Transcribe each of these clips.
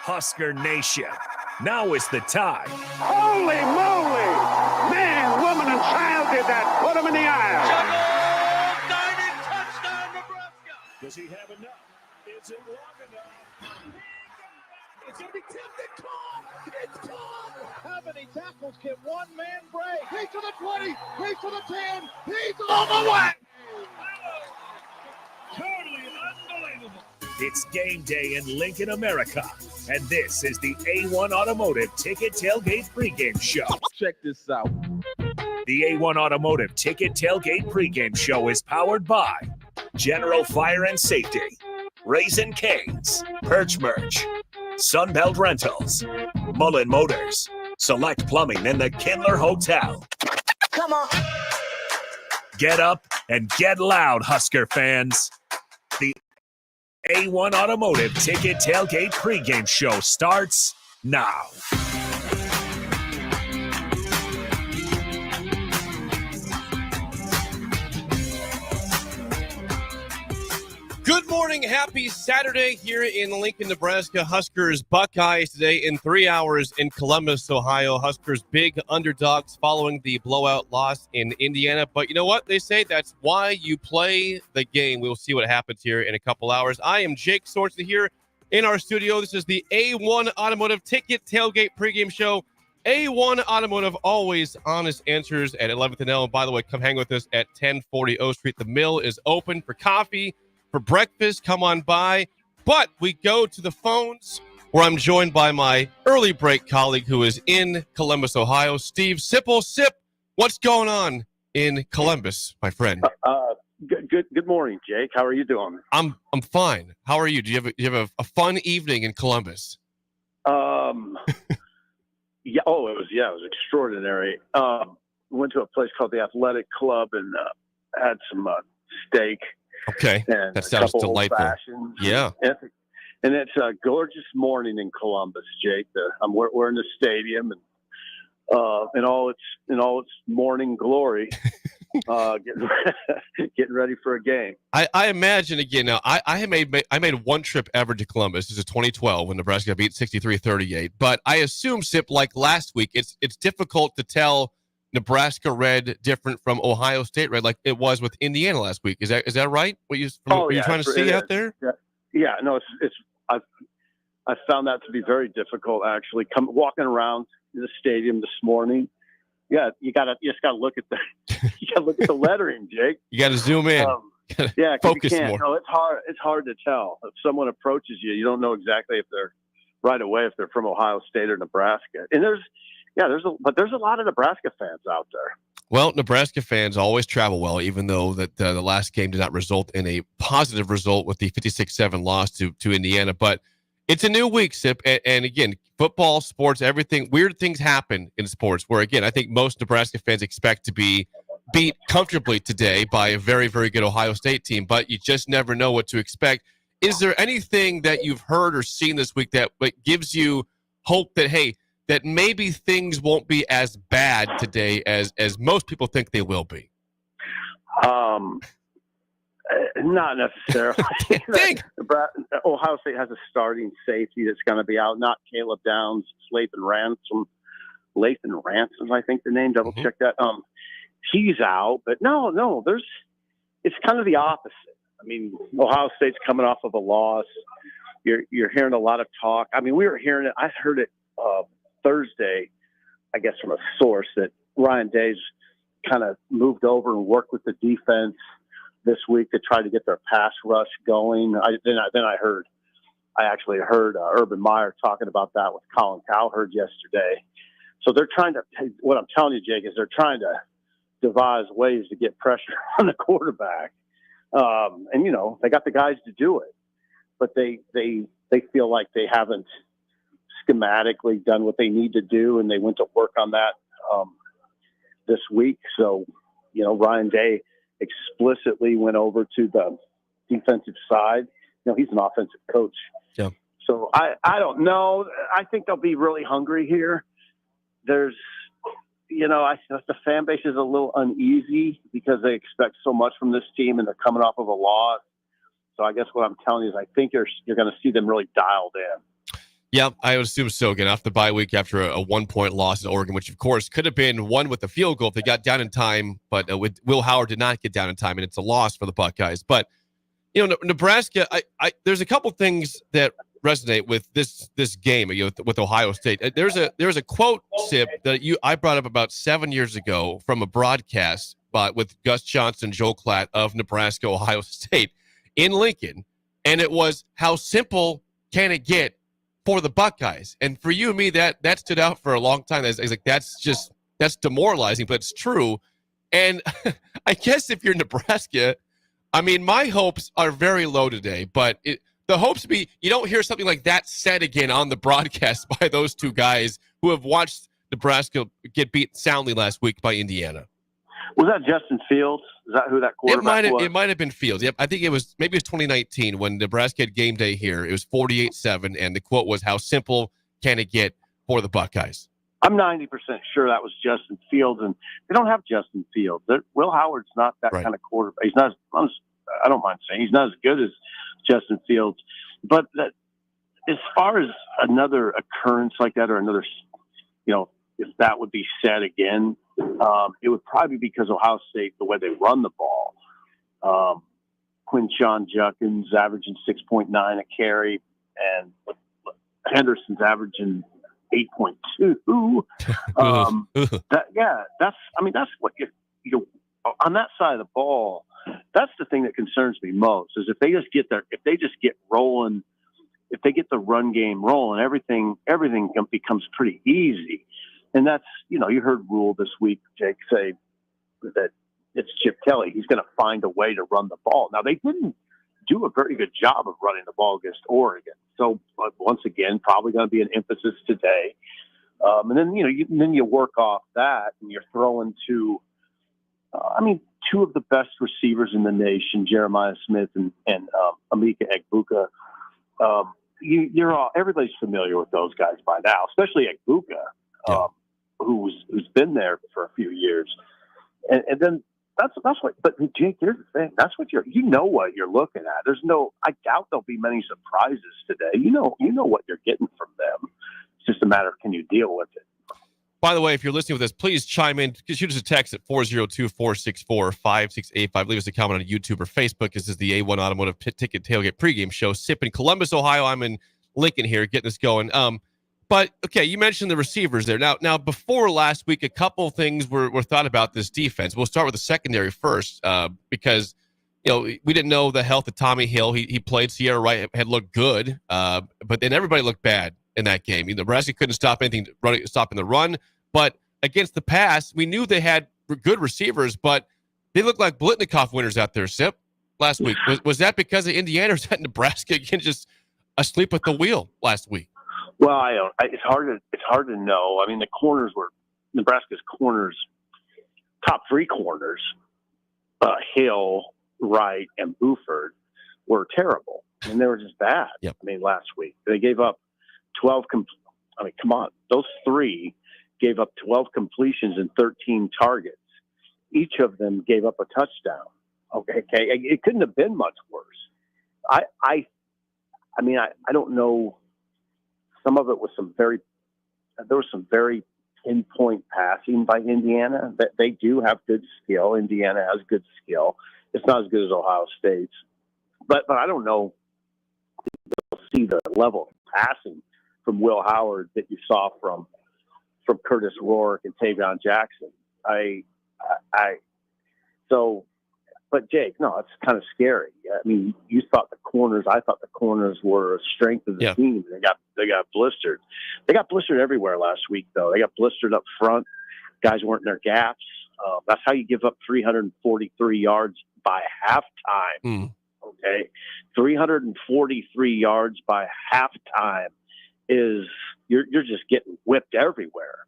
Husker Nation, now is the time. Holy moly! Man, woman, and child did that. Put them in the aisle. Juggle, diving, touchdown, Nebraska. Does he have enough? Is it long enough? It's going to be tipped and caught. It's caught. How many tackles can one man break? He's to the 20. He's to the 10. He's on the way. Totally unbelievable. It's game day in Lincoln, America, and this is the A1 Automotive Ticket Tailgate Pregame Show. Check this out. The A1 Automotive Ticket Tailgate Pregame Show is powered by General Fire and Safety, Raisin Canes, Perch Merch, Sunbelt Rentals, Mullen Motors, Select Plumbing, and the Kindler Hotel. Come on. Get up and get loud, Husker fans. The A1 Automotive Ticket Tailgate Pregame Show starts now. Good morning. Happy Saturday here in Lincoln, Nebraska. Huskers Buckeyes today in 3 hours in Columbus, Ohio. Huskers big underdogs following the blowout loss in Indiana. But you know what? They say that's why you play the game. We'll see what happens here in a couple hours. I am Jake Sorensen here in our studio. This is the A1 Automotive Ticket Tailgate Pregame Show. A1 Automotive, always honest answers at 11th and L. And by the way, come hang with us at 1040 O Street. The mill is open for coffee. For breakfast, come on by. But we go to the phones where I'm joined by my early break colleague who is in Columbus, Ohio, Steve Sipple. Sip, what's going on in Columbus, my friend? Good morning, Jake. How are you doing? I'm fine. How are you? Do you have a fun evening in Columbus? Yeah. Oh, it was extraordinary. Went to a place called the Athletic Club and had some steak. Okay, and that sounds delightful. Yeah, and it's a gorgeous morning in Columbus, Jake. We're in the stadium and in all its morning glory, getting ready for a game. I imagine again. Now, I made one trip ever to Columbus. This is 2012 when Nebraska beat 63-38. But I assume, Sip, like last week, it's difficult to tell Nebraska red different from Ohio State red, like it was with Indiana last week. Is that right? What you trying to see out there? Yeah. No, it's I found that to be very difficult actually. Walking around the stadium this morning. Yeah, you just gotta look at the lettering, Jake. You gotta zoom in. Focus more. No, it's hard to tell. If someone approaches you, you don't know exactly if they're right away if they're from Ohio State or Nebraska. And there's a lot of Nebraska fans out there. Well, Nebraska fans always travel well, even though that the last game did not result in a positive result with the 56-7 loss to Indiana. But it's a new week, Sip, and again, football, sports, everything, weird things happen in sports where, again, I think most Nebraska fans expect to be beat comfortably today by a very, very good Ohio State team, but you just never know what to expect. Is there anything that you've heard or seen this week that gives you hope that, hey, that maybe things won't be as bad today as most people think they will be? Not necessarily. Ohio State has a starting safety that's going to be out, not Caleb Downs, Lathan Ransom, I think the name, double check that. He's out, but no, it's kind of the opposite. I mean, Ohio State's coming off of a loss. You're hearing a lot of talk. I mean, we were hearing it. I heard it Thursday, I guess from a source, that Ryan Day's kind of moved over and worked with the defense this week to try to get their pass rush going. I actually heard Urban Meyer talking about that with Colin Cowherd yesterday. So they're trying to, what I'm telling you, Jake, is they're trying to devise ways to get pressure on the quarterback. And they got the guys to do it, but they feel like they haven't schematically done what they need to do, and they went to work on that this week. So, Ryan Day explicitly went over to the defensive side. He's an offensive coach. Yeah. So I don't know. I think they'll be really hungry here. There's, the fan base is a little uneasy because they expect so much from this team and they're coming off of a loss. So I guess what I'm telling you is I think you're going to see them really dialed in. Yeah, I would assume so. Again, off the bye week after a 1-point loss in Oregon, which of course could have been won with a field goal if they got down in time, but Will Howard did not get down in time, and it's a loss for the Buckeyes. But Nebraska, there's a couple things that resonate with this game with Ohio State. There's a quote, Sip, that I brought up about 7 years ago from a broadcast with Gus Johnson, Joe Klatt of Nebraska, Ohio State in Lincoln, and it was, how simple can it get for the Buckeyes? And for you and me, that stood out for a long time. I was like, that's demoralizing, but it's true. And I guess if you're Nebraska, I mean, my hopes are very low today, but the hopes be you don't hear something like that said again on the broadcast by those two guys who have watched Nebraska get beat soundly last week by Indiana. Was that Justin Fields? Is that who that quarterback was? It might have been Fields. Yep, I think it was 2019 when Nebraska had game day here. It was 48-7, and the quote was, how simple can it get for the Buckeyes? I'm 90% sure that was Justin Fields, and they don't have Justin Fields. Will Howard's not that kind of quarterback. He's not. I don't mind saying he's not as good as Justin Fields, but as far as another occurrence like that, or another, if that would be said again, it would probably be because Ohio State, the way they run the ball. Quinshon Judkins averaging 6.9 a carry, and Henderson's averaging 8.2. That's what you on that side of the ball. That's the thing that concerns me most, is if they just get rolling, if they get the run game rolling, everything becomes pretty easy. And that's, you heard Rule this week, Jake, say that it's Chip Kelly. He's going to find a way to run the ball. Now, they didn't do a very good job of running the ball against Oregon. So once again, probably going to be an emphasis today. And then, you work off that, and you're throwing to, two of the best receivers in the nation, Jeremiah Smith and Emeka Egbuka. Everybody's familiar with those guys by now, especially Egbuka, who's been there for a few years. And then that's what. But Jake, here's the thing: that's what what you're looking at. I doubt there'll be many surprises today. You know what you're getting from them. It's just a matter of, can you deal with it? By the way, if you're listening with us, please chime in. Shoot us a text at 402-464-5685. Leave us a comment on YouTube or Facebook. This is the A1 Automotive Ticket Tailgate Pregame Show. Sip in Columbus, Ohio. I'm in Lincoln here, getting this going. But, okay, you mentioned the receivers there. Now, before last week, a couple things were thought about this defense. We'll start with the secondary first because, we didn't know the health of Tommy Hill. He played. Sierra Wright had looked good, but then everybody looked bad in that game. Nebraska couldn't stop anything stopping the run, but against the pass, we knew they had good receivers, but they looked like Blitnikoff winners out there, Sip, last week. Was that because of Indiana, or is that Nebraska again just asleep at the wheel last week? Well, it's hard to know. I mean, the corners were Nebraska's corners, top three corners, Hill, Wright, and Buford were terrible. I mean, they were just bad. Yep. I mean, last week they gave up 12. Come on, those three gave up 12 completions and 13 targets. Each of them gave up a touchdown. Okay, it couldn't have been much worse. I don't know. Some of it was there was some very pinpoint passing by Indiana. They do have good skill. Indiana has good skill. It's not as good as Ohio State's, but I don't know. You'll see the level of passing from Will Howard that you saw from Curtis Rourke and Tavion Jackson. But Jake, no, it's kind of scary. I mean, I thought the corners were a strength of the team. They got blistered. They got blistered everywhere last week, though. They got blistered up front. Guys weren't in their gaps. That's how you give up 343 yards by halftime. Okay, 343 yards by halftime is you're just getting whipped everywhere.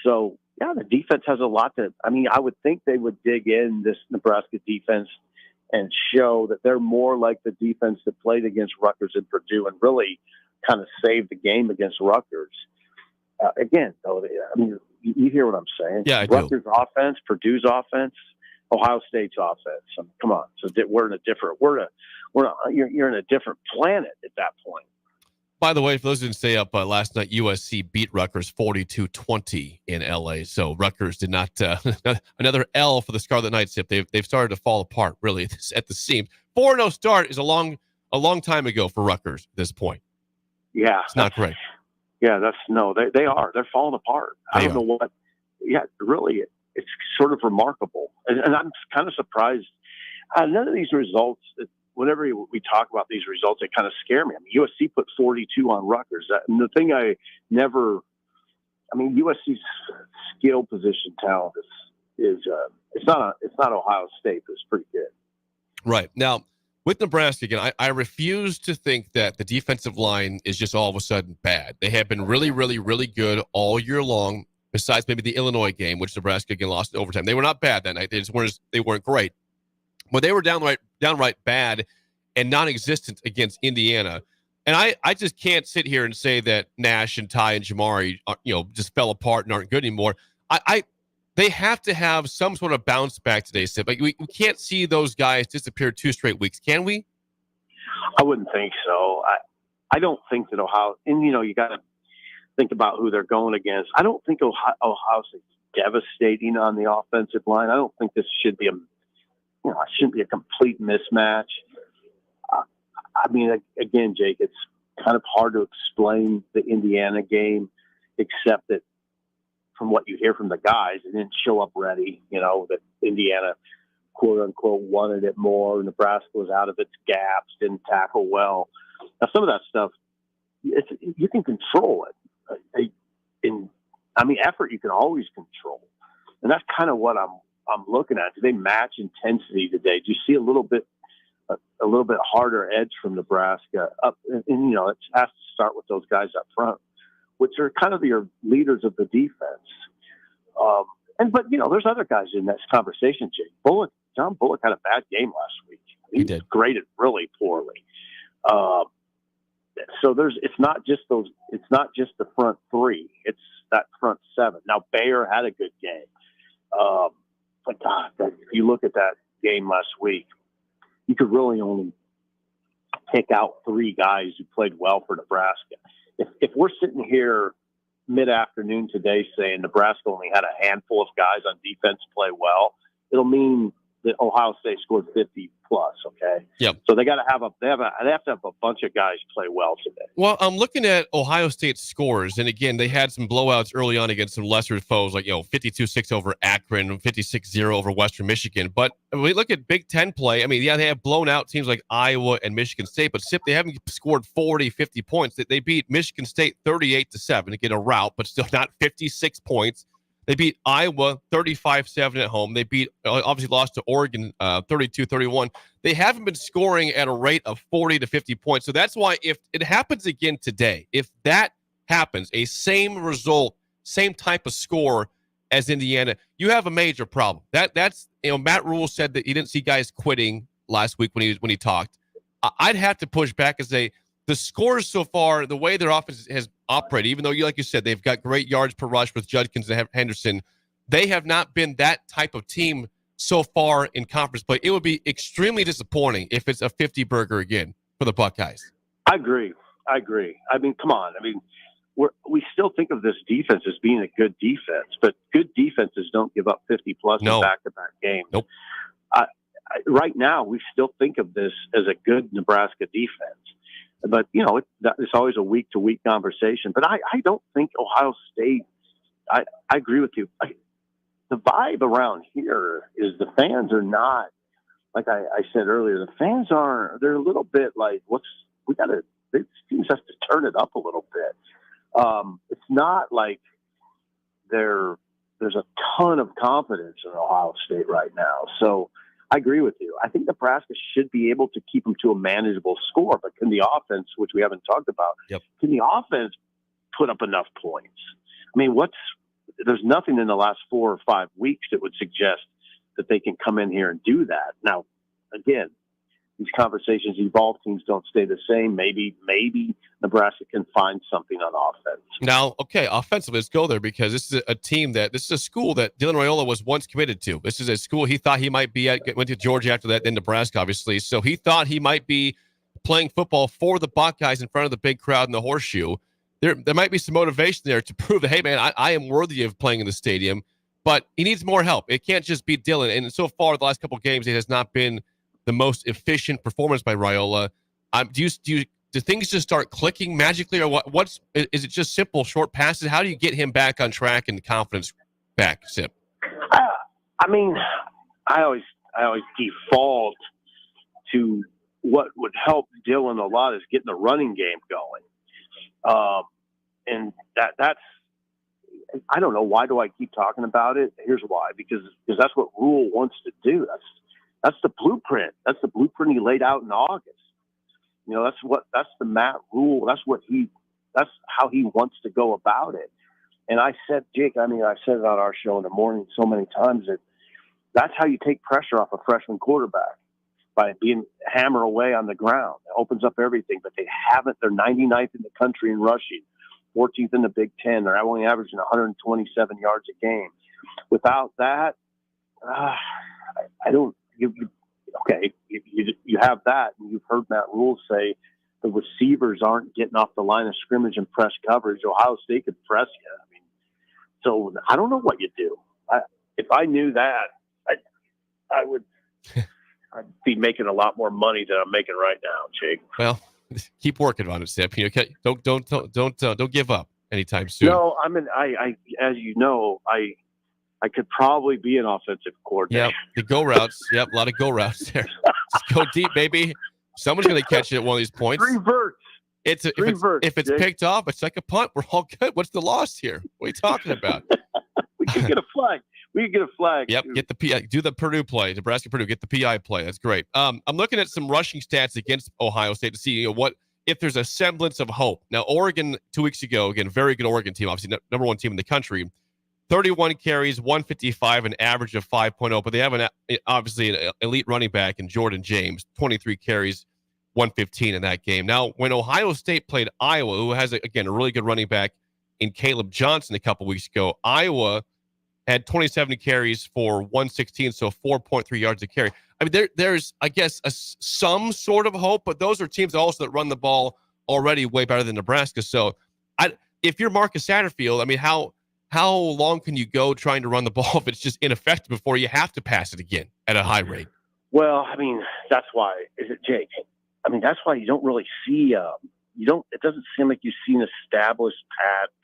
So. Yeah, the defense has a lot I would think they would dig in this Nebraska defense and show that they're more like the defense that played against Rutgers and Purdue and really kind of saved the game against Rutgers. Again, though, you hear what I'm saying? Yeah, I Rutgers' do. offense, Purdue's offense, Ohio State's offense. Come on, so you're in a different planet at that point. By the way, for those who didn't stay up last night, USC beat Rutgers 42-20 in LA. So Rutgers did not another L for the Scarlet Knights. They've started to fall apart really at the seams. 4-0 start is a long time ago for Rutgers at this point. Yeah, it's not great. Yeah, they are. They're falling apart. I don't know what. Yeah, really, it's sort of remarkable, and I'm kind of surprised. None of these results. Whenever we talk about these results, they kind of scare me. I mean, USC put 42 on Rutgers. And the thing USC's skill position talent is it's not Ohio State, but it's pretty good. Right. Now, with Nebraska, again, I refuse to think that the defensive line is just all of a sudden bad. They have been really, really, really good all year long, besides maybe the Illinois game, which Nebraska, again, lost in overtime. They were not bad that night. They weren't great. But they were downright bad and non-existent against Indiana. And I just can't sit here and say that Nash and Ty and Jamari just fell apart and aren't good anymore. They have to have some sort of bounce back today, Sip. Like we can't see those guys disappear 2 straight weeks, can we? I wouldn't think so. I don't think that Ohio, and you got to think about who they're going against. I don't think Ohio State's devastating on the offensive line. I don't think this should be it shouldn't be a complete mismatch. Again, Jake, it's kind of hard to explain the Indiana game, except that from what you hear from the guys, it didn't show up ready. That Indiana, quote unquote, wanted it more. Nebraska was out of its gaps, didn't tackle well. Now, some of that stuff, you can control it. Effort you can always control, and that's kind of what I'm looking at. Do they match intensity today? Do you see a little bit harder edge from Nebraska up? And it has to start with those guys up front, which are kind of your leaders of the defense. But there's other guys in this conversation. Jake John Bullock had a bad game last week. He did. Graded really poorly. So it's not just the front three. It's that front seven. Now Bayer had a good game. But God, if you look at that game last week, you could really only pick out 3 guys who played well for Nebraska. If we're sitting here mid-afternoon today saying Nebraska only had a handful of guys on defense play well, it'll mean that Ohio State scored 50 plus. Okay. Yep. So they have to have a bunch of guys play well today. Well, I'm looking at Ohio State's scores, and again, they had some blowouts early on against some lesser foes, like 52-6 over Akron, 56-0 over Western Michigan. But when we look at Big Ten play, they have blown out teams like Iowa and Michigan State, but they haven't scored 40, 50 points. They beat Michigan State 38-7 to get a rout, but still not 56 points. They beat Iowa 35-7 at home. They obviously lost to Oregon 32-31. They haven't been scoring at a rate of 40 to 50 points. So that's why if it happens again today, if that happens, a same result, same type of score as Indiana, you have a major problem. That's Matt Rule said that he didn't see guys quitting last week when he talked. I'd have to push back and say the scores so far, the way their offense has operated, even though like you said, they've got great yards per rush with Judkins and Henderson, they have not been that type of team so far in conference play. It would be extremely disappointing if it's a 50 burger again for the Buckeyes. I agree. Come on. We still think of this defense as being a good defense, but good defenses don't give up 50 plus in back-to-back games. Nope. Right now, we still think of this as a good Nebraska defense. But, it's always a week-to-week conversation. But I don't think Ohio State – I agree with you. The vibe around here is the fans are not – like I said earlier, the fans are – they're a little bit like, this team has to turn it up a little bit. It's not like there's a ton of confidence in Ohio State right now. So – I agree with you. I think Nebraska should be able to keep them to a manageable score, but can the offense, which we haven't talked about, can the offense put up enough points? There's nothing in the last 4 or 5 weeks that would suggest that they can come in here and do that. Now, again, these conversations evolve. Teams don't stay the same. Maybe Nebraska can find something on offense. Now, okay, offensively, let's go there because this is this is a school that Dylan Raiola was once committed to. This is a school he thought he might be at, went to Georgia after that, then Nebraska, obviously. So he thought he might be playing football for the Buckeyes in front of the big crowd in the Horseshoe. There might be some motivation there to prove that, hey, man, I am worthy of playing in the stadium, but he needs more help. It can't just be Dylan. And so far, the last couple of games, it has not been the most efficient performance by Raiola. Do things just start clicking magically, or is it just simple short passes? How do you get him back on track and confidence back, Sip? I mean, I always default to what would help Dylan a lot is getting the running game going. And that's, I don't know, why do I keep talking about it? Here's why, because that's what Rule wants to do. That's the blueprint. That's the blueprint he laid out in August. You know, that's the Matt Rule. That's how he wants to go about it. And I said, Jake, I said it on our show in the morning so many times that's how you take pressure off a freshman quarterback, by being hammer away on the ground. It opens up everything, but they're 99th in the country in rushing, 14th in the Big Ten. They're only averaging 127 yards a game. Without that, I don't. Okay, you have that, and you've heard Matt Rule say the receivers aren't getting off the line of scrimmage and press coverage. Ohio State could press you. I mean, so I don't know what you do. If I knew that, I would. I'd be making a lot more money than I'm making right now, Jake. Well, keep working on it, Sip. Okay, don't give up anytime soon. No, I as you know, I could probably be an offensive coordinator. Yeah, the go routes. Yep, a lot of go routes there. Just go deep, baby. Someone's going to catch it at one of these points. If it's picked off, it's like a punt. We're all good. What's the loss here? What are you talking about? We could get a flag. Yep, get the PI. Do the Purdue play, Nebraska-Purdue. Get the PI play. That's great. I'm looking at some rushing stats against Ohio State to see what if there's a semblance of hope. Now, Oregon 2 weeks ago, again, very good Oregon team, obviously number one team in the country. 31 carries, 155, an average of 5.0. But they have obviously an elite running back in Jordan James, 23 carries, 115 in that game. Now, when Ohio State played Iowa, who has, again, a really good running back in Caleb Johnson a couple weeks ago, Iowa had 27 carries for 116, so 4.3 yards a carry. I mean, there's, I guess, some sort of hope, but those are teams also that run the ball already way better than Nebraska. So if you're Marcus Satterfield, I mean, how long can you go trying to run the ball if it's just ineffective before you have to pass it again at a high rate? Well, I mean, that's why, is it Jake? I mean, that's why you don't really see, it doesn't seem like you see an established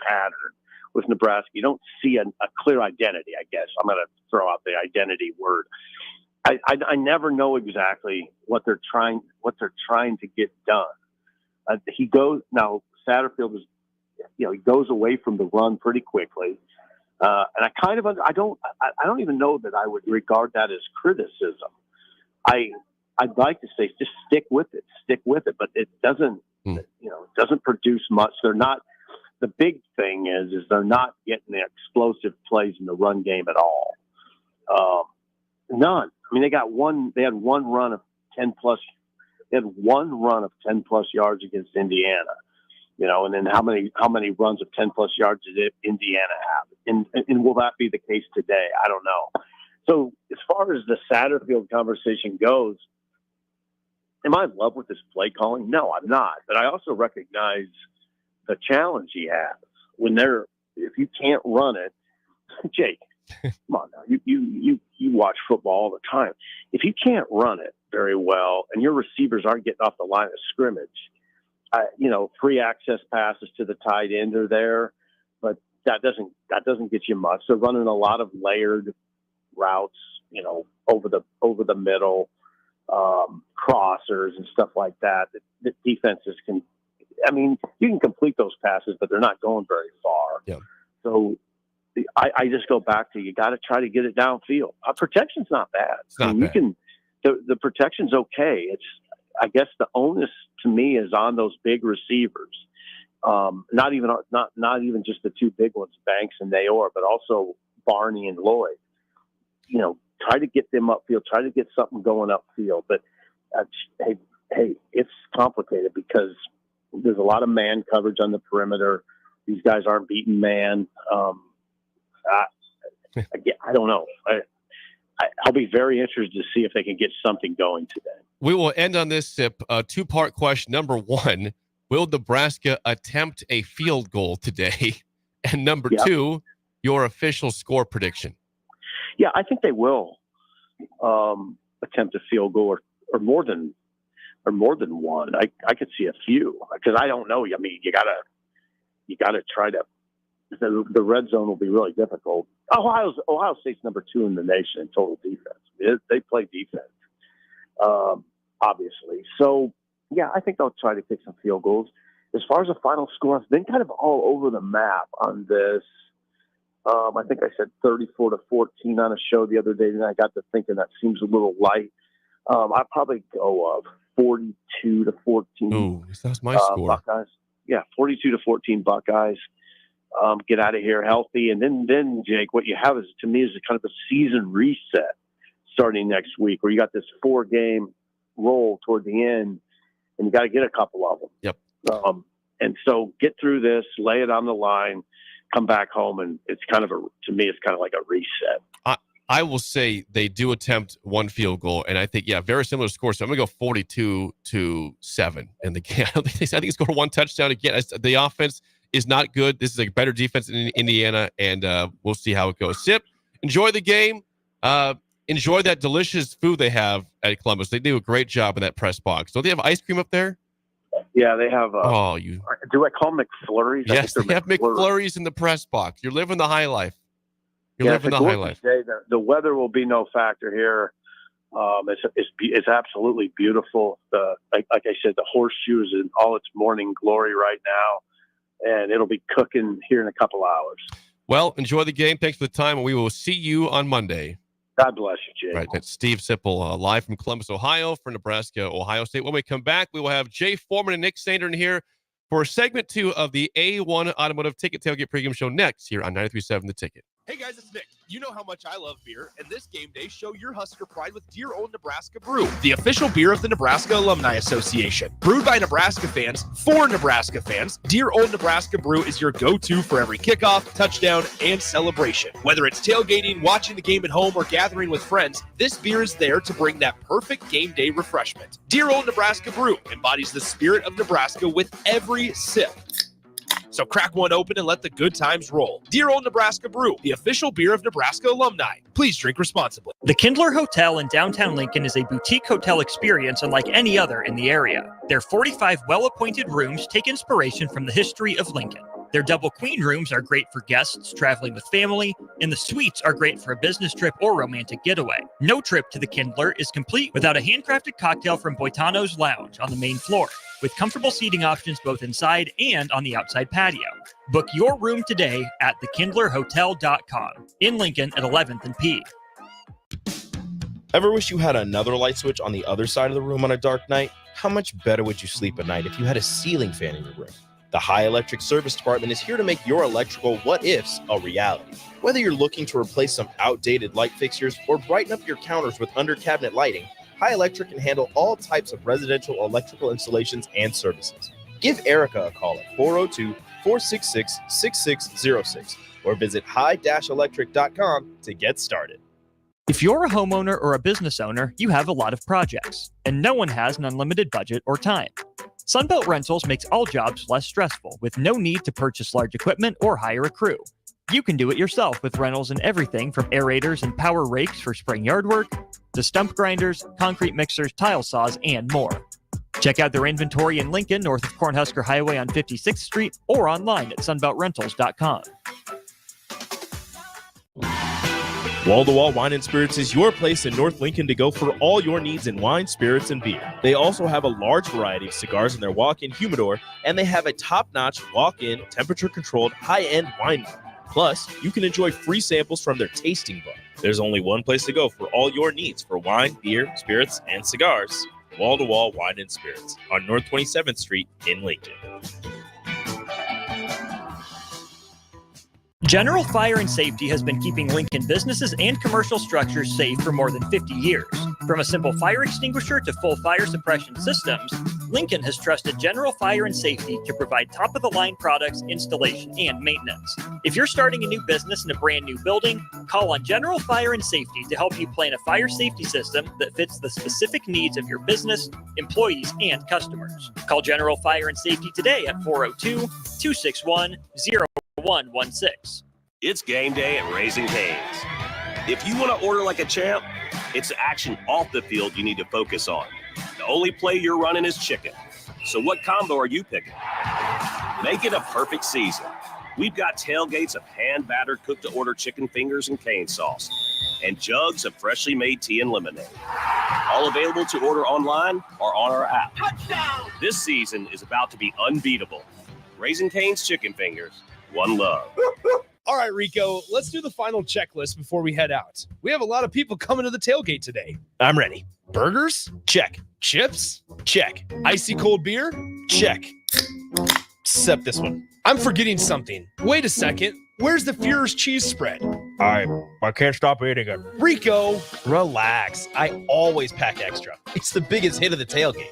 pattern with Nebraska. You don't see a clear identity, I guess. I'm going to throw out the identity word. I never know exactly what they're trying to get done. Satterfield is, he goes away from the run pretty quickly. And I don't even know that I would regard that as criticism. I'd like to say just stick with it, but it doesn't, doesn't produce much. They're not, the big thing is they're not getting the explosive plays in the run game at all. None. I mean, they had one run of 10 plus yards against Indiana, and then how many runs of 10 plus yards did Indiana have? And will that be the case today? I don't know. So as far as the Satterfield conversation goes, am I in love with this play calling? No, I'm not. But I also recognize the challenge he has if you can't run it. Jake, come on now. You watch football all the time. If you can't run it very well and your receivers aren't getting off the line of scrimmage, free access passes to the tight end are there, but that doesn't get you much. They're running a lot of layered routes, over the middle, crossers and stuff like that. The defenses can, you can complete those passes, but they're not going very far. Yeah. So I just go back to, you got to try to get it downfield. Protection's not bad. It's not bad. The protection's okay. It's, I guess the onus to me is on those big receivers. Not even just the two big ones, Banks and Nayor, but also Barney and Lloyd. Try to get them upfield, try to get something going upfield. But hey, it's complicated because there's a lot of man coverage on the perimeter. These guys aren't beating man. I don't know. I'll be very interested to see if they can get something going today. We will end on this, Sip. Two-part question. Number one, will Nebraska attempt a field goal today? And number two, your official score prediction. Yeah, I think they will attempt a field goal or more than one. I could see a few because I don't know. I mean, you gotta try to. The red zone will be really difficult. Ohio State's number 2 in the nation in total defense. They play defense, obviously. So yeah, I think they'll try to kick some field goals. As far as the final score, I've been kind of all over the map on this. I think I said 34-14 on a show the other day, and I got to thinking that seems a little light. I'd probably go 42-14. Ooh, that's my score. Buckeyes. Yeah, 42-14 Buckeyes. Get out of here healthy, and then Jake, what you have is kind of a season reset starting next week, where you got this 4-game roll toward the end, and you got to get a couple of them. Yep. And so get through this, lay it on the line, come back home, and it's kind of like a reset. I will say they do attempt one field goal, and I think, very similar score. So I'm going to go 42-7 in the game. I think it's going for one touchdown again. The offense is not good. This is a better defense in Indiana, and we'll see how it goes. Sip, enjoy the game. Enjoy that delicious food they have at Columbus. They do a great job in that press box. Don't they have ice cream up there? Yeah, they have. Do I call them McFlurries? Yes, they have McFlurries in the press box. You're living the high life. You're living the high life. The weather will be no factor here. It's absolutely beautiful. Like I said, the horseshoe is in all its morning glory right now, and it'll be cooking here in a couple hours. Well, enjoy the game. Thanks for the time, and we will see you on Monday. God bless you, Jay. Right, that's Steve Sipple, live from Columbus, Ohio, for Nebraska, Ohio State. When we come back, we will have Jay Foreman and Nick Sander in here for segment 2 of the A1 Automotive Ticket Tailgate Pregame Show next here on 93.7 The Ticket. Hey guys, it's Nick. You know how much I love beer, and this game day, show your Husker pride with Dear Old Nebraska Brew, the official beer of the Nebraska Alumni Association. Brewed by Nebraska fans, for Nebraska fans, Dear Old Nebraska Brew is your go-to for every kickoff, touchdown, and celebration. Whether it's tailgating, watching the game at home, or gathering with friends, this beer is there to bring that perfect game day refreshment. Dear Old Nebraska Brew embodies the spirit of Nebraska with every sip. So crack one open and let the good times roll. Dear Old Nebraska Brew, the official beer of Nebraska alumni. Please drink responsibly. The Kindler Hotel in downtown Lincoln is a boutique hotel experience unlike any other in the area. Their 45 well-appointed rooms take inspiration from the history of Lincoln. Their double queen rooms are great for guests traveling with family, and the suites are great for a business trip or romantic getaway. No trip to the Kindler is complete without a handcrafted cocktail from Boitano's Lounge on the main floor, with comfortable seating options both inside and on the outside patio. Book your room today at thekindlerhotel.com in Lincoln at 11th and P. Ever wish you had another light switch on the other side of the room on a dark night? How much better would you sleep at night if you had a ceiling fan in your room? The High Electric Service Department is here to make your electrical what-ifs a reality. Whether you're looking to replace some outdated light fixtures or brighten up your counters with under-cabinet lighting, High Electric can handle all types of residential electrical installations and services. Give Erica a call at 402-466-6606 or visit high-electric.com to get started. If you're a homeowner or a business owner, you have a lot of projects, and no one has an unlimited budget or time. Sunbelt Rentals makes all jobs less stressful with no need to purchase large equipment or hire a crew. You can do it yourself with rentals and everything from aerators and power rakes for spring yard work to stump grinders, concrete mixers, tile saws, and more. Check out their inventory in Lincoln, north of Cornhusker Highway on 56th Street, or online at sunbeltrentals.com. Wall to Wall Wine and Spirits is your place in North Lincoln to go for all your needs in wine, spirits, and beer. They also have a large variety of cigars in their walk-in humidor, and they have a top-notch walk-in, temperature-controlled, high-end wine bar. Plus, you can enjoy free samples from their tasting bar. There's only one place to go for all your needs for wine, beer, spirits, and cigars. Wall to Wall Wine and Spirits on North 27th Street in Lincoln. General Fire and Safety has been keeping Lincoln businesses and commercial structures safe for more than 50 years. From a simple fire extinguisher to full fire suppression systems, Lincoln has trusted General Fire and Safety to provide top-of-the-line products, installation, and maintenance. If you're starting a new business in a brand new building, call on General Fire and Safety to help you plan a fire safety system that fits the specific needs of your business, employees, and customers. Call General Fire and Safety today at 402-261-0116. It's game day at Raising Cane's. If you want to order like a champ, it's the action off the field you need to focus on. The only play you're running is chicken. So what combo are you picking? Make it a perfect season. We've got tailgates of hand-battered cooked-to-order chicken fingers and cane sauce, and jugs of freshly made tea and lemonade. All available to order online or on our app. Touchdown! This season is about to be unbeatable. Raising Cane's Chicken Fingers. One love. All right, Rico, let's do the final checklist before we head out. We have a lot of people coming to the tailgate today. I'm ready. Burgers? Check. Chips? Check. Icy cold beer? Check. Except this one. I'm forgetting something. Wait a second. Where's the Fuhrer's cheese spread? I can't stop eating it. Rico! Relax. I always pack extra. It's the biggest hit of the tailgate.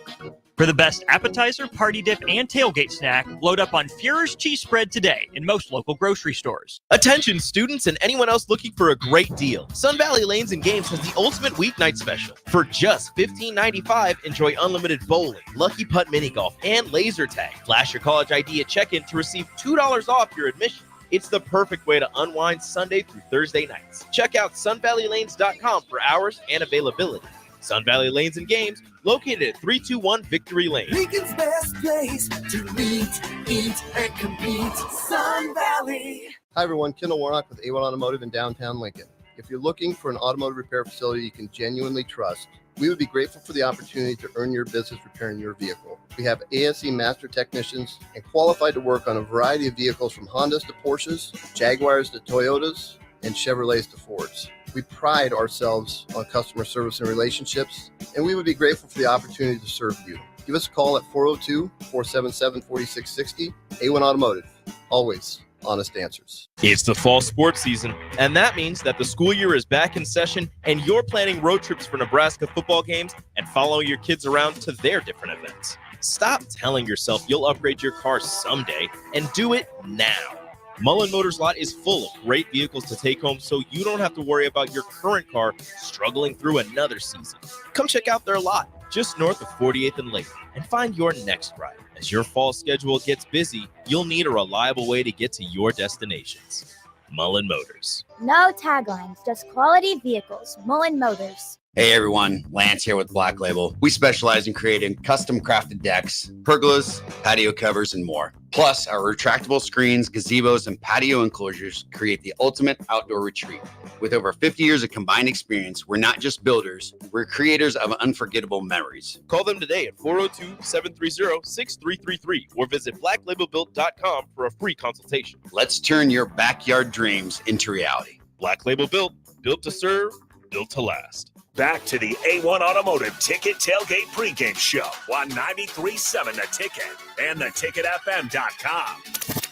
For the best appetizer, party dip, and tailgate snack, load up on Fuhrer's cheese spread today in most local grocery stores. Attention students and anyone else looking for a great deal. Sun Valley Lanes and Games has the ultimate weeknight special. For just $15.95, enjoy unlimited bowling, lucky putt mini golf, and laser tag. Flash your college ID at check-in to receive $2 off your admission. It's the perfect way to unwind Sunday through Thursday nights. Check out sunvalleylanes.com for hours and availability. Sun Valley Lanes and Games, located at 321 Victory Lane. Lincoln's best place to meet, eat, and compete. Sun Valley. Hi, everyone. Kendall Warnock with A1 Automotive in downtown Lincoln. If you're looking for an automotive repair facility you can genuinely trust, we would be grateful for the opportunity to earn your business repairing your vehicle. We have ASE master technicians and qualified to work on a variety of vehicles from Hondas to Porsches, Jaguars to Toyotas, and Chevrolets to Fords. We pride ourselves on customer service and relationships, and we would be grateful for the opportunity to serve you. Give us a call at 402-477-4660. A1 Automotive, always honest answers. It's the fall sports season, and that means that the school year is back in session and you're planning road trips for Nebraska football games and following your kids around to their different events. Stop telling yourself you'll upgrade your car someday and do it now. Mullen Motors Lot is full of great vehicles to take home so you don't have to worry about your current car struggling through another season. Come check out their lot just north of 48th and Lake and find your next ride. As your fall schedule gets busy, you'll need a reliable way to get to your destinations. Mullen Motors. No taglines, just quality vehicles. Mullen Motors. Hey everyone, Lance here with Black Label. We specialize in creating custom crafted decks, pergolas, patio covers, and more. Plus, our retractable screens, gazebos, and patio enclosures create the ultimate outdoor retreat. With over 50 years of combined experience, we're not just builders, we're creators of unforgettable memories. Call them today at 402-730-6333 or visit blacklabelbuilt.com for a free consultation. Let's turn your backyard dreams into reality. Black Label Built, built to serve, built to last. Back to the A1 Automotive Ticket Tailgate Pregame Show on 93.7 The Ticket and theticketfm.com.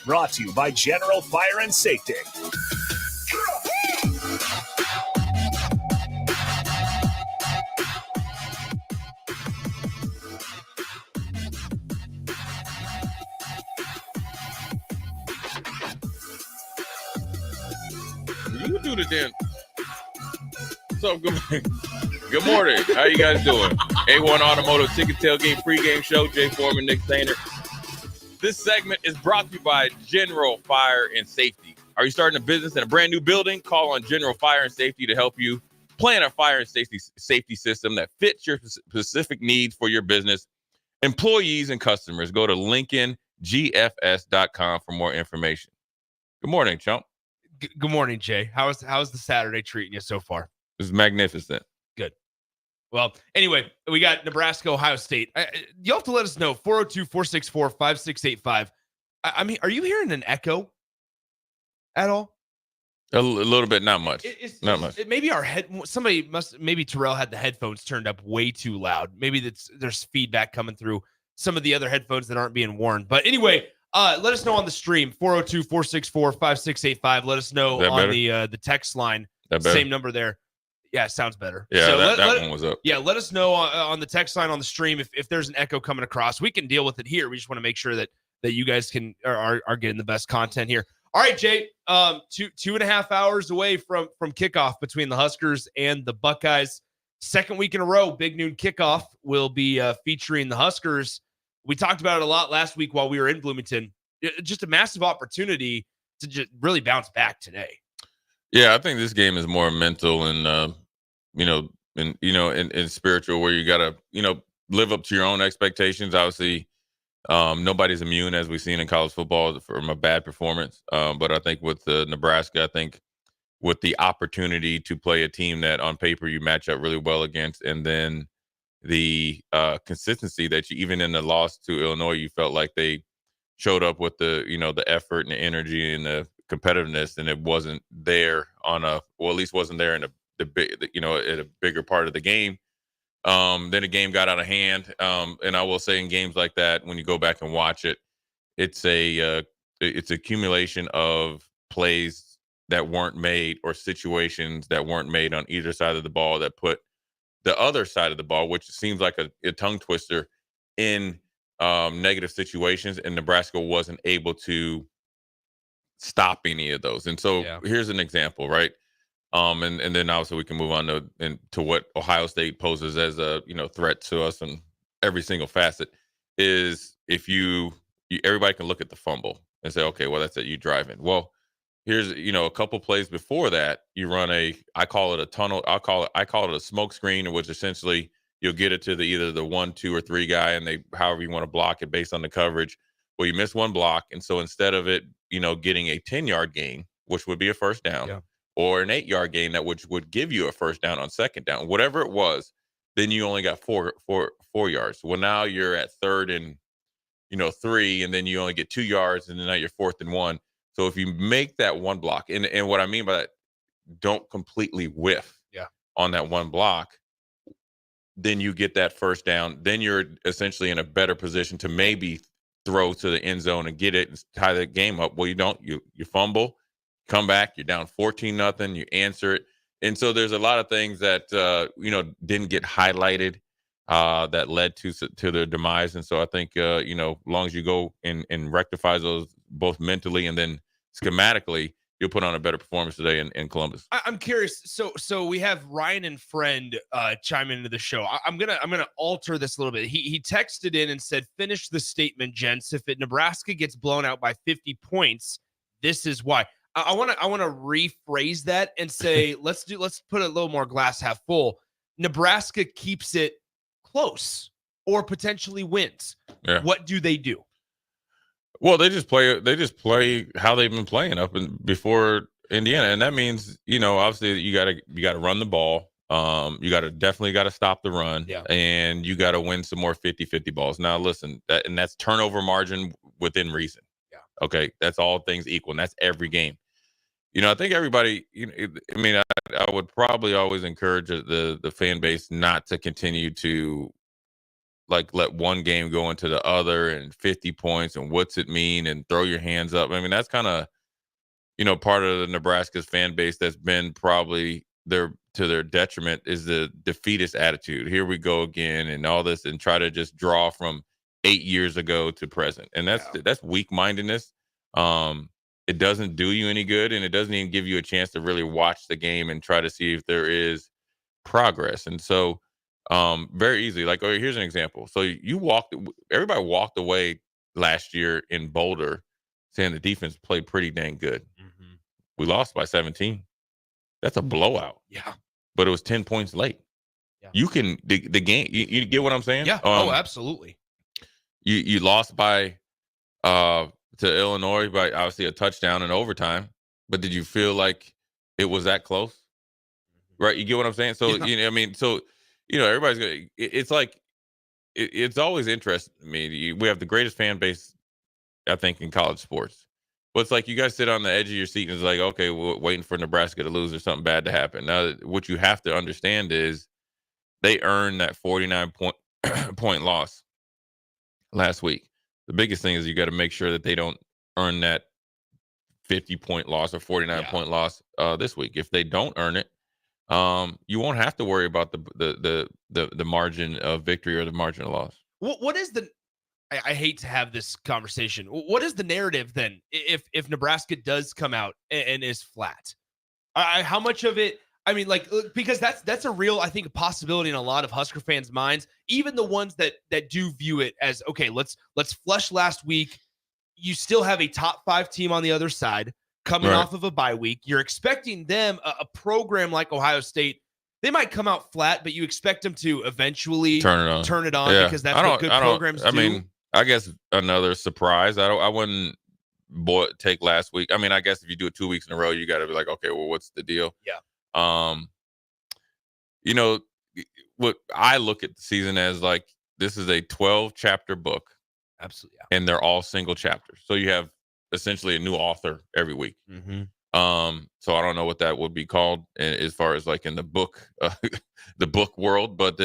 Brought to you by General Fire and Safety. You do the damn. What's up? Good morning. How you guys doing? A1 Automotive Ticket Tailgate Pregame Show. Jay Foreman, Nick Sainer. This segment is brought to you by General Fire and Safety. Are you starting a business in a brand new building? Call on General Fire and Safety to help you plan a fire and safety system that fits your specific needs for your business, employees, and customers. Go to LincolnGFS.com for more information. Good morning, Chump. Good morning, Jay. How's the Saturday treating you so far? It's magnificent. Good. Well, anyway, we got Nebraska, Ohio State. You'll have to let us know. 402-464-5685. I mean, are you hearing an echo at all? A little bit, not much. Not much. Maybe maybe Terrell had the headphones turned up way too loud. Maybe there's feedback coming through some of the other headphones that aren't being worn. But anyway, let us know on the stream, 402-464-5685. Let us know on the text line. Same number there. Yeah, it sounds better. Yeah, so that one was up. Yeah, let us know on the text line on the stream if there's an echo coming across. We can deal with it here. We just want to make sure that you guys are getting the best content here. All right, Jay. 2.5 hours away from kickoff between the Huskers and the Buckeyes. Second week in a row, Big Noon Kickoff will be featuring the Huskers. We talked about it a lot last week while we were in Bloomington. Just a massive opportunity to just really bounce back today. Yeah, I think this game is more mental and and spiritual, where you gotta live up to your own expectations. Obviously, nobody's immune, as we've seen in college football, from a bad performance. But I think with Nebraska, I think with the opportunity to play a team that on paper you match up really well against, and then the consistency that you, even in the loss to Illinois, you felt like they showed up with the effort and the energy and the competitiveness, and it wasn't there at least wasn't there in the big, at a bigger part of the game. Then the game got out of hand. And I will say, in games like that, when you go back and watch it, it's accumulation of plays that weren't made or situations that weren't made on either side of the ball that put the other side of the ball, which seems like a tongue twister, in negative situations, and Nebraska wasn't able to stop any of those. And so here's an example, right? And then obviously we can move on to what Ohio State poses as a threat to us in every single facet. Is if everybody can look at the fumble and say, okay, well, that's it, you drive in. Well, here's a couple plays before that, you run I call it a tunnel, I call it a smoke screen, which essentially you'll get it to either the 1, 2, or 3 guy, and they however you want to block it based on the coverage. Well, you miss one block, and so instead of it getting a 10-yard gain, which would be a first down, or an 8-yard gain which would give you a first down on second down, whatever it was, then you only got four yards. Well, now you're at third and 3, and then you only get 2 yards, and then now you're 4th and 1. So if you make that one block, and what I mean by that, don't completely whiff on that one block, then you get that first down. Then you're essentially in a better position to maybe throw to the end zone and get it and tie the game up. Well, you don't. You fumble, come back, you're down 14-0, you answer it. And so there's a lot of things that didn't get highlighted that led to their demise. And so I think as long as you go and rectify those both mentally and then schematically, you'll put on a better performance today in Columbus. I'm curious. So we have Ryan and Friend chime into the show. I'm gonna alter this a little bit. He texted in and said, "Finish the statement, gents. If Nebraska gets blown out by 50 points, this is why." I want to rephrase that and say, let's put a little more glass half full. Nebraska keeps it close or potentially wins. Yeah. What do they do? Well, they just play how they've been playing before Indiana. And that means, obviously you gotta run the ball. You definitely gotta stop the run, and you gotta win some more 50-50 balls. Now listen, that's turnover margin within reason. Yeah. Okay. That's all things equal, and that's every game. I think everybody, I would probably always encourage the fan base not to continue to let one game go into the other, and 50 points and what's it mean, and throw your hands up. I mean, that's kind of, part of the Nebraska's fan base that's been probably to their detriment, is the defeatist attitude. Here we go again and all this, and try to just draw from 8 years ago to present. And that's weak-mindedness. It doesn't do you any good, and it doesn't even give you a chance to really watch the game and try to see if there is progress. And so very easily, here's an example. So everybody walked away last year in Boulder saying the defense played pretty dang good. Mm-hmm. We lost by 17. That's a blowout. Yeah. But it was 10 points late. Yeah. You can the game, you get what I'm saying? Yeah. Absolutely. You lost by to Illinois by obviously a touchdown in overtime, but did you feel like it was that close? Right? You get what I'm saying? So everybody's gonna. It's always interesting to me. We have the greatest fan base, I think, in college sports. But it's like you guys sit on the edge of your seat and it's like, okay, we're waiting for Nebraska to lose or something bad to happen. Now, what you have to understand is they earned that 49 point loss last week. The biggest thing is you got to make sure that they don't earn that 50-point loss or 49-point loss this week. If they don't earn it, you won't have to worry about the margin of victory or the margin of loss. What is the? I hate to have this conversation. What is the narrative then if Nebraska does come out and is flat? How much of it? I mean, like, because that's a real, I think, a possibility in a lot of Husker fans' minds, even the ones that do view it as, okay, let's flush last week. You still have a top 5 team on the other side coming off of a bye week. You're expecting them, a program like Ohio State, they might come out flat, but you expect them to eventually turn it on yeah. because that's what good programs do. I mean, I guess another surprise. I wouldn't take last week. I mean, I guess if you do it 2 weeks in a row, you got to be like, okay, well, what's the deal? Yeah. You know, what I look at the season as, like, this is a 12-chapter book. Absolutely. Yeah. And they're all single chapters. So you have essentially a new author every week. Mm-hmm. So I don't know what that would be called as far as like in the book, the book world, but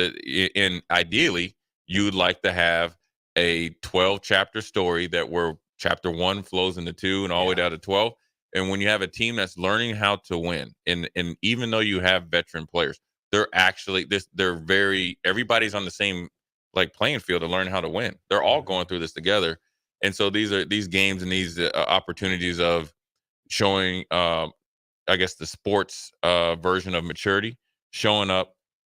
ideally you'd like to have a 12-chapter story where chapter 1 flows into 2 and all the way down to 12. And when you have a team that's learning how to win, and even though you have veteran players, they're actually everybody's on the same like playing field to learn how to win. They're all going through this together. And so these games and these opportunities of showing, I guess, the sports version of maturity, showing up,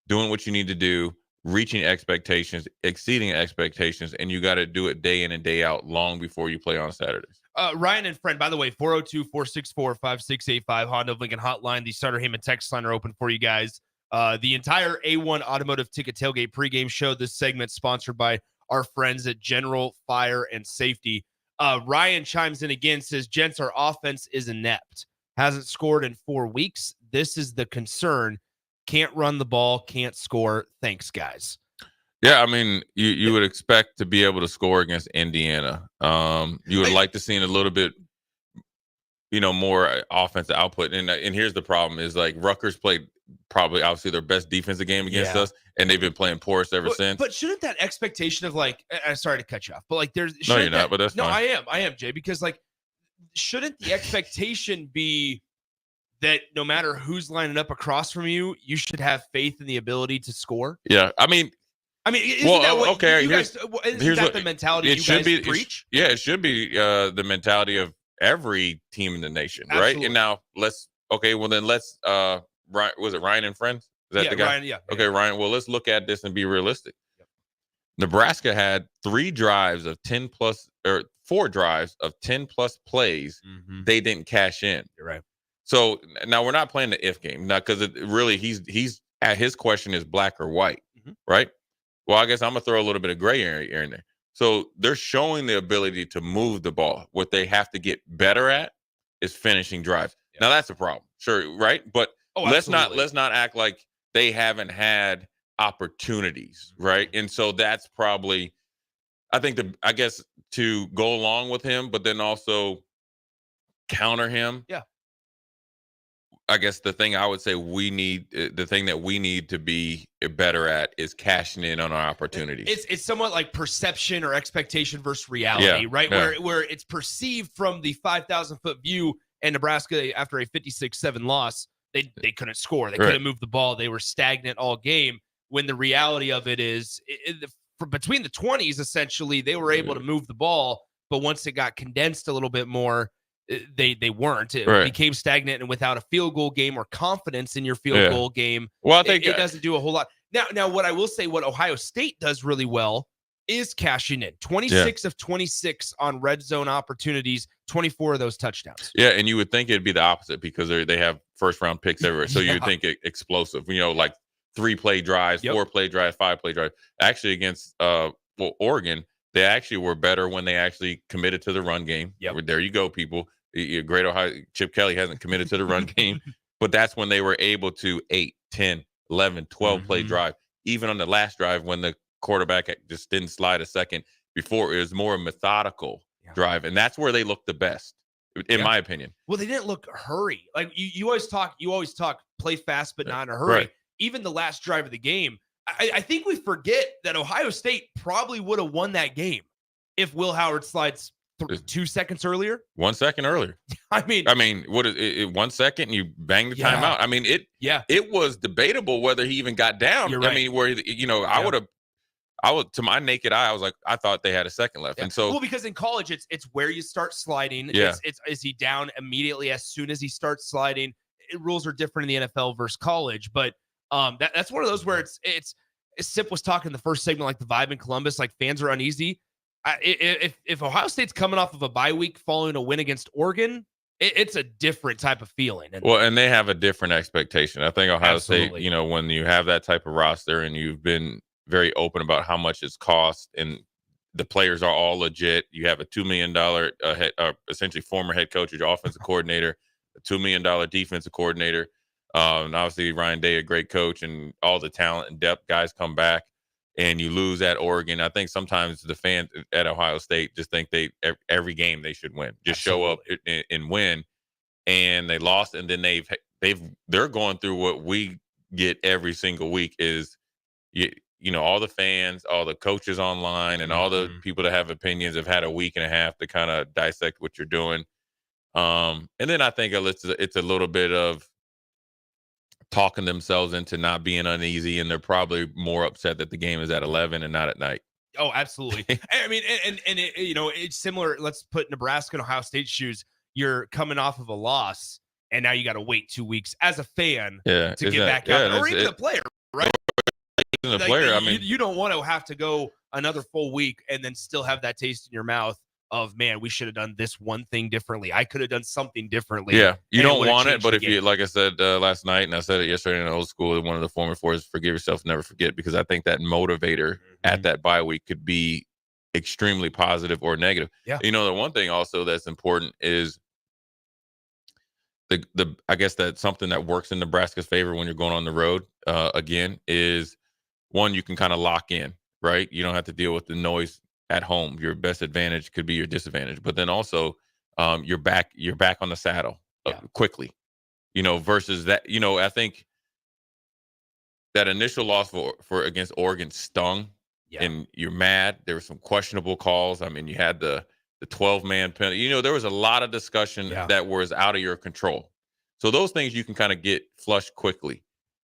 doing what you need to do, reaching expectations, exceeding expectations, and you got to do it day in and day out long before you play on Saturdays. Ryan and friend, by the way, 402-464-5685, Honda of Lincoln hotline. The Starter Heyman text line are open for you guys. The entire A1 Automotive Ticket Tailgate pregame show. This segment sponsored by our friends at General Fire and Safety. Ryan chimes in again, says, gents, our offense is inept. Hasn't scored in 4 weeks. This is the concern. Can't run the ball, can't score. Thanks, guys. Yeah, I mean, you would expect to be able to score against Indiana. You would like to see a little bit, more offensive output. And here's the problem is, like, Rutgers played probably obviously their best defensive game against us, and they've been playing porous ever since. But shouldn't that expectation of, like, sorry to cut you off, but like there's no, you're not, but that's fine. I am, Jay, because like shouldn't the expectation be that no matter who's lining up across from you, you should have faith in the ability to score? Yeah, I mean, isn't that what here's the mentality you guys preach? It should be the mentality of every team in the nation, Absolutely. Right? And now let's was it Ryan and Friends? Is that the guy? Ryan, yeah. Okay, Ryan. Well, let's look at this and be realistic. Yep. Nebraska had 4 drives of 10 plus plays. Mm-hmm. They didn't cash in. You're right. So now we're not playing the if game now, because it really he's at his question is black or white, right? Well, I guess I'm gonna throw a little bit of gray area in there. So they're showing the ability to move the ball. What they have to get better at is finishing drives. Yeah. Now that's a problem, sure, right? But let's not act like they haven't had opportunities, right? And so that's probably, I think, I guess, to go along with him, but then also counter him. Yeah. I guess the thing I would say the thing that we need to be better at is cashing in on our opportunities. It's somewhat like perception or expectation versus reality, right? Yeah. Where it's perceived from the 5,000-foot view, and Nebraska, after a 56-7 loss, they couldn't score. They couldn't move the ball. They were stagnant all game, when the reality of it is between the 20s, essentially, they were able to move the ball, but once it got condensed a little bit more, they weren't. It became stagnant, and without a field goal game or confidence in your field goal game, well, I think it doesn't do a whole lot. Now, what I will say, what Ohio State does really well is cashing in. 26 of 26 on red zone opportunities, 24 of those touchdowns. Yeah, and you would think it'd be the opposite, because they have first-round picks everywhere. So you'd think explosive, like 3-play drives, 4-play drives, 5-play drives. Actually, against Oregon, they actually were better when they actually committed to the run game. Yep. There you go, people. Great Ohio. Chip Kelly hasn't committed to the run game, but that's when they were able to 8, 10, 11, 12-play drive. Even on the last drive, when the quarterback just didn't slide a second before, it was more methodical drive, and that's where they looked the best, in my opinion. Well, they didn't look hurry. Like you always talk play fast but not in a hurry. Right. Even the last drive of the game, I think we forget that Ohio State probably would have won that game if Will Howard slides 2 seconds earlier. 1 second earlier. I mean, what is it? 1 second and you bang the timeout. I mean, it was debatable whether he even got down. You're right. I mean, where I would to my naked eye, I was like, I thought they had a second left. And so, well, because in college, it's where you start sliding. Yeah. It's is he down immediately as soon as he starts sliding? Rules are different in the NFL versus college, but that's one of those where it's Sip was talking the first segment, like the vibe in Columbus, like fans are uneasy. If Ohio State's coming off of a bye week following a win against Oregon, it's a different type of feeling. And they have a different expectation. I think Ohio State, when you have that type of roster and you've been very open about how much it's cost and the players are all legit. You have a $2 million, essentially former head coach, your offensive coordinator, a $2 million defensive coordinator. And obviously Ryan Day, a great coach, and all the talent and depth guys come back. And you lose at Oregon. I think sometimes the fans at Ohio State just think every game they should win. Just show up and win. And they lost, and then they're going through what we get every single week is all the fans, all the coaches online, and all the people that have opinions have had a week and a half to kind of dissect what you're doing. And then I think it's a little bit of talking themselves into not being uneasy, and they're probably more upset that the game is at 11 and not at night. Oh, absolutely. I mean, and it's similar. Let's put Nebraska and Ohio State shoes. You're coming off of a loss, and now you got to wait 2 weeks as a fan to get back out, or even a player, right? The player, you don't want to have to go another full week and then still have that taste in your mouth of, man, we should have done this one thing differently. I could have done something differently. Yeah, you don't want it, but if you, like I said last night, and I said it yesterday in the old school, one of the former fours, forgive yourself, never forget, because I think that motivator at that bye week could be extremely positive or negative. Yeah. The one thing also that's important is the I guess that's something that works in Nebraska's favor when you're going on the road. Again, is one, you can kind of lock in, right? You don't have to deal with the noise at home. Your best advantage could be your disadvantage, but then also you're back on the saddle quickly, versus that, I think that initial loss for against Oregon stung, and you're mad. There were some questionable calls. I mean, you had the 12-man penalty. There was a lot of discussion that was out of your control. So those things you can kind of get flushed quickly.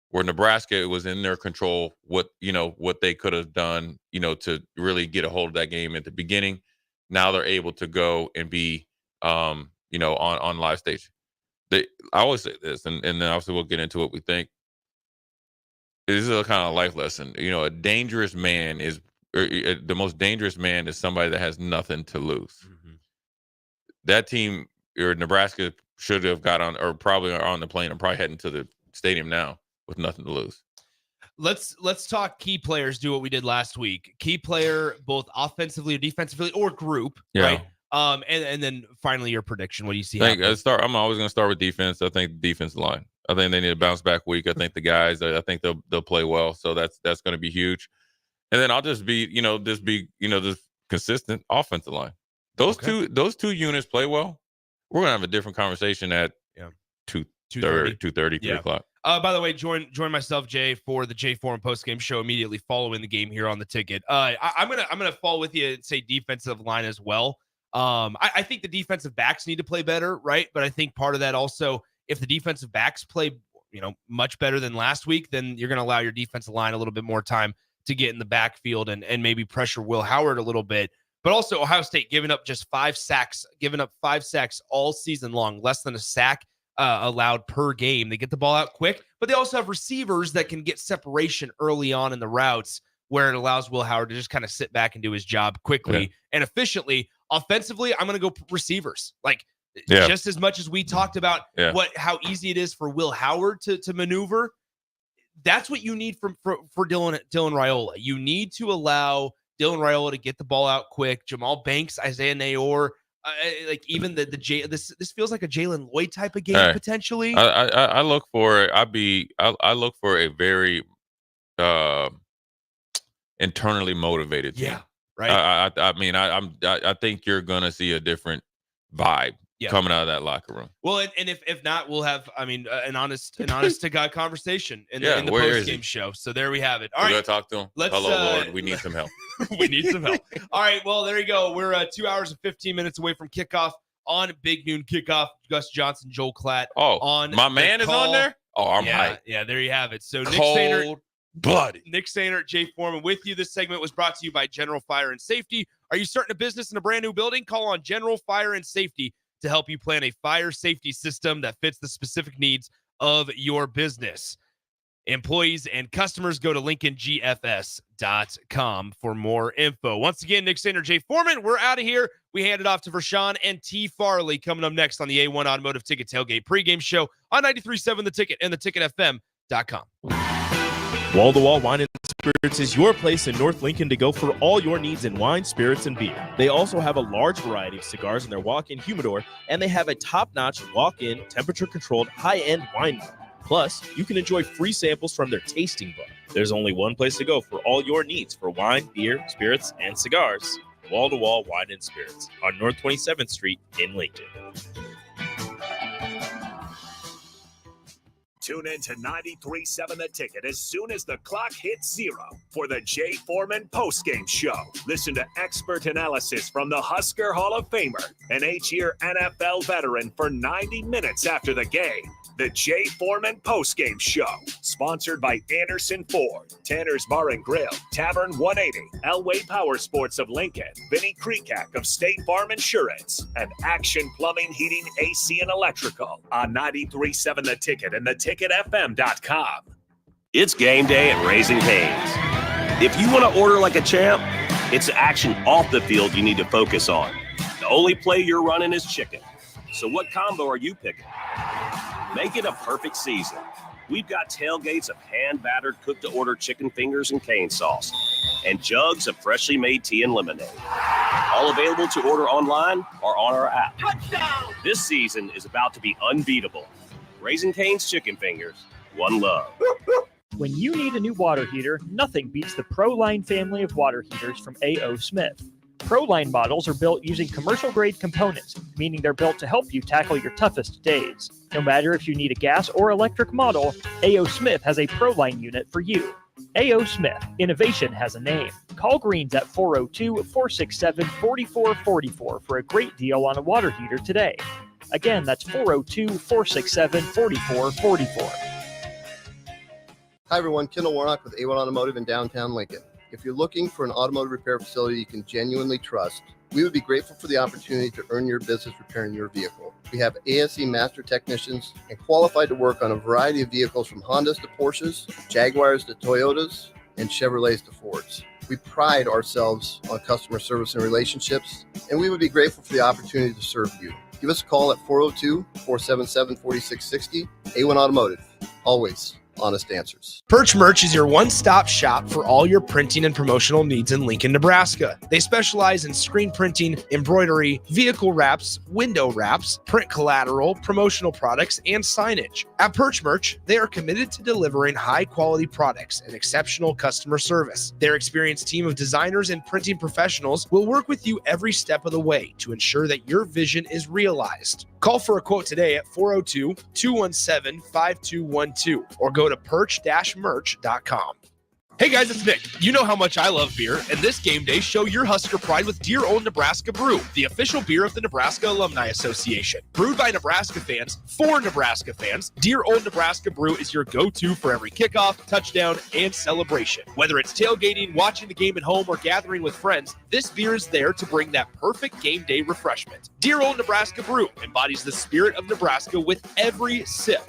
Where Nebraska, it was in their control what they could have done, to really get a hold of that game at the beginning. Now they're able to go and be, on live stage. I always say this, and then obviously we'll get into what we think. This is a kind of life lesson. A dangerous man the most dangerous man is somebody that has nothing to lose. Mm-hmm. That team, or Nebraska, should have got on, or probably are on the plane and probably heading to the stadium now with nothing to lose. Let's talk key players. Do what we did last week. Key player, both offensively or defensively, or group, right? And then finally your prediction. What do you see? I'm always going to start with defense. I think defensive line. I think they need a bounce back week. I think the guys. I think they'll play well. So that's going to be huge. And then I'll just be this consistent offensive line. Those two units play well. We're going to have a different conversation at 2:30, 3 o'clock. By the way, join myself, Jay, for the Jay Forum postgame show immediately following the game here on the ticket. I'm gonna fall with you and say defensive line as well. I think the defensive backs need to play better, right? But I think part of that also, if the defensive backs play, much better than last week, then you're gonna allow your defensive line a little bit more time to get in the backfield and maybe pressure Will Howard a little bit. But also Ohio State giving up 5 sacks all season long, less than a sack allowed per game. They get the ball out quick, but they also have receivers that can get separation early on in the routes, where it allows Will Howard to just kind of sit back and do his job quickly and efficiently. Offensively, I'm going to go receivers. Just as much as we talked about how easy it is for Will Howard to maneuver, that's what you need for Dylan Raiola. You need to allow Dylan Raiola to get the ball out quick. Jamal Banks, Isaiah Nayor, even this feels like a Jalen Lloyd type of game potentially. I look for I look for a very internally motivated team. Right. I think you're gonna see a different vibe coming out of that locker room. Well, and if not, we'll have, an honest to God conversation in the where post game show. So there we have it. All We're right, gonna talk to him. Let's, Hello, Lord. We need some help. We need some help. All right, well, there you go. We're 2 hours and 15 minutes away from kickoff on Big Noon Kickoff. Gus Johnson, Joel Klatt. On my man is on there. Oh, I'm hyped. Yeah, there you have it. So Nick Sainer, Jay Foreman with you. This segment was brought to you by General Fire and Safety. Are you starting a business in a brand new building? Call on General Fire and Safety to help you plan a fire safety system that fits the specific needs of your business. Employees and customers, go to LincolnGFS.com for more info. Once again, Nick Sainer, Jay Foreman, we're out of here. We hand it off to Vershawn and T. Farley coming up next on the A1 Automotive Ticket Tailgate Pregame Show on 93.7 The Ticket and theticketfm.com. Wall-to-Wall Wine and Spirits is your place in North Lincoln to go for all your needs in wine, spirits, and beer. They also have a large variety of cigars in their walk-in humidor, and they have a top-notch walk-in, temperature-controlled, high-end wine bar. Plus, you can enjoy free samples from their tasting book. There's only one place to go for all your needs for wine, beer, spirits, and cigars. Wall-to-Wall Wine and Spirits on North 27th Street in Lincoln. Tune in to 93.7 The Ticket as soon as the clock hits 0 for the Jay Foreman postgame show. Listen to expert analysis from the Husker Hall of Famer, an 8-year NFL veteran, for 90 minutes after the game. The Jay Foreman postgame show, sponsored by Anderson Ford, Tanner's Bar and Grill, Tavern 180, Elway Power Sports of Lincoln, Vinnie Kreekak of State Farm Insurance, and Action Plumbing, Heating, AC, and Electrical on 93.7 The Ticket and theticketfm.com. It's game day at Raising Cane's. If you want to order like a champ, it's action off the field you need to focus on. The only play you're running is chicken. So what combo are you picking? Make it a perfect season. We've got tailgates of hand-battered, cooked-to-order chicken fingers and cane sauce, and jugs of freshly made tea and lemonade. All available to order online or on our app. Touchdown! This season is about to be unbeatable. Raising Cane's Chicken Fingers, one love. When you need a new water heater, nothing beats the ProLine family of water heaters from A.O. Smith. ProLine models are built using commercial-grade components, meaning they're built to help you tackle your toughest days. No matter if you need a gas or electric model, A.O. Smith has a ProLine unit for you. A.O. Smith, innovation has a name. Call Greens at 402-467-4444 for a great deal on a water heater today. Again, that's 402-467-4444. Hi, everyone. Kendall Warnock with A1 Automotive in downtown Lincoln. If you're looking for an automotive repair facility you can genuinely trust, we would be grateful for the opportunity to earn your business repairing your vehicle. We have ASE master technicians and qualified to work on a variety of vehicles from Hondas to Porsches, Jaguars to Toyotas, and Chevrolets to Fords. We pride ourselves on customer service and relationships, and we would be grateful for the opportunity to serve you. Give us a call at 402-477-4660. A1 Automotive, always honest answers. Perch Merch is your one-stop shop for all your printing and promotional needs in Lincoln, Nebraska. They specialize in screen printing, embroidery, vehicle wraps, window wraps, print collateral, promotional products, and signage. At Perch Merch, they are committed to delivering high-quality products and exceptional customer service. Their experienced team of designers and printing professionals will work with you every step of the way to ensure that your vision is realized. Call for a quote today at 402-217-5212 or go to perch-merch.com. Hey guys, it's Nick. You know how much I love beer, and this game day, show your Husker pride with Dear Old Nebraska Brew, the official beer of the Nebraska Alumni Association. Brewed by Nebraska fans, for Nebraska fans, Dear Old Nebraska Brew is your go-to for every kickoff, touchdown, and celebration. Whether it's tailgating, watching the game at home, or gathering with friends, this beer is there to bring that perfect game day refreshment. Dear Old Nebraska Brew embodies the spirit of Nebraska with every sip.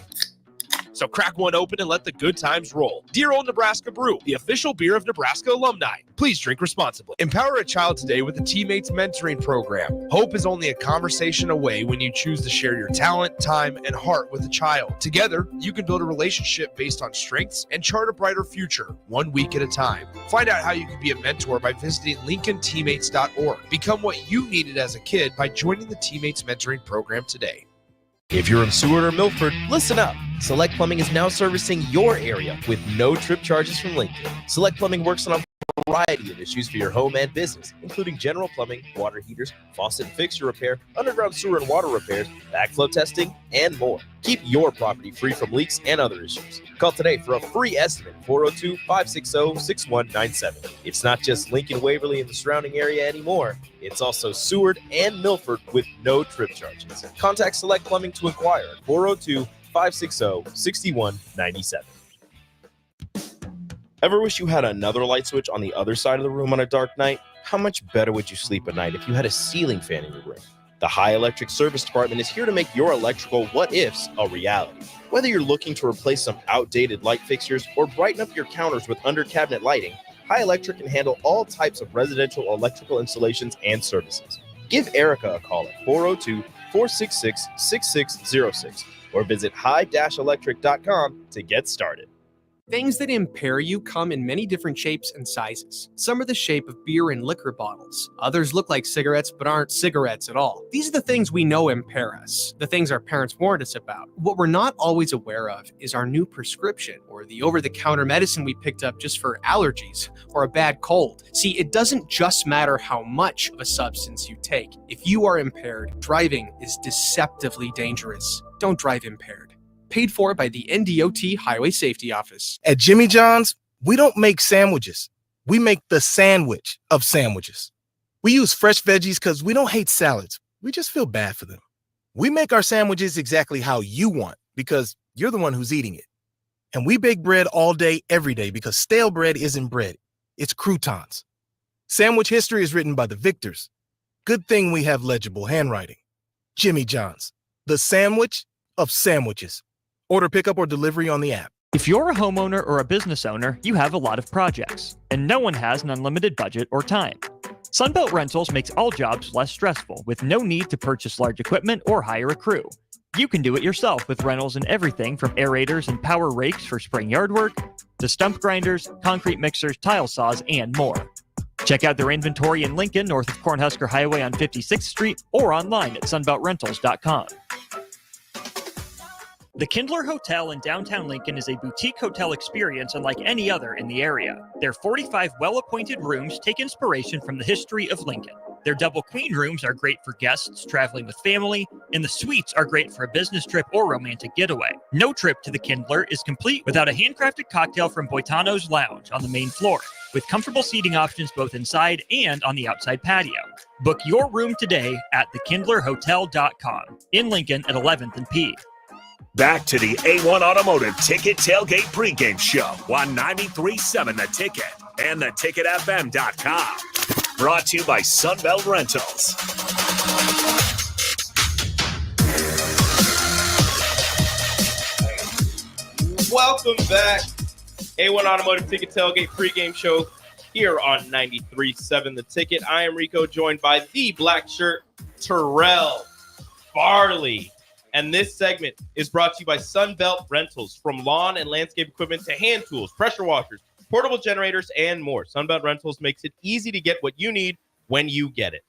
So crack one open and let the good times roll. Dear Old Nebraska Brew, the official beer of Nebraska alumni. Please drink responsibly. Empower a child today with the Teammates Mentoring Program. Hope is only a conversation away when you choose to share your talent, time, and heart with a child. Together, you can build a relationship based on strengths and chart a brighter future, 1 week at a time. Find out how you can be a mentor by visiting LincolnTeammates.org. Become what you needed as a kid by joining the Teammates Mentoring Program today. If you're in Seward or Milford, listen up. Select Plumbing is now servicing your area with no trip charges from Lincoln. Select Plumbing works on a variety of issues for your home and business, including general plumbing, water heaters, faucet and fixture repair, underground sewer and water repairs, backflow testing, and more. Keep your property free from leaks and other issues. Call today for a free estimate, 402-560-6197. It's not just Lincoln, Waverly, and the surrounding area anymore. It's also Seward and Milford with no trip charges. Contact Select Plumbing to inquire at 402-560-6197. Ever wish you had another light switch on the other side of the room on a dark night? How much better would you sleep at night if you had a ceiling fan in your room? The High Electric Service Department is here to make your electrical what-ifs a reality. Whether you're looking to replace some outdated light fixtures or brighten up your counters with under-cabinet lighting, High Electric can handle all types of residential electrical installations and services. Give Erica a call at 402-466-6606 or visit high-electric.com to get started. Things that impair you come in many different shapes and sizes. Some are the shape of beer and liquor bottles. Others look like cigarettes but aren't cigarettes at all. These are the things we know impair us, the things our parents warned us about. What we're not always aware of is our new prescription or the over-the-counter medicine we picked up just for allergies or a bad cold. See, it doesn't just matter how much of a substance you take. If you are impaired, driving is deceptively dangerous. Don't drive impaired. Paid for by the NDOT Highway Safety Office. At Jimmy John's, we don't make sandwiches. We make the sandwich of sandwiches. We use fresh veggies because we don't hate salads. We just feel bad for them. We make our sandwiches exactly how you want because you're the one who's eating it. And we bake bread all day, every day because stale bread isn't bread. It's croutons. Sandwich history is written by the victors. Good thing we have legible handwriting. Jimmy John's, the sandwich of sandwiches. Order pickup or delivery on the app. If you're a homeowner or a business owner, you have a lot of projects, and no one has an unlimited budget or time. Sunbelt Rentals makes all jobs less stressful with no need to purchase large equipment or hire a crew. You can do it yourself with rentals and everything from aerators and power rakes for spring yard work to stump grinders, concrete mixers, tile saws, and more. Check out their inventory in Lincoln, north of Cornhusker Highway on 56th Street, or online at sunbeltrentals.com. The Kindler Hotel in downtown Lincoln is a boutique hotel experience unlike any other in the area. Their 45 well-appointed rooms take inspiration from the history of Lincoln. Their double queen rooms are great for guests traveling with family, and the suites are great for a business trip or romantic getaway. No trip to the Kindler is complete without a handcrafted cocktail from Boitano's Lounge on the main floor, with comfortable seating options both inside and on the outside patio. Book your room today at thekindlerhotel.com in Lincoln at 11th and P. Back to the A1 Automotive Ticket Tailgate Pregame Show on 93.7 The Ticket and theticketfm.com. Brought to you by Sunbelt Rentals. Welcome back. A1 Automotive Ticket Tailgate Pregame Show here on 93.7 The Ticket. I am Rico, joined by the black shirt, Terrell Farley. And this segment is brought to you by Sunbelt Rentals. From lawn and landscape equipment to hand tools, pressure washers, portable generators, and more. Sunbelt Rentals makes it easy to get what you need when you get it.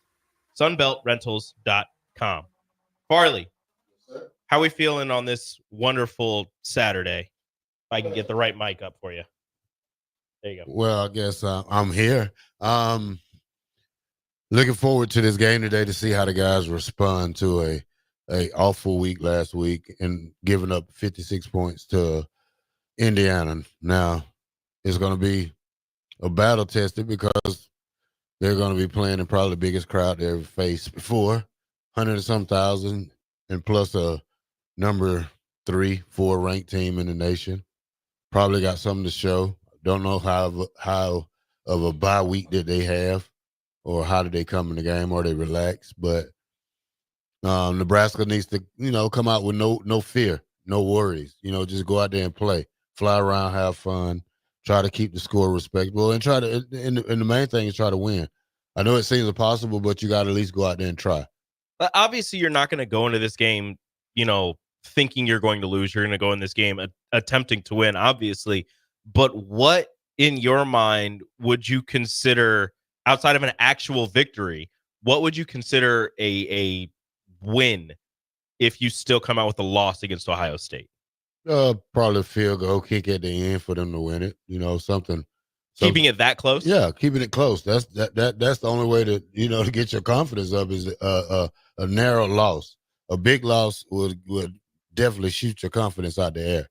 SunbeltRentals.com. Farley, how are we feeling on this wonderful Saturday? If I can get the right mic up for you. There you go. Well, I guess I'm here. Looking forward to this game today to see how the guys respond to a awful week last week and giving up 56 points to Indiana. Now, it's going to be a battle tested because they're going to be playing in probably the biggest crowd they ever faced before, 100 and some thousand, and plus a number 3, 4 ranked team in the nation. Probably got something to show. Don't know how of a bye week did they have, or how did they come in the game, or they relax, but Nebraska needs to, come out with no fear, no worries. Just go out there and play, fly around, have fun, try to keep the score respectable, and try to. And the main thing is try to win. I know it seems impossible, but you got to at least go out there and try. But obviously, you're not going to go into this game, thinking you're going to lose. You're going to go in this game attempting to win, obviously. But what in your mind would you consider, outside of an actual victory, what would you consider a win if you still come out with a loss against Ohio State? Probably a field goal kick at the end for them to win it. Something So, keeping it that close. Yeah, keeping it close. That's the only way to to get your confidence up is a narrow loss. A big loss would definitely shoot your confidence out the air.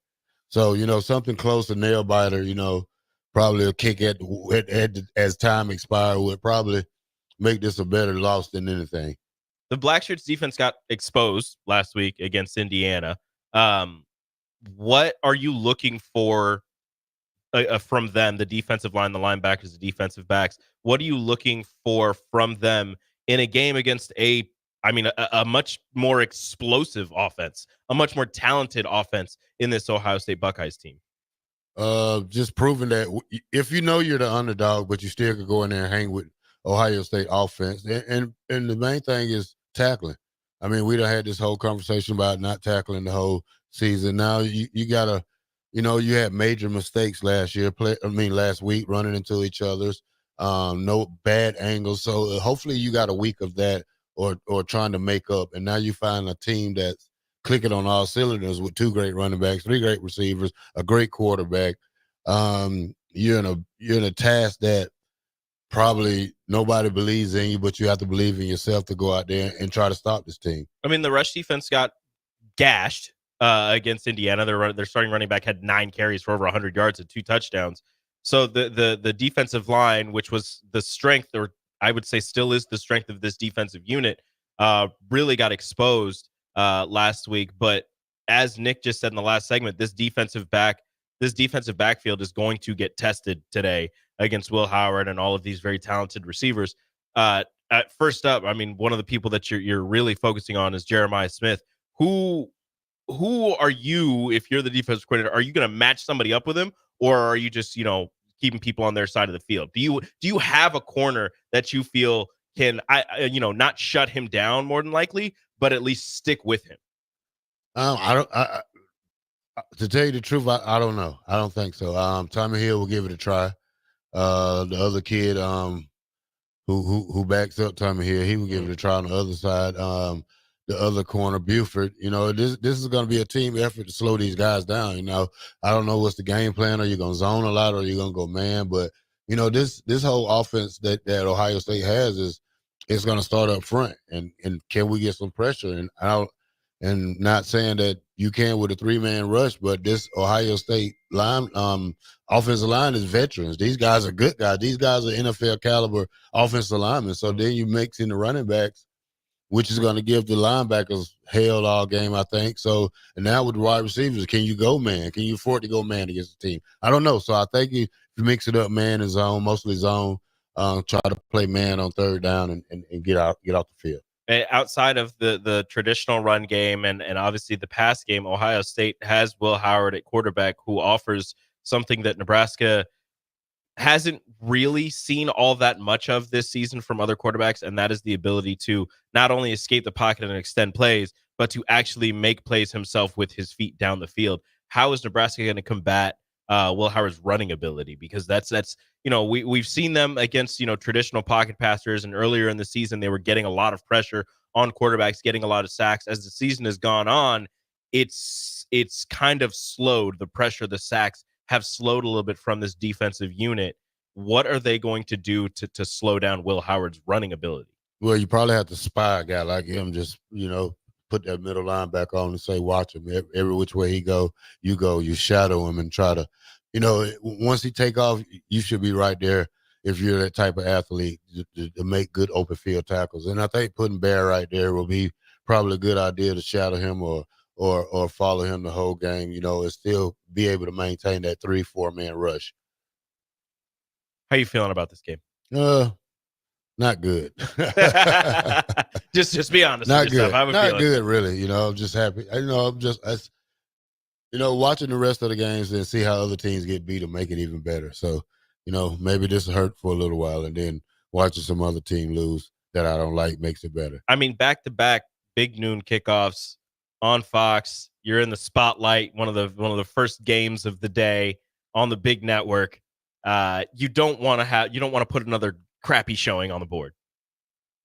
So something close, a nail biter. Probably a kick at as time expired would probably make this a better loss than anything. The Blackshirts defense got exposed last week against Indiana. What are you looking for from them? The defensive line, the linebackers, the defensive backs. What are you looking for from them in a game against a much more explosive offense, a much more talented offense in this Ohio State Buckeyes team? Just proving that if you're the underdog, but you still could go in there and hang with Ohio State offense. And the main thing is tackling. I mean, we done had this whole conversation about not tackling the whole season. Now you gotta, you had major mistakes last week running into each other's, no bad angles. So hopefully you got a week of that or trying to make up. And now you find a team that's clicking on all cylinders with 2 great running backs, 3 great receivers, a great quarterback. You're in a task that probably nobody believes in you, but you have to believe in yourself to go out there and try to stop this team. I mean, the rush defense got gashed against Indiana. Their starting running back had 9 carries for over 100 yards and 2 touchdowns. So the defensive line, which was the strength, or I would say still is the strength of this defensive unit, really got exposed last week. But as Nick just said in the last segment, this defensive backfield is going to get tested today against Will Howard and all of these very talented receivers. First up, I mean, one of the people that you're really focusing on is Jeremiah Smith. Who are you, if you're the defensive coordinator? Are you going to match somebody up with him, or are you just keeping people on their side of the field? Do you have a corner that you feel can not shut him down more than likely, but at least stick with him? To tell you the truth, I don't know. I don't think so. Tommy Hill will give it a try. The other kid who backs up Tommy Hill, he will give it a try on the other side. The other corner, Buford, this is going to be a team effort to slow these guys down. I don't know what's the game plan. Are you going to zone a lot, or are you going to go man? But this whole offense that Ohio State has is going to start up front, and can we get some pressure? And not saying that you can with a 3-man rush, but this Ohio State line, offensive line is veterans. These guys are good guys. These guys are NFL caliber offensive linemen. So then you mix in the running backs, which is going to give the linebackers hell all game, I think. So, and now with the wide receivers, can you go man? Can you afford to go man against the team? I don't know. So I think if you mix it up, man and zone, mostly zone, try to play man on 3rd down and get off the field. Outside of the traditional run game and obviously the pass game, Ohio State has Will Howard at quarterback, who offers something that Nebraska hasn't really seen all that much of this season from other quarterbacks, and that is the ability to not only escape the pocket and extend plays, but to actually make plays himself with his feet down the field. How is Nebraska going to combat Will Howard's running ability? Because that's we've seen them against traditional pocket passers, and earlier in the season they were getting a lot of pressure on quarterbacks, getting a lot of sacks. As the season has gone on, it's kind of slowed. The pressure, the sacks have slowed a little bit from this defensive unit. What are they going to do to slow down Will Howard's running ability? Well, you probably have to spy a guy like him, just put that middle linebacker on and say, watch him. Every which way he go, you shadow him and try to, once he take off, you should be right there if you're that type of athlete to make good open field tackles. And I think putting Bear right there will be probably a good idea to shadow him or follow him the whole game, and still be able to maintain that 3-4 man rush. How you feeling about this game? Not good. just be honest. Not with yourself. good. How Not feeling? good, really. I'm just happy. I'm just watching the rest of the games and see how other teams get beat and make it even better. So, maybe this will hurt for a little while, and then watching some other team lose that I don't like makes it better. I mean, back-to-back big noon kickoffs on Fox. You're in the spotlight, one of the first games of the day on the big network. You don't want to put another crappy showing on the board.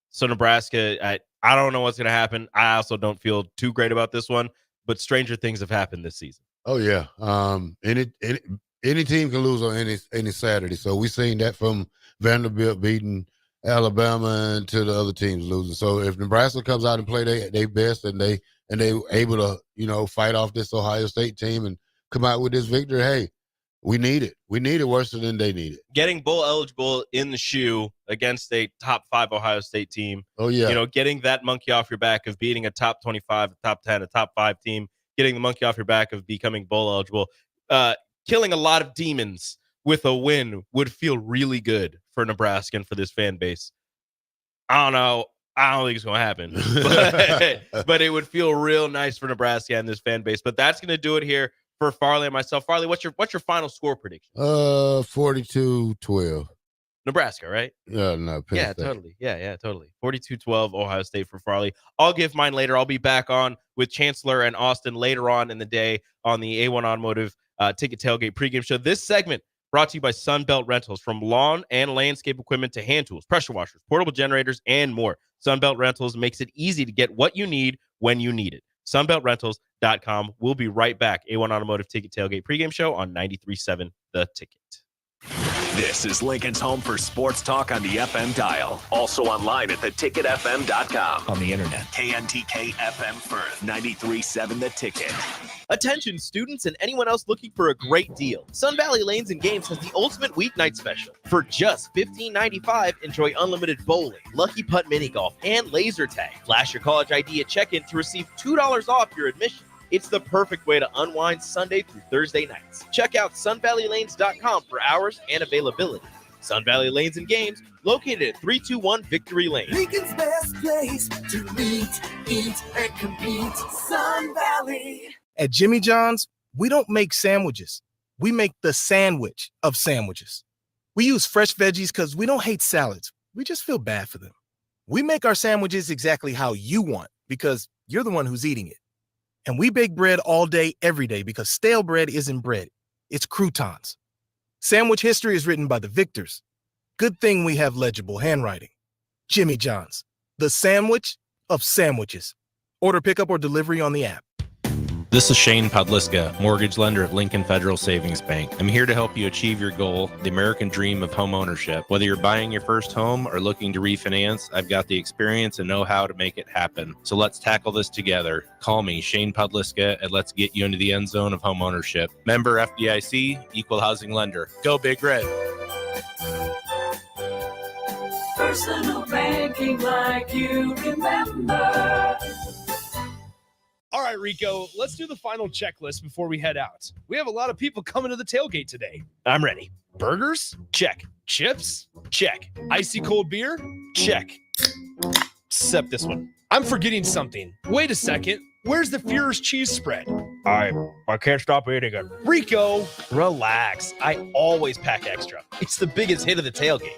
So Nebraska, I don't know what's going to happen. I also don't feel too great about this one, but stranger things have happened this season. Oh yeah. And Any team can lose on any Saturday. So we seen that from Vanderbilt beating Alabama and to the other teams losing. So if Nebraska comes out and play they best and they able to fight off this Ohio State team and come out with this victory, hey, we need it. We need it worse than they need it. Getting bowl eligible in the shoe against a top 5 Ohio State team. Oh yeah, getting that monkey off your back of beating a top 25, a top 10, a top 5 team, getting the monkey off your back of becoming bowl eligible. Killing a lot of demons with a win would feel really good for Nebraska and for this fan base. I don't know. I don't think it's going to happen. But it would feel real nice for Nebraska and this fan base. But that's going to do it here for Farley and myself. Farley, what's your final score prediction? 42-12. Nebraska, right? Yeah, no. Penn State. Totally. Yeah, totally. 42-12 Ohio State for Farley. I'll give mine later. I'll be back on with Chancellor and Austin later on in the day on the A1 Automotive Ticket Tailgate Pregame Show. This segment brought to you by Sunbelt Rentals. From lawn and landscape equipment to hand tools, pressure washers, portable generators, and more. Sunbelt Rentals makes it easy to get what you need when you need it. SunbeltRentals.com. We'll be right back. A1 Automotive Ticket Tailgate Pregame Show on 93.7 The Ticket. This is Lincoln's home for sports talk on the FM dial. Also online at theticketfm.com. On the internet, KNTK FM Firth, 93.7 The Ticket. Attention students and anyone else looking for a great deal. Sun Valley Lanes and Games has the ultimate weeknight special. For just $15.95, enjoy unlimited bowling, lucky putt mini golf, and laser tag. Flash your college ID at check-in to receive $2 off your admission. It's the perfect way to unwind Sunday through Thursday nights. Check out sunvalleylanes.com for hours and availability. Sun Valley Lanes and Games, located at 321 Victory Lane. Lincoln's best place to meet, eat, and compete. Sun Valley. At Jimmy John's, we don't make sandwiches. We make the sandwich of sandwiches. We use fresh veggies because we don't hate salads. We just feel bad for them. We make our sandwiches exactly how you want because you're the one who's eating it. And we bake bread all day, every day, because stale bread isn't bread. It's croutons. Sandwich history is written by the victors. Good thing we have legible handwriting. Jimmy John's, the sandwich of sandwiches. Order pickup or delivery on the app. This is Shane Podliska, mortgage lender at Lincoln Federal Savings Bank. I'm here to help you achieve your goal, the American dream of home ownership. Whether you're buying your first home or looking to refinance, I've got the experience and know-how to make it happen. So let's tackle this together. Call me, Shane Podliska, and let's get you into the end zone of home ownership. Member FDIC, equal housing lender. Go Big Red. Personal banking like you remember. All right, Rico, let's do the final checklist before we head out. We have a lot of people coming to the tailgate today. I'm ready. Burgers? Check. Chips? Check. Icy cold beer? Check. Except this one. I'm forgetting something. Wait a second. Where's the Führer's cheese spread? I can't stop eating it. Rico, relax. I always pack extra. It's the biggest hit of the tailgate.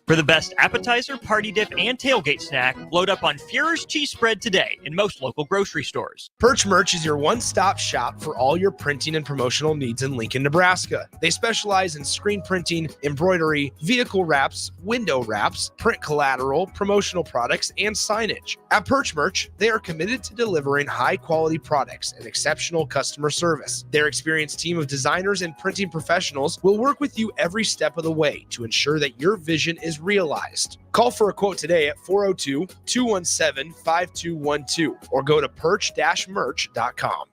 For the best appetizer, party dip, and tailgate snack, load up on Führer's cheese spread today in most local grocery stores. Perch Merch is your one-stop shop for all your printing and promotional needs in Lincoln, Nebraska. They specialize in screen printing, embroidery, vehicle wraps, window wraps, print collateral, promotional products, and signage. At Perch Merch, they are committed to delivering high-quality products and exceptional customer service. Their experienced team of designers and printing professionals will work with you every step of the way to ensure that your vision is realized. Call for a quote today at 402-217-5212 or go to perch-merch.com.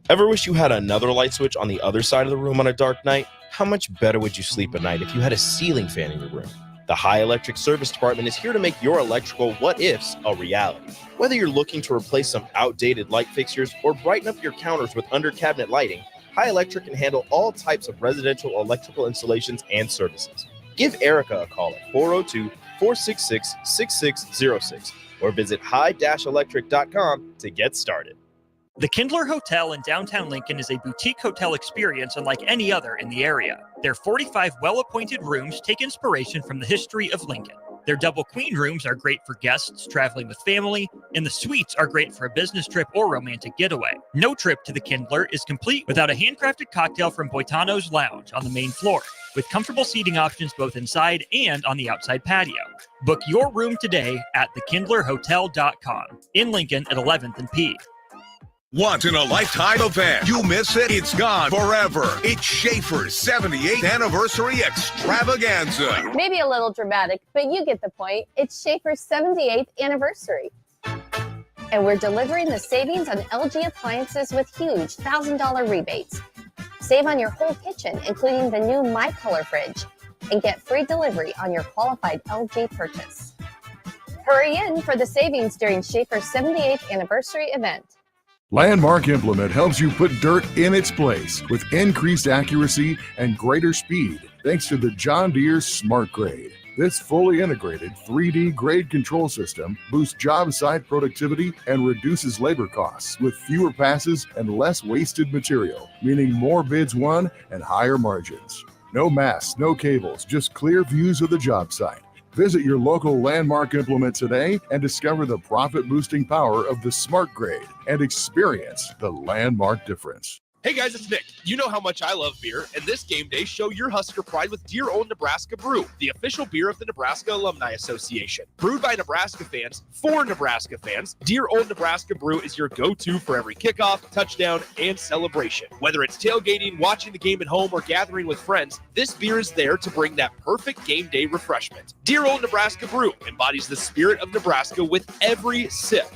Ever wish you had another light switch on the other side of the room on a dark night? How much better would you sleep at night if you had a ceiling fan in your room? The High Electric Service Department is here to make your electrical what-ifs a reality. Whether you're looking to replace some outdated light fixtures or brighten up your counters with under-cabinet lighting, High Electric can handle all types of residential electrical installations and services. Give Erica a call at 402-466-6606 or visit high-electric.com to get started. The Kindler Hotel in downtown Lincoln is a boutique hotel experience unlike any other in the area. Their 45 well-appointed rooms take inspiration from the history of Lincoln. Their double queen rooms are great for guests traveling with family, and the suites are great for a business trip or romantic getaway. No trip to the Kindler is complete without a handcrafted cocktail from Boitano's Lounge on the main floor, with comfortable seating options both inside and on the outside patio. Book your room today at thekindlerhotel.com in Lincoln at 11th and P. Once in a lifetime event. You miss it, it's gone forever. It's Schaefer's 78th anniversary extravaganza. Maybe a little dramatic, but you get the point. It's Schaefer's 78th anniversary. And we're delivering the savings on LG appliances with huge $1,000 rebates. Save on your whole kitchen, including the new My Color fridge, and get free delivery on your qualified LG purchase. Hurry in for the savings during Schaefer's 78th anniversary event. Landmark Implement helps you put dirt in its place with increased accuracy and greater speed thanks to the John Deere Smart Grade. This fully integrated 3D grade control system boosts job site productivity and reduces labor costs with fewer passes and less wasted material, meaning more bids won and higher margins. No masts, no cables, just clear views of the job site. Visit your local Landmark Implement today and discover the profit-boosting power of the Smart Grade and experience the Landmark difference. Hey guys, it's Nick. You know how much I love beer, and this game day, show your Husker pride with Deer-owned Nebraska Brew, the official beer of the Nebraska Alumni Association. Brewed by Nebraska fans, for Nebraska fans, Deer-owned Nebraska Brew is your go-to for every kickoff, touchdown, and celebration. Whether it's tailgating, watching the game at home, or gathering with friends, this beer is there to bring that perfect game day refreshment. Deer-owned Nebraska Brew embodies the spirit of Nebraska with every sip.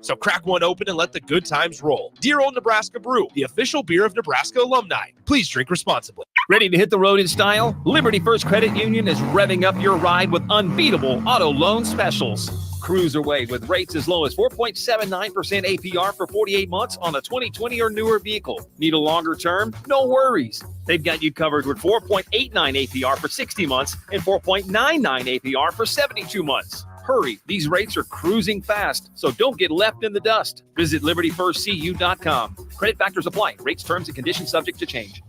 So crack one open and let the good times roll. Deer-owned Nebraska Brew, the official beer of Nebraska alumni. Please drink responsibly. Ready to hit the road in style? Liberty First Credit Union is revving up your ride with unbeatable auto loan specials. Cruise away with rates as low as 4.79% APR for 48 months on a 2020 or newer vehicle. Need a longer term? No worries. They've got you covered with 4.89 APR for 60 months and 4.99 APR for 72 months. Hurry, these rates are cruising fast, so don't get left in the dust. Visit libertyfirstcu.com. Credit factors apply. Rates, terms, and conditions subject to change.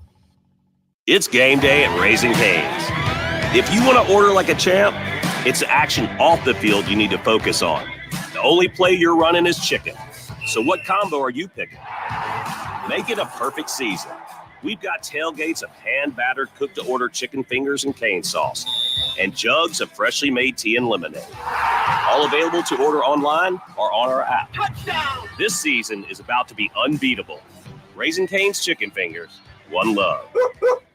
It's game day at Raising Cane's. If you want to order like a champ, it's action off the field you need to focus on. The only play you're running is chicken. So what combo are you picking? Make it a perfect season. We've got tailgates of hand-battered, cooked-to-order chicken fingers and cane sauce, and jugs of freshly made tea and lemonade. All available to order online or on our app. Touchdown! This season is about to be unbeatable. Raising Cane's Chicken Fingers, one love.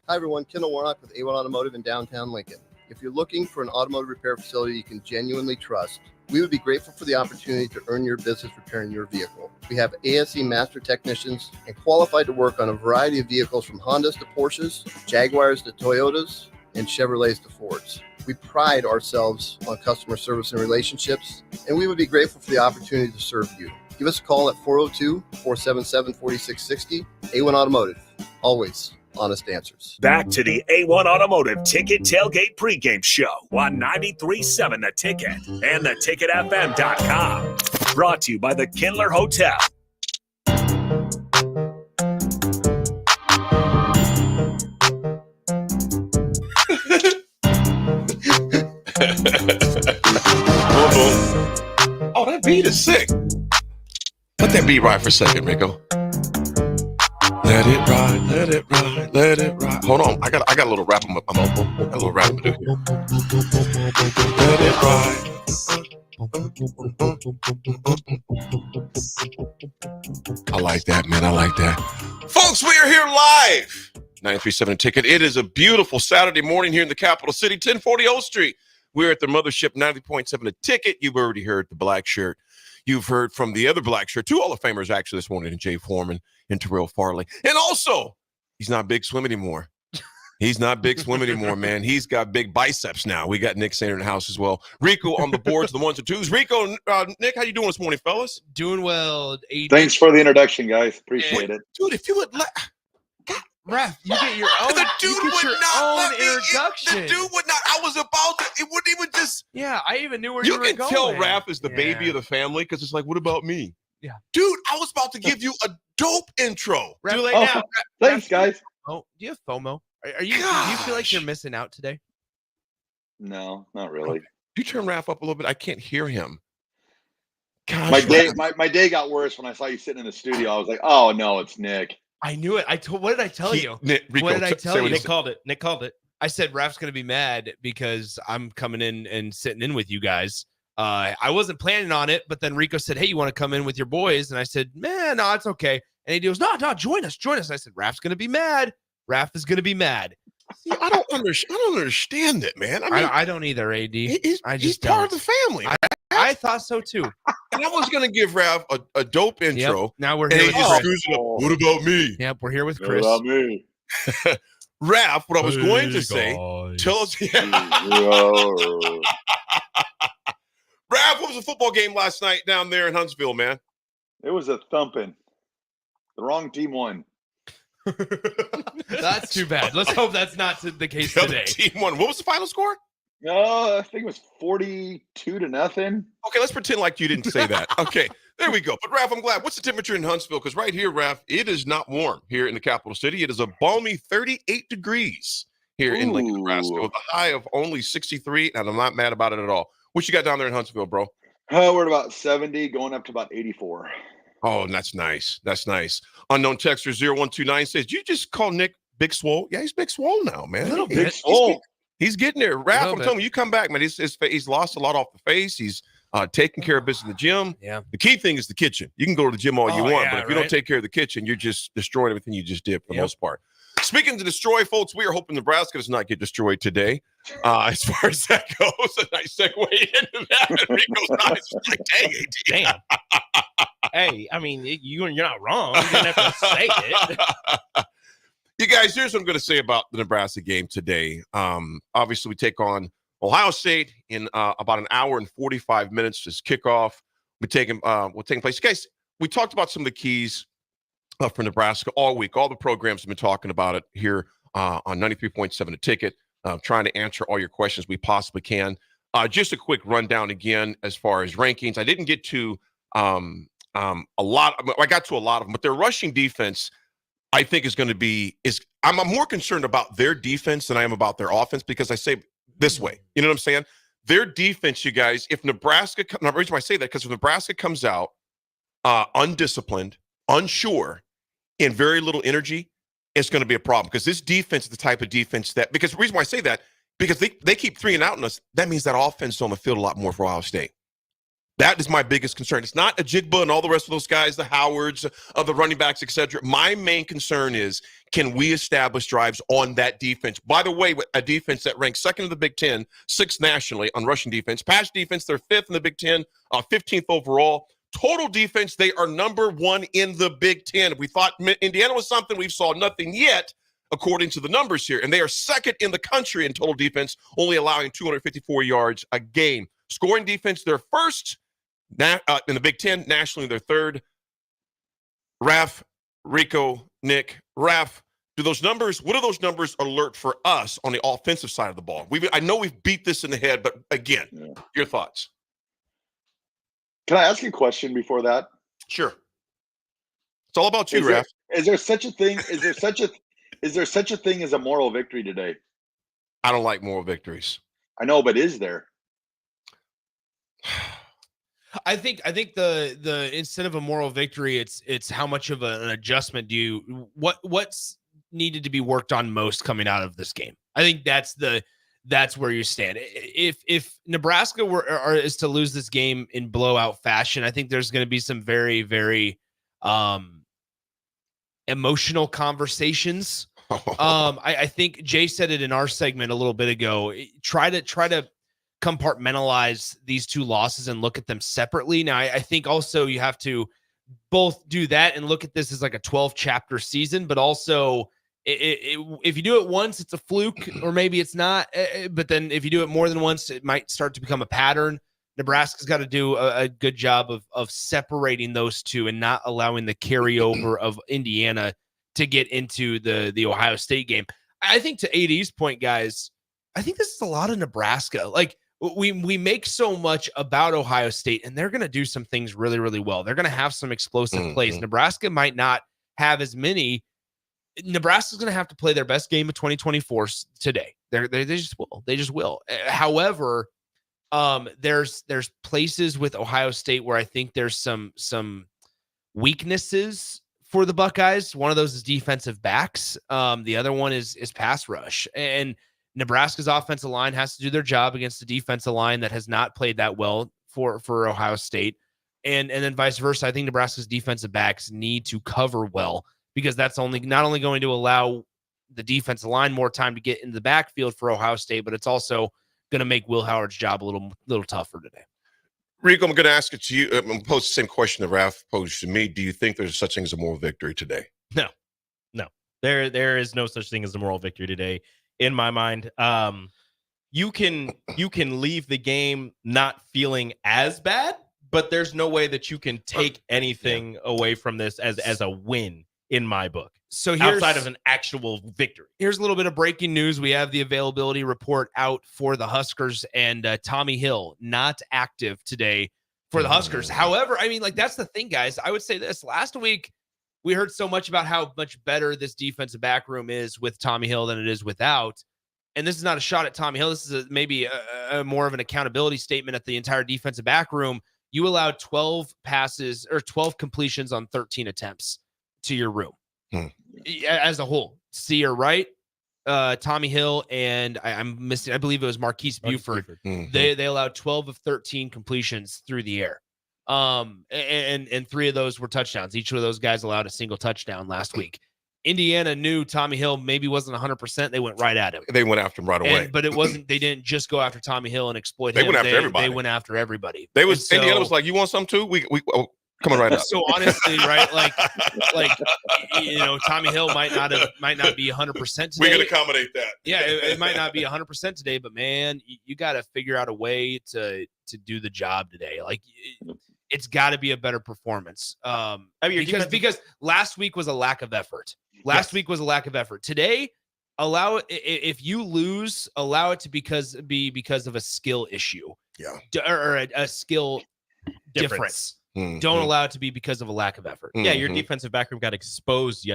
Hi, everyone. Kendall Warnock with A1 Automotive in downtown Lincoln. If you're looking for an automotive repair facility you can genuinely trust, we would be grateful for the opportunity to earn your business repairing your vehicle. We have ASE master technicians and qualified to work on a variety of vehicles from Hondas to Porsches, Jaguars to Toyotas, and Chevrolets to Fords. We pride ourselves on customer service and relationships, and we would be grateful for the opportunity to serve you. Give us a call at 402-477-4660. A1 Automotive, always honest answers. Back to the A1 Automotive Ticket Tailgate Pregame Show on 93.7 The Ticket and theticketfm.com. Brought to you by the Kindler Hotel. Oh, that beat is sick. Let that beat ride for a second, Rico. Let it ride, let it ride, let it ride. Hold on, I got a little rap. I'm a little rap to do here. Let it ride. I like that, man. I like that. Folks, we are here live. 937 Ticket. It is a beautiful Saturday morning here in the capital city, 1040 O Street. We're at the mothership, 90.7 The Ticket. You've already heard the black shirt. You've heard from the other black shirt, two Hall of Famers actually this morning, Jay Foreman and Terrell Farley. And also, he's not Big Swim anymore. He's not Big Swim anymore, man. He's got big biceps now. We got Nick Sainer in the house as well. Rico on the boards, the ones and twos. Rico, Nick, how you doing this morning, fellas? Doing well. Thanks for the introduction, guys. Appreciate it. Dude, if you would let... Ref, you get your own. The dude would not let me. Introduction. The dude would not. I was about to. It wouldn't even just. Yeah, I even knew where you were going. You can tell Raph is the baby of the family because it's like, what about me? Yeah, dude, I was about to give you a dope intro. Ref, Too late now. Thanks, guys. Oh, do you have FOMO? Are you? Do you feel like you're missing out today? No, not really. You turn Raph up a little bit. I can't hear him. Gosh, my day got worse when I saw you sitting in the studio. I was like, oh no, it's Nick. I knew it. What did I tell you? Rico, what did I tell you? Nick called it. I said Raph's going to be mad because I'm coming in and sitting in with you guys. I wasn't planning on it, but then Rico said, "Hey, you want to come in with your boys?" And I said, "Man, no, it's okay." And he goes, "No, join us. And I said, "Raph's going to be mad. Raph is going to be mad." See, I don't understand it, man. I mean, I don't either, AD. He's part of the family. I thought so too. And I was going to give Raph a dope intro. Yep. Now we're and here he with just Chris. screws it up. What about me? Yep, we're here with Chris. What about me? Raph, what I was going to say, tell us. Raph, what was the football game last night down there in Huntsville, man? It was a thumping. The wrong team won. That's too bad. Let's hope that's not the case The other today. team won. What was the final score? No, I think it was 42-0. Okay, let's pretend like you didn't say that. Okay, there we go. But Raph, I'm glad. What's the temperature in Huntsville? Because right here, Raph, it is not warm here in the capital city. It is a balmy 38 degrees here in Lincoln, Nebraska, with a high of only 63, and I'm not mad about it at all. What you got down there in Huntsville, bro? We're at about 70, going up to about 84. Oh, that's nice. That's nice. Unknown texter 0129 says, you just call Nick Big Swole? Yeah, he's Big Swole now, man. A little bit. He's getting there. Raph, I'm telling you, you come back, man. He's lost a lot off the face. He's taking care of business in the gym. Yeah. The key thing is the kitchen. You can go to the gym all you want, yeah, but if you don't take care of the kitchen, you're just destroying everything you just did for the most part. Speaking to destroy, folks, we are hoping Nebraska does not get destroyed today. As far as that goes, a nice segue into that. Rico's eyes are like, dang, Damn. Hey, I mean, you're not wrong. You didn't have to say it. You guys, here's what I'm going to say about the Nebraska game today. Obviously, we take on Ohio State in about an hour and 45 minutes. This kickoff will taking place. You guys, we talked about some of the keys for Nebraska all week. All the programs have been talking about it here on 93.7 The Ticket, trying to answer all your questions we possibly can. Just a quick rundown again as far as rankings. I didn't get to a lot. I got to a lot of them, but their rushing defense, I think, is going to be I'm more concerned about their defense than I am about their offense, because I say this way, you know what I'm saying? Their defense, you guys, if Nebraska, the reason why I say that, because if Nebraska comes out undisciplined, unsure, and very little energy, it's going to be a problem, because this defense is the type of defense that, because the reason why I say that, because they keep 3 and out on us, that means that offense is on the field a lot more for Ohio State. That is my biggest concern. It's not Ajigba and all the rest of those guys, the Howards, the running backs, etc. My main concern is, can we establish drives on that defense? By the way, a defense that ranks second in the Big Ten, 6th nationally on rushing defense. Pass defense, they're 5th in the Big Ten, 15th overall. Total defense, they are number 1 in the Big Ten. If we thought Indiana was something, we saw nothing yet, according to the numbers here. And they are 2nd in the country in total defense, only allowing 254 yards a game. Scoring defense, they're 1st. In the Big Ten, nationally, they're 3rd. Raph, Rico, Nick, Raph, what do those numbers alert for us on the offensive side of the ball? I know we've beat this in the head, but again, your thoughts. Can I ask you a question before that? Sure. It's all about you, Raph. Is there such a thing? Is there such a thing as a moral victory today? I don't like moral victories. I know, but is there? I think the instead of a moral victory, it's how much of an adjustment what's needed to be worked on most coming out of this game. I think that's where you stand. If Nebraska is to lose this game in blowout fashion, I think there's going to be some very, very emotional conversations. I think Jay said it in our segment a little bit ago. Try to compartmentalize these two losses and look at them separately. Now, I think also you have to both do that and look at this as like a 12-chapter season, but also if you do it once, it's a fluke, or maybe it's not. But then if you do it more than once, it might start to become a pattern. Nebraska's got to do a good job of separating those two and not allowing the carryover of Indiana to get into the Ohio State game. I think to AD's point, guys, I think this is a lot of Nebraska. Like, we make so much about Ohio State, and they're going to do some things really, really well. They're going to have some explosive plays. Nebraska might not have as many. Nebraska's going to have to play their best game of 2024 today. They just will. They just will. However, there's places with Ohio State where I think there's some weaknesses for the Buckeyes. One of those is defensive backs. The other one is pass rush. And Nebraska's offensive line has to do their job against a defensive line that has not played that well for Ohio State. And then vice versa. I think Nebraska's defensive backs need to cover well, because that's not only going to allow the defensive line more time to get in the backfield for Ohio State, but it's also going to make Will Howard's job a little tougher today. Rico, I'm going to ask it to you. I'm going to pose the same question that Ralph posed to me. Do you think there's such thing as a moral victory today? No. There is no such thing as a moral victory today, in my mind. You can leave the game not feeling as bad, but there's no way that you can take anything away from this as a win in my book. So outside of an actual victory. Here's a little bit of breaking news. We have the availability report out for the Huskers, and Tommy Hill not active today for the Huskers. However, I mean, like, that's the thing, guys. I would say this. Last week, we heard so much about how much better this defensive back room is with Tommy Hill than it is without. And this is not a shot at Tommy Hill. This is maybe a more of an accountability statement at the entire defensive back room. You allowed 12 passes or 12 completions on 13 attempts to your room as a whole. Sear Wright, Tommy Hill, and I'm missing, I believe it was Marquise Buford. They allowed 12 of 13 completions through the air. And 3 of those were touchdowns. Each of those guys allowed a single touchdown last week. Indiana knew Tommy Hill maybe wasn't 100%. They went right at him. They went after him right away. But it wasn't. They didn't just go after Tommy Hill and exploit him. Went after everybody. They went after everybody. Indiana was like, "You want some too? We coming right up." So honestly, right, like Tommy Hill might not be 100% today. We can accommodate that. Yeah, it might not be 100% today, but man, you got to figure out a way to do the job today. Like, it's got to be a better performance. Because last week was a lack of effort. Week was a lack of effort. Today, if you lose, allow it to be because of a skill issue. Yeah. Or a skill difference. Don't allow it to be because of a lack of effort. Yeah, your defensive back room got exposed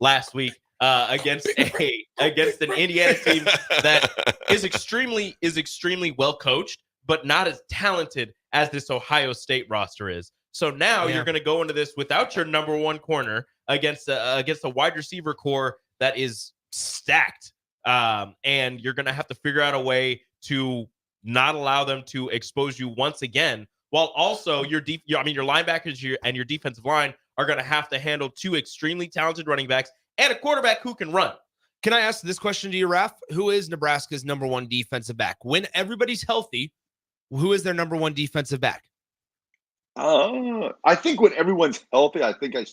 last week against an Indiana team that is extremely well coached, but not as talented as this Ohio State roster is. So now you're going to go into this without your number one corner against a wide receiver core that is stacked, and you're going to have to figure out a way to not allow them to expose you once again. While also your linebackers and your defensive line are going to have to handle 2 extremely talented running backs and a quarterback who can run. Can I ask this question to you, Raf? Who is Nebraska's number one defensive back? When everybody's healthy, who is their number one defensive back? I think when everyone's healthy, I think I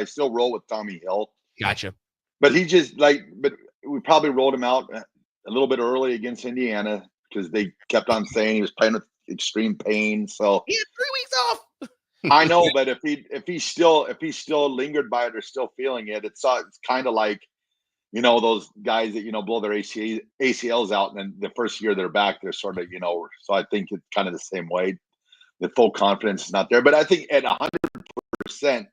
still roll with Tommy Hill. Gotcha. But but we probably rolled him out a little bit early against Indiana because they kept on saying he was playing with extreme pain. So he had 3 weeks off. I know, but if he still lingered by it or still feeling it, it's kind of like, those guys that blow their ACLs out, and then the first year they're back, they're sort of So I think it's kind of the same way. The full confidence is not there, but I think at 100%,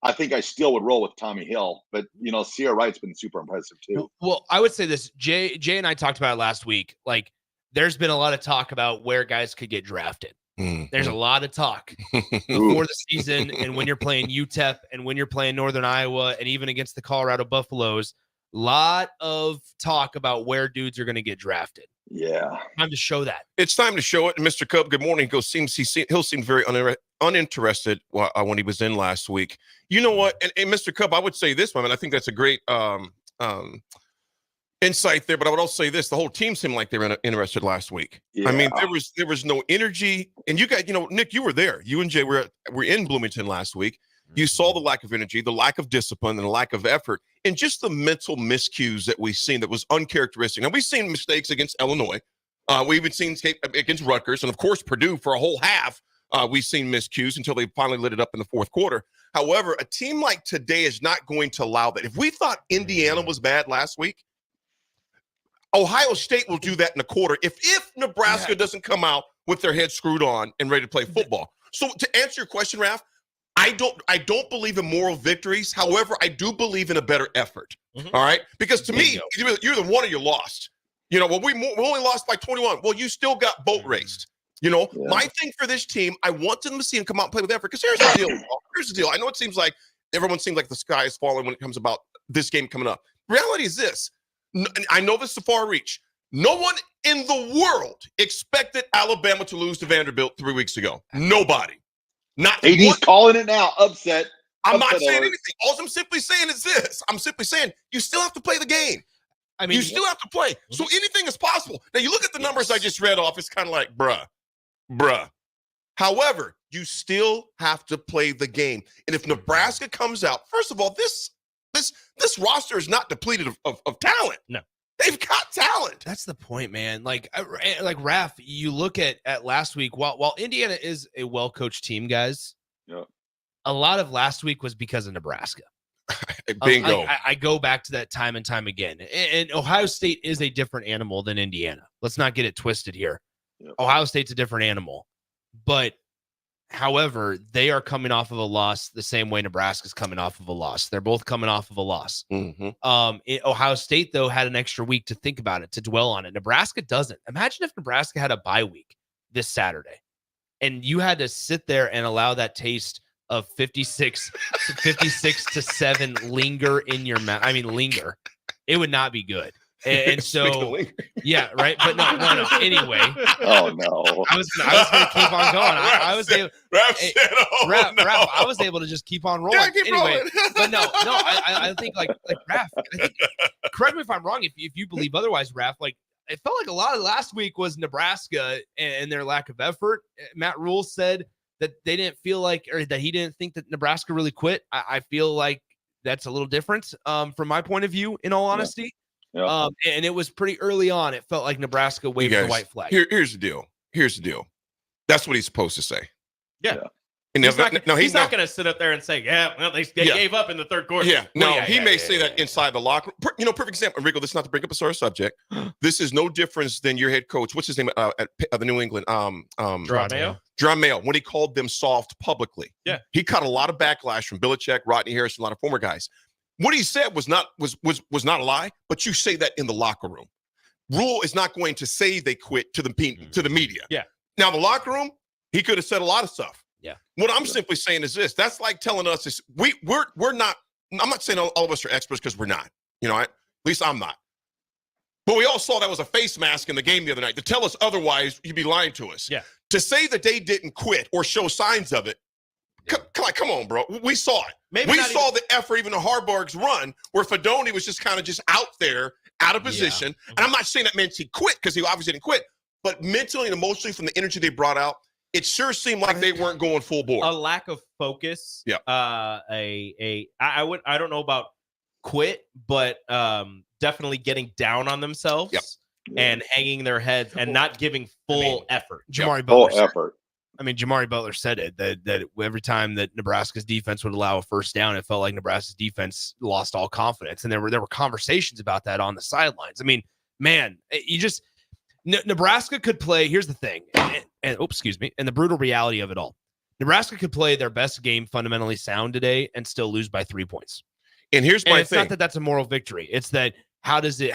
I think I still would roll with Tommy Hill. But Sear Wright's been super impressive too. Well, I would say this. Jay and I talked about it last week. Like, there's been a lot of talk about where guys could get drafted. There's a lot of talk before the season, and when you're playing UTEP, and when you're playing Northern Iowa, and even against the Colorado Buffaloes, lot of talk about where dudes are going to get drafted. Yeah, time to show that. It's time to show it. Mr. Cub, good morning. Hill seemed very uninterested when he was in last week. You know what? And Mr. Cub, I would say this, man. I think that's a great insight there. But I would also say this: the whole team seemed like they were interested last week. Yeah. I mean, there was no energy. And you guys, Nick, you were there. You and Jay were in Bloomington last week. You saw the lack of energy, the lack of discipline, and the lack of effort, and just the mental miscues that we've seen that was uncharacteristic. Now, we've seen mistakes against Illinois. We've even seen against Rutgers, and, of course, Purdue for a whole half. We've seen miscues until they finally lit it up in the fourth quarter. However, a team like today is not going to allow that. If we thought Indiana was bad last week, Ohio State will do that in a quarter if Nebraska doesn't come out with their head screwed on and ready to play football. So to answer your question, Ralph, I don't believe in moral victories. However, I do believe in a better effort. All right? Because to me, you're either won or you lost. We only lost by 21. Well, you still got boat raced. My thing for this team, I want them to see them come out and play with effort. Because here's the deal. I know it seems like everyone seems like the sky is falling when it comes about this game coming up. Reality is this. I know this is a far reach. No one in the world expected Alabama to lose to Vanderbilt 3 weeks ago. Nobody. Not AD's one. calling it now. Upset. I'm not Upset saying alert. anything. All I'm simply saying is this. I'm simply saying you still have to play the game. I mean, you still have to play. So anything is possible. Now, you look at the numbers I just read off, it's kind of like, bruh. However, you still have to play the game. And if Nebraska comes out, first of all, this roster is not depleted of talent. No. They've got talent. That's the point, man. Like Raph, you look at last week, while Indiana is a well-coached team, guys, a lot of last week was because of Nebraska. Bingo. I go back to that time and time again. And Ohio State is a different animal than Indiana. Let's not get it twisted here. Ohio State's a different animal. But, however, they are coming off of a loss the same way Nebraska's coming off of a loss. They're both coming off of a loss. Ohio State, though, had an extra week to think about it, to dwell on it. Nebraska doesn't. Imagine if Nebraska had a bye week this Saturday, and you had to sit there and allow that taste of 56 to 7 linger in your mouth. I mean, linger. It would not be good. And so, yeah, right. But no. Anyway. Oh no. I was gonna keep on going. I was able. Raph, I was able to just keep on rolling. Yeah, keep anyway, rolling. but no. I think like Raph. I think, correct me if I'm wrong. If you believe otherwise, Raph. Like it felt like a lot of last week was Nebraska and their lack of effort. Matt Rule said that they didn't feel like, or that he didn't think that Nebraska really quit. I feel like that's a little different from my point of view. In all honesty. Yeah. And it was pretty early on. It felt like Nebraska waved the white flag. Here's the deal. That's what he's supposed to say. Yeah. And he's not going to sit up there and say, yeah, well, they gave up in the third quarter. Yeah. No, he may say that inside the locker room. Perfect example. Rico, this is not to bring up a sore subject. This is no difference than your head coach. What's his name at the New England? John Mayo, when he called them soft publicly. Yeah. He caught a lot of backlash from Belichick, Rodney Harrison, a lot of former guys. What he said was not a lie, but you say that in the locker room. Rule is not going to say they quit to the media. Yeah. Now, the locker room, he could have said a lot of stuff. Yeah. What I'm simply saying is this. That's like telling us is we're not. I'm not saying all of us are experts because we're not. At least I'm not. But we all saw that was a face mask in the game the other night. To tell us otherwise, you'd be lying to us. Yeah. To say that they didn't quit or show signs of it. Come on, bro. We saw it. We saw the effort, even the Harbaugh's run, where Fedoni was just kind of just out there, out of position. And I'm not saying that meant he quit because he obviously didn't quit. But mentally and emotionally, from the energy they brought out, it sure seemed like they weren't going full bore. A lack of focus. Yeah. I don't know about quit, but definitely getting down on themselves and hanging their heads and not giving full effort. Jamari Butler. Jamari Butler said it that every time that Nebraska's defense would allow a first down, it felt like Nebraska's defense lost all confidence. And there were conversations about that on the sidelines. I mean, man, Nebraska could play. Here's the thing. And the brutal reality of it all. Nebraska could play their best game fundamentally sound today and still lose by 3 points. And here's my thing. It's not that that's a moral victory. It's that how does it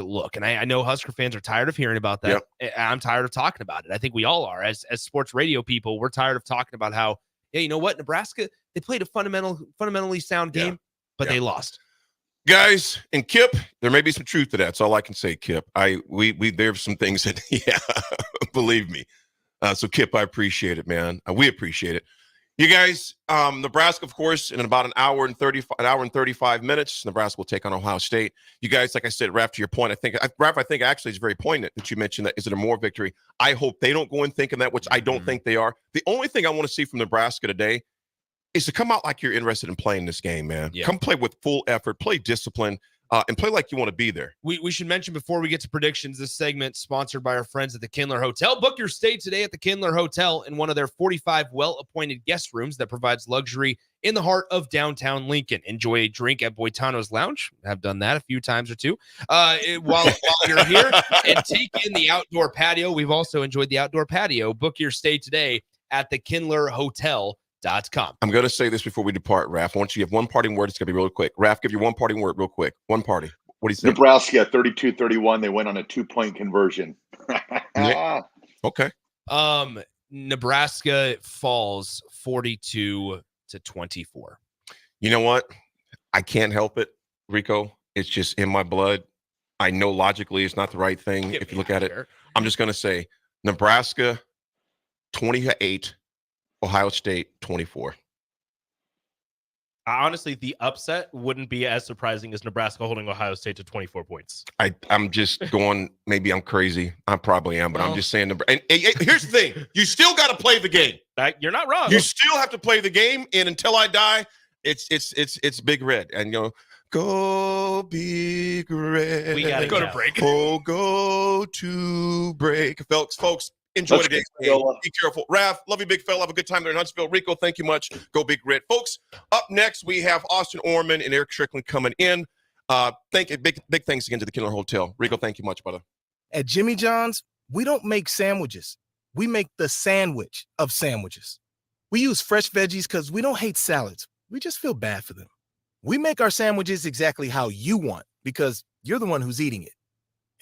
look? And I know Husker fans are tired of hearing about that. Yep. I'm tired of talking about it. I think we all are. As sports radio people, we're tired of talking about how, you know what, Nebraska, they played a fundamentally sound game, but they lost. Guys, and Kip, there may be some truth to that. That's all I can say, Kip. There's some things that, believe me. So Kip, I appreciate it, man. We appreciate it. You guys, Nebraska, of course, in about an hour and 35 minutes, Nebraska will take on Ohio State. You guys, like I said, Raph, to your point, I think actually it's very poignant that you mentioned that. Is it a more victory? I hope they don't go in thinking that, which I don't think they are. The only thing I want to see from Nebraska today is to come out like you're interested in playing this game, man. Yeah. Come play with full effort, play discipline, and play like you want to be there. We should mention before we get to predictions, this segment sponsored by our friends at the Kindler Hotel. Book your stay today at the Kindler Hotel in one of their 45 well-appointed guest rooms that provides luxury in the heart of downtown Lincoln. Enjoy a drink at Boitano's Lounge. I've done that a few times or two. While you're here, and take in the outdoor patio. We've also enjoyed the outdoor patio. Book your stay today at thekindlerhotel.com. I'm going to say this before we depart, Raph. I want you to have one parting word. It's going to be really quick. Raph, give your one parting word real quick. One party. What do you say? Nebraska 32-31. They went on a 2-point conversion. Okay. Nebraska falls 42-24. You know what? I can't help it, Rico. It's just in my blood. I know logically it's not the right thing if you look at it. I'm just going to say Nebraska 28, Ohio State 24. Honestly, the upset wouldn't be as surprising as Nebraska holding Ohio State to 24 points. I'm just going, maybe I'm crazy. I probably am, but I'm just saying. And here's the thing. You still got to play the game. You're not wrong. You still have to play the game. And until I die, it's Big Red. And, go Big Red. We got to go to break. Oh, go to break. Folks, enjoy the game. Be careful. Raph, love you, big fella. Have a good time there in Huntsville. Rico, thank you much. Go Big Red. Folks, up next, we have Austin Orman and Eric Strickland coming in. Big thanks again to the Kindler Hotel. Rico, thank you much, brother. At Jimmy John's, we don't make sandwiches. We make the sandwich of sandwiches. We use fresh veggies because we don't hate salads. We just feel bad for them. We make our sandwiches exactly how you want because you're the one who's eating it.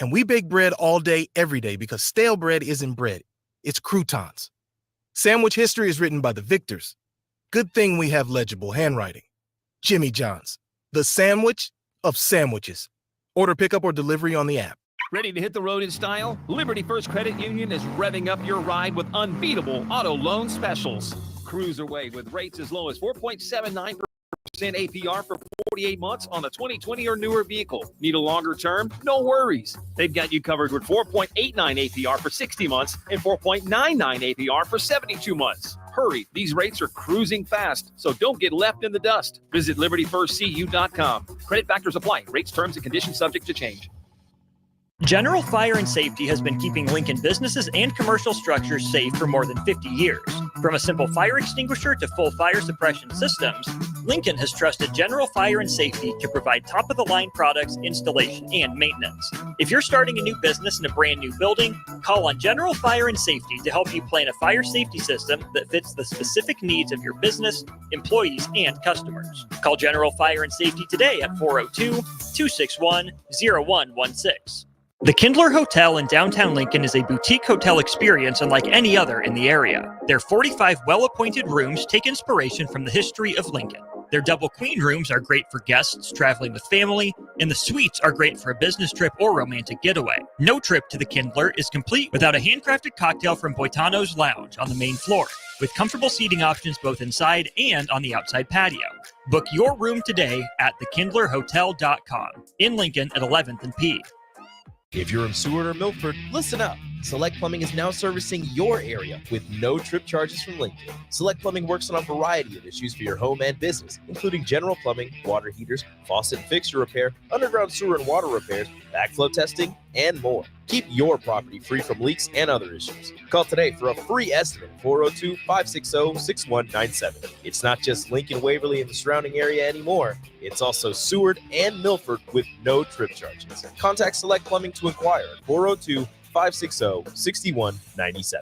And we bake bread all day, every day because stale bread isn't bread. It's croutons. Sandwich history is written by the victors. Good thing we have legible handwriting. Jimmy John's, the sandwich of sandwiches. Order pickup or delivery on the app. Ready to hit the road in style? Liberty First Credit Union is revving up your ride with unbeatable auto loan specials. Cruise away with rates as low as 4.79% APR for 48 months on a 2020 or newer vehicle. Need a longer term? No worries. They've got you covered with 4.89 APR for 60 months and 4.99 APR for 72 months. Hurry, these rates are cruising fast, so don't get left in the dust. Visit libertyfirstcu.com. Credit factors apply. Rates, terms, and conditions subject to change. General Fire and Safety has been keeping Lincoln businesses and commercial structures safe for more than 50 years. From a simple fire extinguisher to full fire suppression systems, Lincoln has trusted General Fire and Safety to provide top-of-the-line products, installation, and maintenance. If you're starting a new business in a brand new building, call on General Fire and Safety to help you plan a fire safety system that fits the specific needs of your business, employees, and customers. Call General Fire and Safety today at 402-261-0116. The Kindler Hotel in downtown Lincoln is a boutique hotel experience unlike any other in the area. Their 45 well-appointed rooms take inspiration from the history of Lincoln. Their double queen rooms are great for guests traveling with family, and the suites are great for a business trip or romantic getaway. No trip to the Kindler is complete without a handcrafted cocktail from Boitano's Lounge on the main floor, with comfortable seating options both inside and on the outside patio. Book your room today at thekindlerhotel.com in Lincoln at 11th and P. If you're in Seward or Milford, listen up. Select Plumbing is now servicing your area with no trip charges from Lincoln. Select Plumbing works on a variety of issues for your home and business, including general plumbing, water heaters, faucet and fixture repair, underground sewer and water repairs, backflow testing, and more. Keep your property free from leaks and other issues. Call today for a free estimate, 402-560-6197. It's not just Lincoln, Waverly, and the surrounding area anymore. It's also Seward and Milford with no trip charges. Contact Select Plumbing to inquire at 402-560-6197.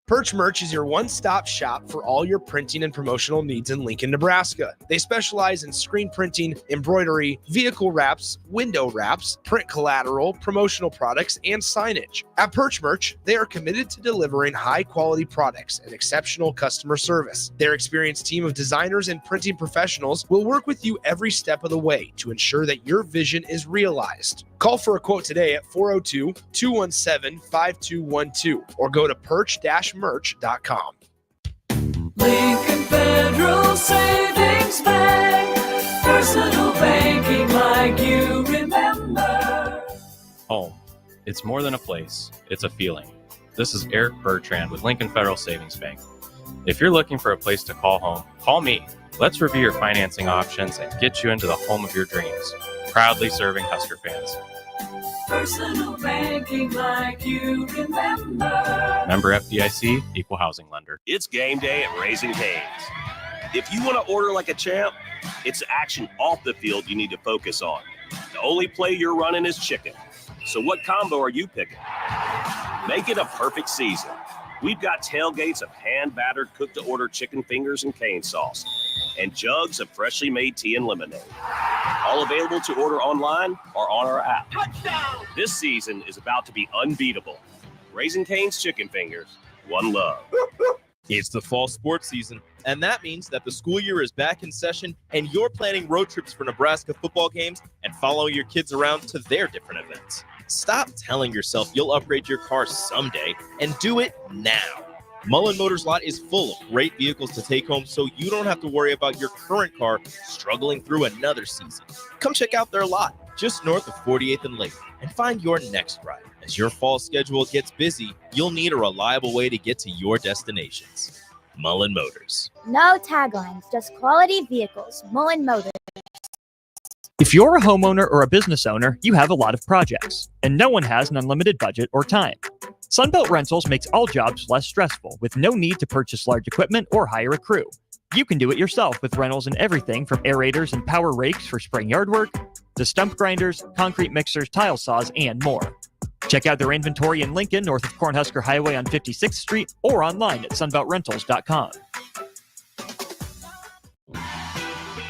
Perch Merch is your one-stop shop for all your printing and promotional needs in Lincoln, Nebraska. They specialize in screen printing, embroidery, vehicle wraps, window wraps, print collateral, promotional products, and signage. At Perch Merch, they are committed to delivering high-quality products and exceptional customer service. Their experienced team of designers and printing professionals will work with you every step of the way to ensure that your vision is realized. Call for a quote today at 402-217-5212 or go to perch-merch.com. Lincoln Federal Savings Bank, personal banking like you remember. Home. It's more than a place, it's a feeling. This is Eric Bertrand with Lincoln Federal Savings Bank. If you're looking for a place to call home, call me. Let's review your financing options and get you into the home of your dreams. Proudly serving Husker fans. Personal banking like you remember. Member FDIC, equal housing lender. It's game day at Raising Cane's. If you want to order like a champ, it's action off the field you need to focus on. The only play you're running is chicken. So what combo are you picking? Make it a perfect season. We've got tailgates of hand-battered, cooked-to-order chicken fingers and cane sauce, and jugs of freshly made tea and lemonade. All available to order online or on our app. Touchdown! This season is about to be unbeatable. Raising Cane's Chicken Fingers, one love. It's the fall sports season. And that means that the school year is back in session and you're planning road trips for Nebraska football games and following your kids around to their different events. Stop telling yourself you'll upgrade your car someday and do it now. Mullen Motors lot is full of great vehicles to take home so you don't have to worry about your current car struggling through another season. Come check out their lot just north of 48th and Lake and find your next ride. As your fall schedule gets busy, you'll need a reliable way to get to your destinations. Mullen Motors. No taglines, just quality vehicles. Mullen Motors. If you're a homeowner or a business owner, you have a lot of projects, and no one has an unlimited budget or time. Sunbelt Rentals makes all jobs less stressful with no need to purchase large equipment or hire a crew. You can do it yourself with rentals and everything from aerators and power rakes for spring yard work to stump grinders, concrete mixers, tile saws, and more. Check out their inventory in Lincoln, north of Cornhusker Highway on 56th Street, or online at sunbeltrentals.com.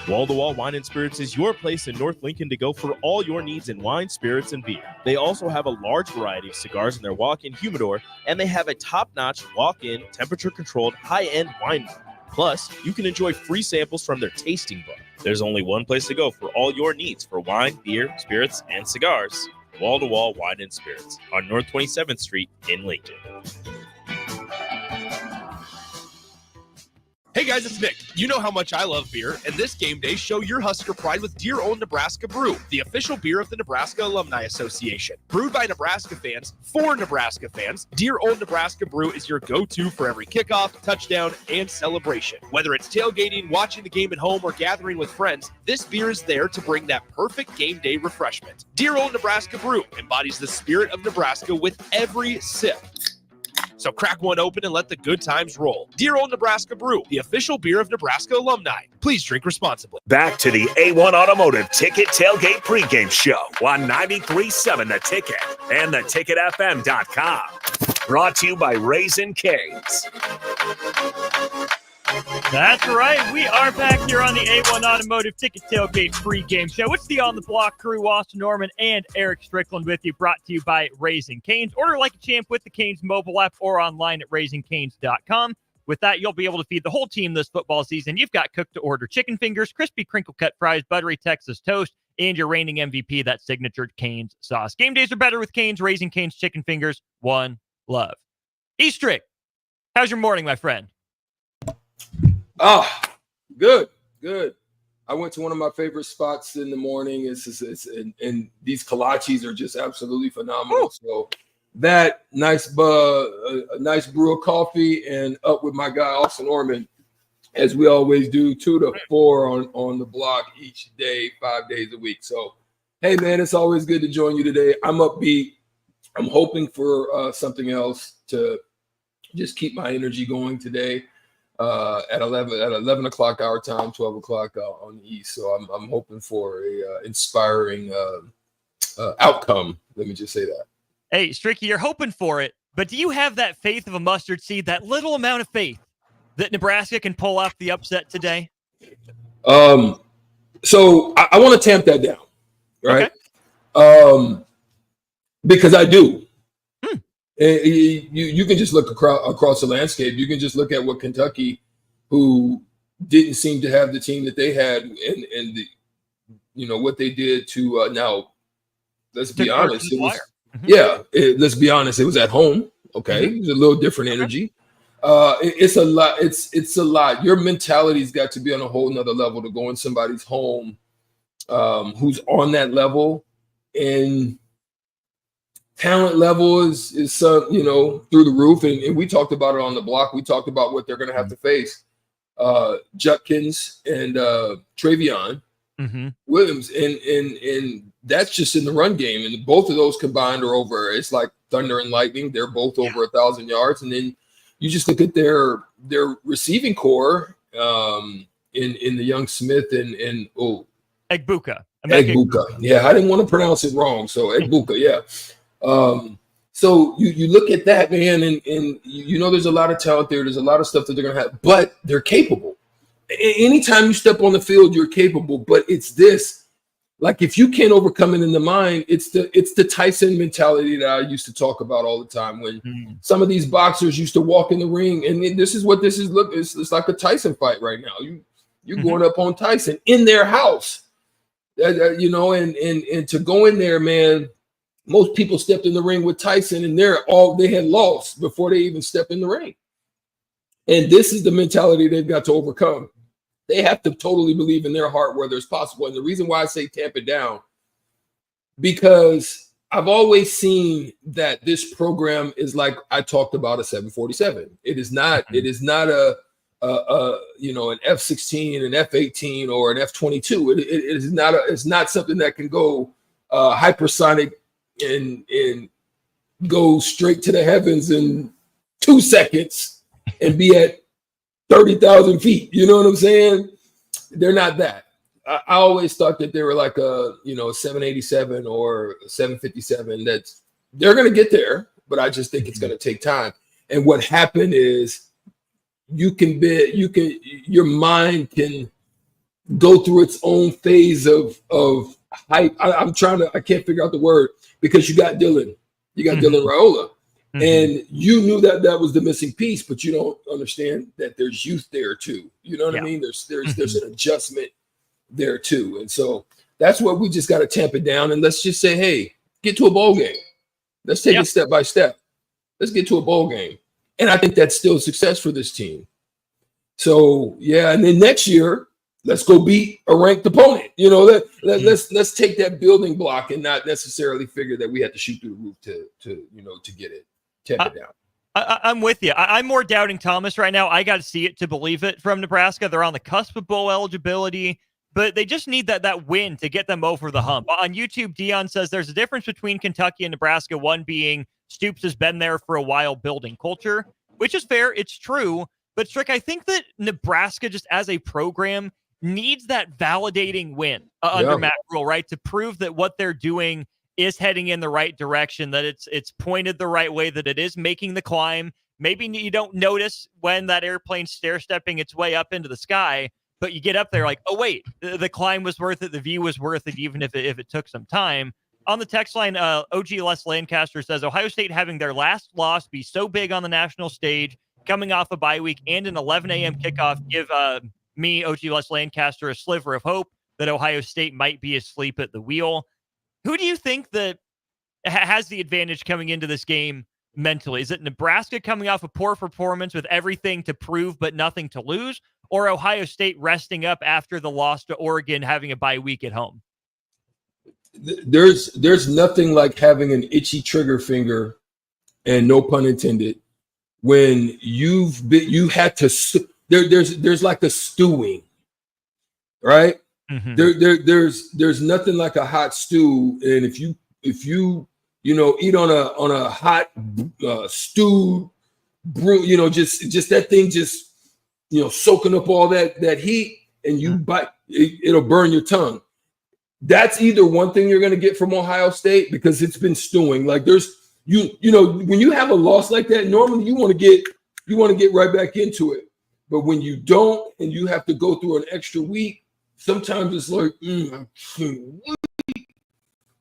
Wall to Wall Wine and Spirits is your place in North Lincoln to go for all your needs in wine, spirits, and beer. They also have a large variety of cigars in their walk-in humidor, and they have a top-notch walk-in, temperature-controlled, high-end wine bar. Plus, you can enjoy free samples from their tasting bar. There's only one place to go for all your needs for wine, beer, spirits, and cigars. Wall to Wall Wine and Spirits on North 27th Street in Lincoln. Hey guys, it's Nick. You know how much I love beer, and this game day, show your Husker pride with dear-owned Nebraska Brew, the official beer of the Nebraska Alumni Association. Brewed by Nebraska fans, for Nebraska fans, dear-owned Nebraska Brew is your go-to for every kickoff, touchdown, and celebration. Whether it's tailgating, watching the game at home, or gathering with friends, this beer is there to bring that perfect game day refreshment. Dear-owned Nebraska Brew embodies the spirit of Nebraska with every sip. So crack one open and let the good times roll. Dear Old Nebraska Brew, the official beer of Nebraska alumni. Please drink responsibly. Back to the A1 Automotive Ticket Tailgate Pregame Show on 93.7 The Ticket and theticketfm.com. Brought to you by Raising Cane's. That's right. We are back here on the A1 Automotive Ticket Tailgate Pregame Show. It's the On the Block crew, Austin Norman and Eric Strickland with you, brought to you by Raising Cane's. Order like a champ with the Cane's mobile app or online at raisingcanes.com. With that, you'll be able to feed the whole team this football season. You've got cooked-to-order chicken fingers, crispy crinkle-cut fries, buttery Texas toast, and your reigning MVP, that signature Cane's sauce. Game days are better with Cane's. Raising Cane's chicken fingers. One love. Eastrick, how's your morning, my friend? Good. I went to one of my favorite spots in the morning. And these kolaches are just absolutely phenomenal. Ooh. So that nice brew of coffee and up with my guy Austin Norman, as we always do, 2 to 4 on the block each day, 5 days a week. So hey man, it's always good to join you today. I'm upbeat. I'm hoping for something else to just keep my energy going today. At 11 o'clock our time, 12 o'clock on the East. So I'm hoping for a inspiring outcome. Let me just say that. Hey, Stricky, you're hoping for it, but do you have that faith of a mustard seed, that little amount of faith that Nebraska can pull off the upset today? So I want to tamp that down, right? Okay. Because I do. You can just look across the landscape. You can just look at what Kentucky, who didn't seem to have the team that they had, and what they did to now. Let's be honest. Let's be honest. It was at home. Okay, It was a little different energy. It's a lot. It's a lot. Your mentality's got to be on a whole nother level to go in somebody's home, who's on that level, and talent level is through the roof, and we talked about it on the block. We talked about what they're going to have to face, Judkins and Travion Williams, and that's just in the run game. And both of those combined are over. It's like thunder and lightning. They're both over 1,000 yards, and then you just look at their receiving core in the young Smith and Egbuka. Yeah, I didn't want to pronounce it wrong, so Egbuka, yeah. So you look at that, man, and there's a lot of talent there. There's a lot of stuff that they're going to have, but they're capable. Anytime you step on the field, you're capable, but it's this. Like if you can't overcome it in the mind, it's the Tyson mentality that I used to talk about all the time. When some of these boxers used to walk in the ring, and this is what this is. Look, it's like a Tyson fight right now. You're going up on Tyson in their house, you know, and to go in there, man. Most people stepped in the ring with Tyson, and they had lost before they even stepped in the ring. And this is the mentality they've got to overcome. They have to totally believe in their heart whether it's possible. And the reason why I say tamp it down, because I've always seen that this program is like I talked about a 747. It is not a you know, an F-16, an F-18, or an F-22. It's not something that can go hypersonic and go straight to the heavens in 2 seconds and be at 30,000 feet. You know what I'm saying? They're not that. I always thought that they were like a 787 or a 757. They're going to get there, but I just think it's going to take time. And what happened is your mind can go through its own phase of hype. I can't figure out the word, because you got Dylan Raiola. And you knew that was the missing piece, but you don't understand that there's youth there too. You know what I mean? There's an adjustment there too. And so that's what we just got to tamp it down. And let's just say, hey, get to a bowl game. Let's take it step by step. Let's get to a bowl game. And I think that's still a success for this team. So yeah, and then next year, let's go beat a ranked opponent. You know, let's take that building block and not necessarily figure that we have to shoot through the roof to get it. Tamp it down. I'm with you. I'm more doubting Thomas right now. I got to see it to believe it from Nebraska. They're on the cusp of bowl eligibility, but they just need that win to get them over the hump. On YouTube, Dion says there's a difference between Kentucky and Nebraska, one being Stoops has been there for a while building culture, which is fair. It's true. But Strick, I think that Nebraska, just as a program, needs that validating win under Matt Rule, right? To prove that what they're doing is heading in the right direction, that it's pointed the right way, that it is making the climb. Maybe you don't notice when that airplane's stair-stepping its way up into the sky, but you get up there like, oh, wait, the climb was worth it. The view was worth it, even if it took some time. On the text line, OG Les Lancaster says, Ohio State having their last loss be so big on the national stage, coming off a bye week and an 11 a.m. kickoff, give me, OG Les Lancaster, a sliver of hope that Ohio State might be asleep at the wheel. Who do you think that has the advantage coming into this game mentally? Is it Nebraska coming off a poor performance with everything to prove but nothing to lose, or Ohio State resting up after the loss to Oregon, having a bye week at home? There's nothing like having an itchy trigger finger, and no pun intended, when there's like a stewing, right? There's nothing like a hot stew, and if you eat on a hot stewed brew, just that thing just soaking up all that heat, and you bite, it'll burn your tongue. That's either one thing you're going to get from Ohio State, because it's been stewing. Like there's when you have a loss like that, normally you want to get right back into it, but when you don't and you have to go through an extra week, sometimes it's like, I can't wait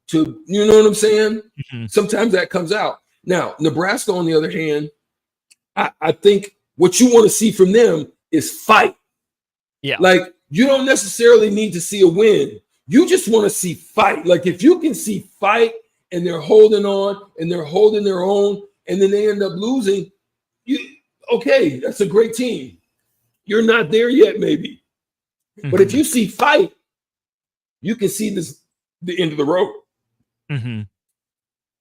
to, you know what I'm saying? Sometimes that comes out. Now, Nebraska, on the other hand, I think what you want to see from them is fight. Yeah. Like, you don't necessarily need to see a win. You just want to see fight. Like, if you can see fight and they're holding on and they're holding their own and then they end up losing, okay, that's a great team. You're not there yet, maybe. But if you see fight, you can see the end of the road.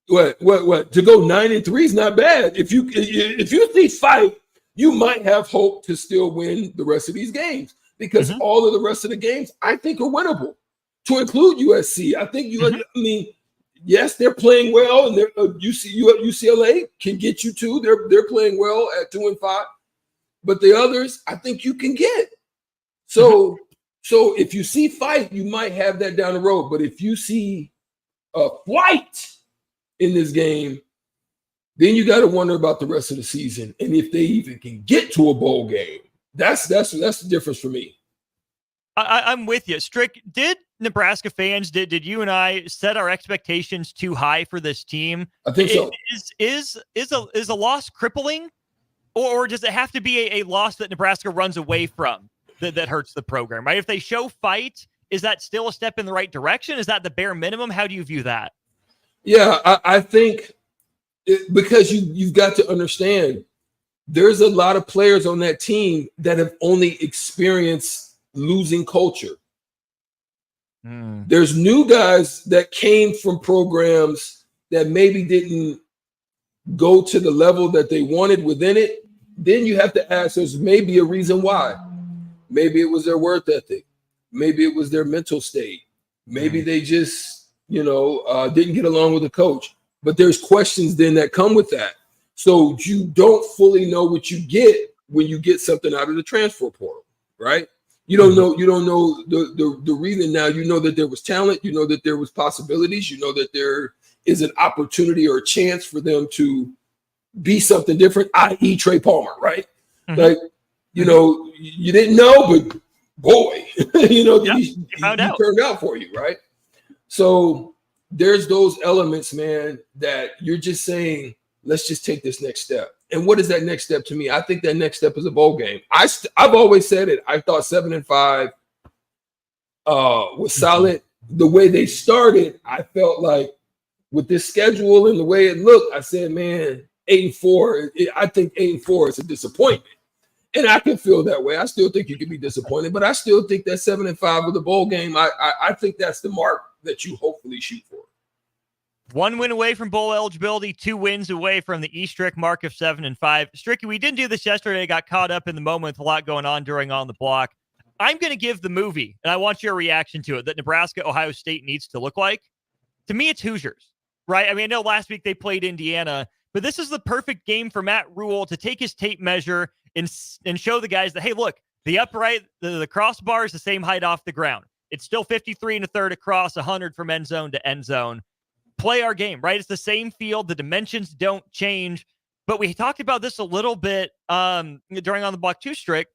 What? To go 9-3 is not bad. If you see fight, you might have hope to still win the rest of these games, because all of the rest of the games I think are winnable, to include USC. I think I mean, yes, they're playing well, and UCLA can get you too. They're playing well at 2-5, but the others I think you can get. So if you see fight, you might have that down the road. But if you see a flight in this game, then you got to wonder about the rest of the season and if they even can get to a bowl game. That's the difference for me. I'm with you. Strick, did Nebraska fans, did you and I set our expectations too high for this team? I think so. Is a loss crippling, or does it have to be a loss that Nebraska runs away from that hurts the program, right? If they show fight, is that still a step in the right direction? Is that the bare minimum? How do you view that? Yeah, I think because you've got to understand there's a lot of players on that team that have only experienced losing culture. There's new guys that came from programs that maybe didn't go to the level that they wanted within it. Then you have to ask, there's maybe a reason why. Maybe it was their work ethic. Maybe it was their mental state. Maybe they just, didn't get along with the coach. But there's questions then that come with that. So you don't fully know what you get when you get something out of the transfer portal, right? You don't know the reason. Now you know that there was talent, you know that there was possibilities, you know that there is an opportunity or a chance for them to be something different, i.e. Trey Palmer, right? Like, you didn't know, but boy, he turned out for you, right? So there's those elements, man, that you're just saying, let's just take this next step. And what is that next step to me? I think that next step is a bowl game. I've always said it. I thought 7-5 was solid. The way they started, I felt like with this schedule and the way it looked, I said, man, 8-4. I think 8-4 is a disappointment. And I can feel that way. I still think you can be disappointed, but I still think that 7-5 with a bowl game, I think that's the mark that you hopefully shoot for. 1 win away from bowl eligibility, 2 wins away from the E-Strick mark of 7-5. Stricky, we didn't do this yesterday. Got caught up in the moment with a lot going on during On the Block. I'm going to give the movie, and I want your reaction to it, that Nebraska, Ohio State needs to look like. To me, it's Hoosiers, right? I mean, I know last week they played Indiana, but this is the perfect game for Matt Rule to take his tape measure and show the guys that, hey, look, the upright, the crossbar is the same height off the ground. It's still 53 1/3 across, 100 from end zone to end zone. Play our game, right? It's the same field. The dimensions don't change. But we talked about this a little bit during On the Block 2 Strick.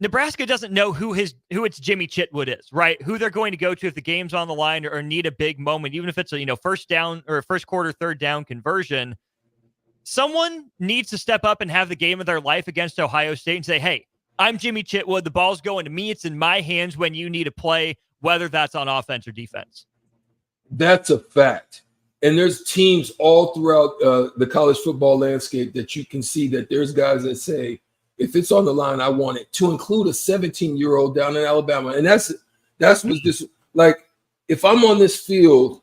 Nebraska doesn't know who its Jimmy Chitwood is, right? Who they're going to go to if the game's on the line or need a big moment, even if it's a first down or first quarter, third down conversion. Someone needs to step up and have the game of their life against Ohio State and say, hey, I'm Jimmy Chitwood. The ball's going to me. It's in my hands when you need to play, whether that's on offense or defense. That's a fact. And there's teams all throughout the college football landscape that you can see that there's guys that say, if it's on the line, I want it, to include a 17-year-old down in Alabama. And that's what this, like, if I'm on this field,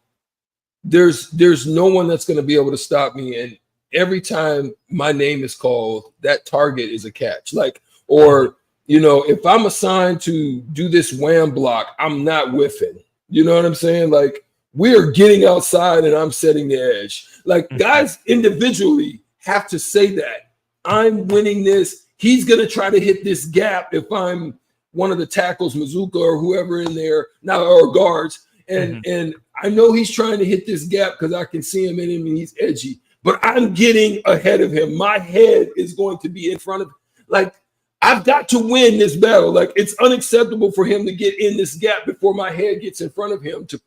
there's no one that's going to be able to stop me. And every time my name is called, that target is a catch. Like, or, if I'm assigned to do this wham block, I'm not whiffing. You know what I'm saying? Like, we are getting outside and I'm setting the edge. Like, guys individually have to say that. I'm winning this. He's going to try to hit this gap if I'm one of the tackles, Mazuka or whoever in there, now or guards. And I know he's trying to hit this gap because I can see him in him and he's edgy. But I'm getting ahead of him. My head is going to be in front of him. Like, I've got to win this battle. Like, it's unacceptable for him to get in this gap before my head gets in front of him to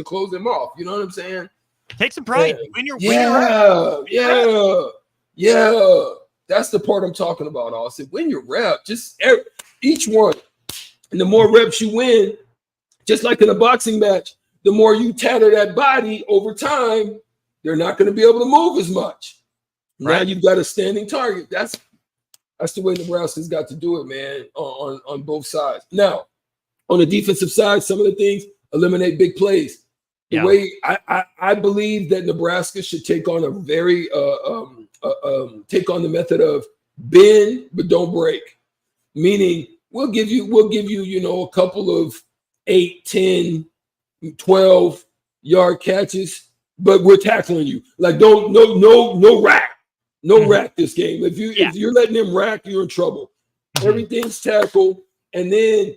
close him off. You know what I'm saying? Take some pride. Yeah. That's the part I'm talking about, Austin. Win your rep. Just each one. And the more reps you win, just like in a boxing match, the more you tatter that body over time, they're not going to be able to move as much. Right. Now you've got a standing target. That's the way Nebraska's got to do it, man, on both sides. Now, on the defensive side, some of the things, eliminate big plays. The way I believe that Nebraska should take on a very take on the method of bend but don't break. Meaning we'll give you a couple of 8, 10, 12 yard catches, but we're tackling you. Like no rack. No rack this game. If you're letting them rack, you're in trouble. Everything's tackled, and then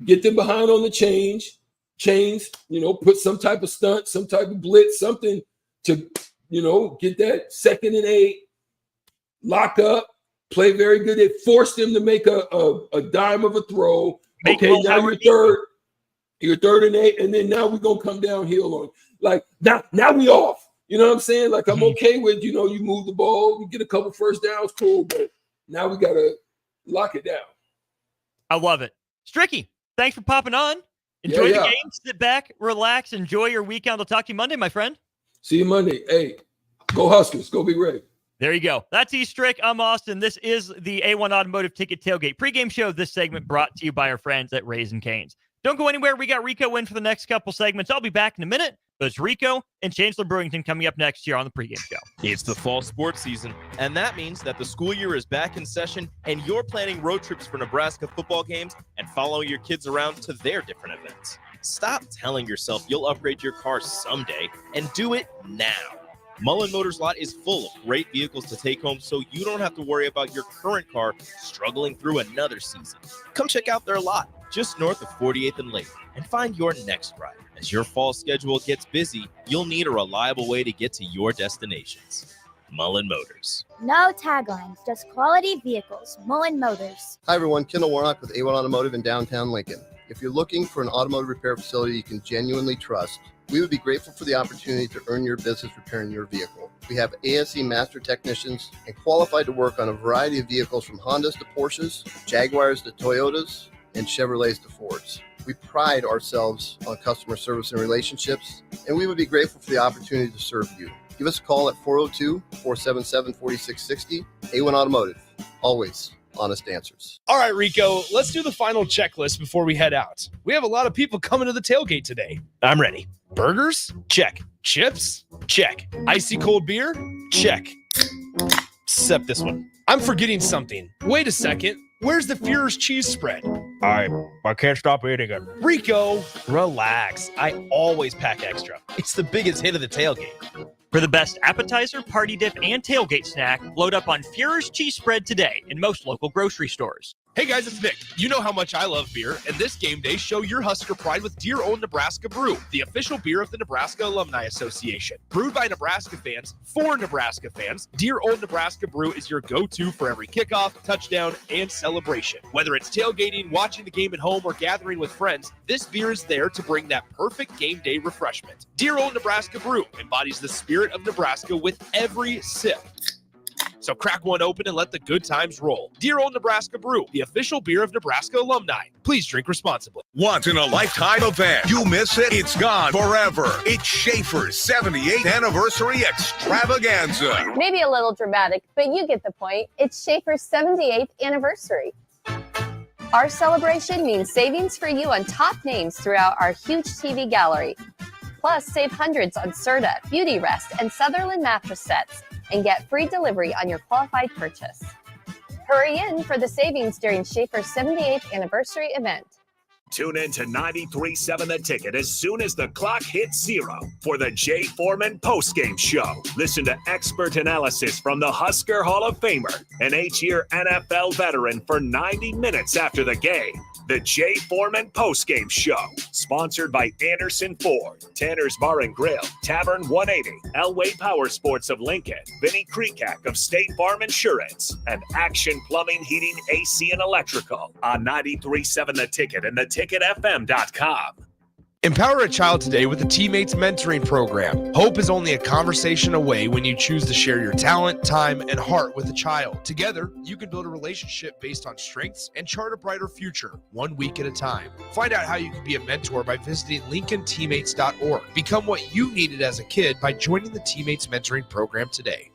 get them behind on the chains, put some type of stunt, some type of blitz, something to, get that 2nd and 8, lock up, play very good. It forced them to make a dime of a throw, Okay, now you're third. You're 3rd and 8, and then now we're gonna come downhill on like now we off. You know what I'm saying? Like I'm okay with you move the ball, you get a couple first downs, cool, but now we gotta lock it down. I love it. Stricky, thanks for popping on. Enjoy the game. Sit back, relax, enjoy your weekend. I'll talk to you Monday, my friend. See you Monday. Hey, go Huskers. Go Big Red. There you go. That's E-Strick. I'm Austin. This is the A1 Automotive Ticket Tailgate Pregame Show. This segment brought to you by our friends at Raising Cane's. Don't go anywhere. We got Rico in for the next couple segments. I'll be back in a minute. But it's Rico and Chancellor Brewington coming up next year on the pregame show. It's the fall sports season, and that means that the school year is back in session, and you're planning road trips for Nebraska football games and following your kids around to their different events. Stop telling yourself you'll upgrade your car someday and do it now. Mullen Motors lot is full of great vehicles to take home, so you don't have to worry about your current car struggling through another season. Come check out their lot just north of 48th and Lake and find your next ride. As your fall schedule gets busy, you'll need a reliable way to get to your destinations. Mullen Motors. No taglines, just quality vehicles. Mullen Motors. Hi, everyone. Kendall Warnock with A1 Automotive in downtown Lincoln. If you're looking for an automotive repair facility you can genuinely trust, we would be grateful for the opportunity to earn your business repairing your vehicle. We have ASE master technicians and qualified to work on a variety of vehicles from Hondas to Porsches, Jaguars to Toyotas, and Chevrolets to Fords. We pride ourselves on customer service and relationships, and we would be grateful for the opportunity to serve you. Give us a call at 402-477-4660. A1 Automotive, always honest answers. All right, Rico, let's do the final checklist before we head out. We have a lot of people coming to the tailgate today. I'm ready. Burgers? Check. Chips? Check. Icy cold beer? Check. Except this one. I'm forgetting something. Wait a second. Where's the Führer's cheese spread? I can't stop eating it. Rico, relax. I always pack extra. It's the biggest hit of the tailgate. For the best appetizer, party dip, and tailgate snack, load up on Führer's cheese spread today in most local grocery stores. Hey guys, it's Nick. You know how much I love beer, and this game day, show your Husker pride with dear-owned Nebraska Brew, the official beer of the Nebraska Alumni Association. Brewed by Nebraska fans, for Nebraska fans, dear-owned Nebraska Brew is your go-to for every kickoff, touchdown, and celebration. Whether it's tailgating, watching the game at home, or gathering with friends, this beer is there to bring that perfect game day refreshment. Dear-owned Nebraska Brew embodies the spirit of Nebraska with every sip. So crack one open and let the good times roll. Dear Old Nebraska Brew, the official beer of Nebraska alumni. Please drink responsibly. Once in a lifetime event. You miss it, it's gone forever. It's Schaefer's 78th anniversary extravaganza. Maybe a little dramatic, but you get the point. It's Schaefer's 78th anniversary. Our celebration means savings for you on top names throughout our huge TV gallery. Plus, save hundreds on Serta, Beauty Rest, and Sutherland mattress sets, and get free delivery on your qualified purchase. Hurry in for the savings during Schaefer's 78th anniversary event. Tune in to 93.7 The Ticket as soon as the clock hits 0 for the Jay Foreman postgame show. Listen to expert analysis from the Husker Hall of Famer, an 8-year NFL veteran, for 90 minutes after the game. The Jay Foreman postgame show, sponsored by Anderson Ford, Tanner's Bar and Grill, Tavern 180, Elway Power Sports of Lincoln, Vinnie Kreekak of State Farm Insurance, and Action Plumbing, Heating, AC, and Electrical on 93.7 The Ticket and theticketfm.com. Empower a child today with the Teammates Mentoring Program. Hope is only a conversation away when you choose to share your talent, time, and heart with a child. Together, you can build a relationship based on strengths and chart a brighter future, 1 week at a time. Find out how you can be a mentor by visiting LincolnTeammates.org. Become what you needed as a kid by joining the Teammates Mentoring Program today.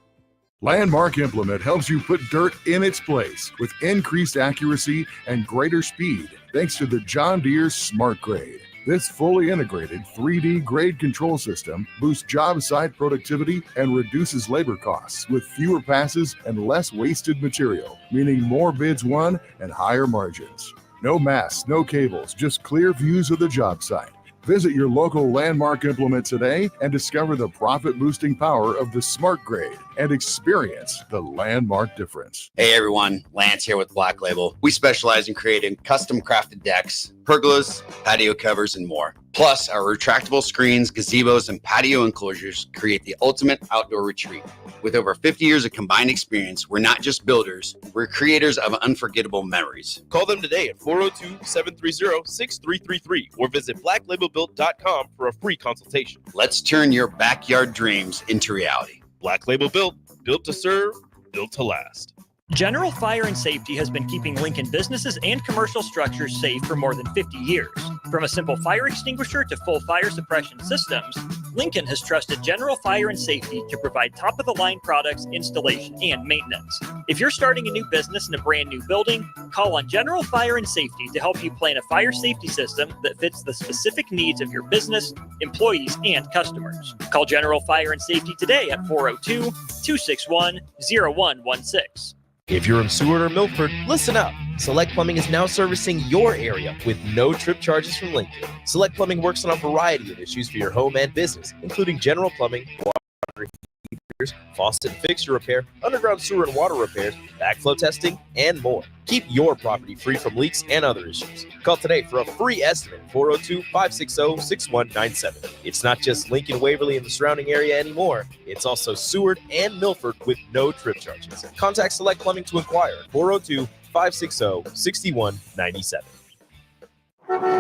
Landmark Implement helps you put dirt in its place with increased accuracy and greater speed thanks to the John Deere Smart Grade. This fully integrated 3D grade control system boosts job site productivity and reduces labor costs with fewer passes and less wasted material, meaning more bids won and higher margins. No masts, no cables, just clear views of the job site. Visit your local Landmark Implement today and discover the profit-boosting power of the Smart Grade and experience the Landmark difference. Hey everyone, Lance here with Black Label. We specialize in creating custom crafted decks, pergolas, patio covers, and more. Plus, our retractable screens, gazebos, and patio enclosures create the ultimate outdoor retreat. With over 50 years of combined experience, we're not just builders, we're creators of unforgettable memories. Call them today at 402-730-6333 or visit blacklabelbuilt.com for a free consultation. Let's turn your backyard dreams into reality. Black Label Built, built to serve, built to last. General Fire and Safety has been keeping Lincoln businesses and commercial structures safe for more than 50 years. From a simple fire extinguisher to full fire suppression systems, Lincoln has trusted General Fire and Safety to provide top-of-the-line products, installation, and maintenance. If you're starting a new business in a brand new building, call on General Fire and Safety to help you plan a fire safety system that fits the specific needs of your business, employees, and customers. Call General Fire and Safety today at 402-261-0116. If you're in Seward or Milford, listen up. Select Plumbing is now servicing your area with no trip charges from Lincoln. Select Plumbing works on a variety of issues for your home and business, including general plumbing, water heaters, faucet and fixture repair, underground sewer and water repairs, backflow testing, and more. Keep your property free from leaks and other issues. Call today for a free estimate, 402-560-6197. It's not just Lincoln, Waverly, and the surrounding area anymore. It's also Seward and Milford with no trip charges. Contact Select Plumbing to inquire at 402-560-6197.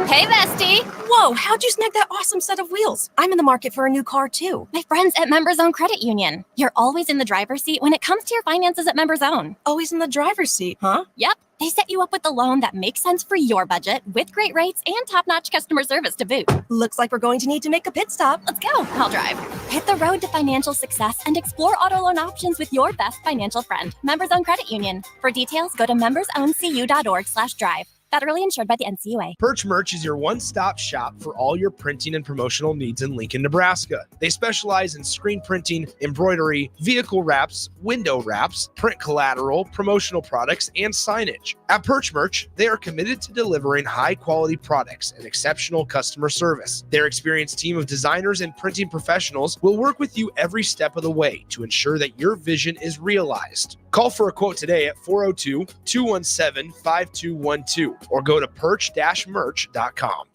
Hey, bestie. Whoa, how'd you snag that awesome set of wheels? I'm in the market for a new car, too. My friends at Members Own Credit Union. You're always in the driver's seat when it comes to your finances at Members Own. Always in the driver's seat, huh? Yep. They set you up with the loan that makes sense for your budget with great rates and top-notch customer service to boot. Looks like we're going to need to make a pit stop. Let's go. I'll drive. Hit the road to financial success and explore auto loan options with your best financial friend, Members Own Credit Union. For details, go to membersowncu.org/drive. Federally insured by the NCUA. Perch Merch is your one-stop shop for all your printing and promotional needs in Lincoln, Nebraska. They specialize in screen printing, embroidery, vehicle wraps, window wraps, print collateral, promotional products, and signage. At Perch Merch, they are committed to delivering high-quality products and exceptional customer service. Their experienced team of designers and printing professionals will work with you every step of the way to ensure that your vision is realized. Call for a quote today at 402-217-5212 or go to perch-merch.com.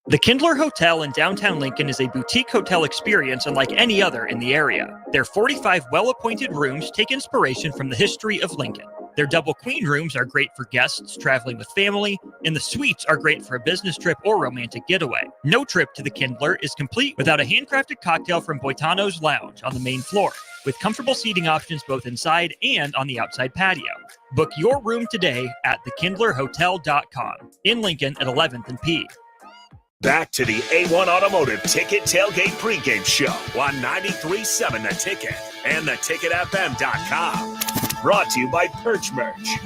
The Kindler Hotel in downtown Lincoln is a boutique hotel experience unlike any other in the area. Their 45 well-appointed rooms take inspiration from the history of Lincoln. Their double queen rooms are great for guests traveling with family, and the suites are great for a business trip or romantic getaway. No trip to the Kindler is complete without a handcrafted cocktail from Boitano's Lounge on the main floor, with comfortable seating options both inside and on the outside patio. Book your room today at thekindlerhotel.com in Lincoln at 11th and P. Back to the A1 Automotive Ticket Tailgate Pregame Show on 93.7 The Ticket and theticketfm.com. Brought to you by Perch Merch.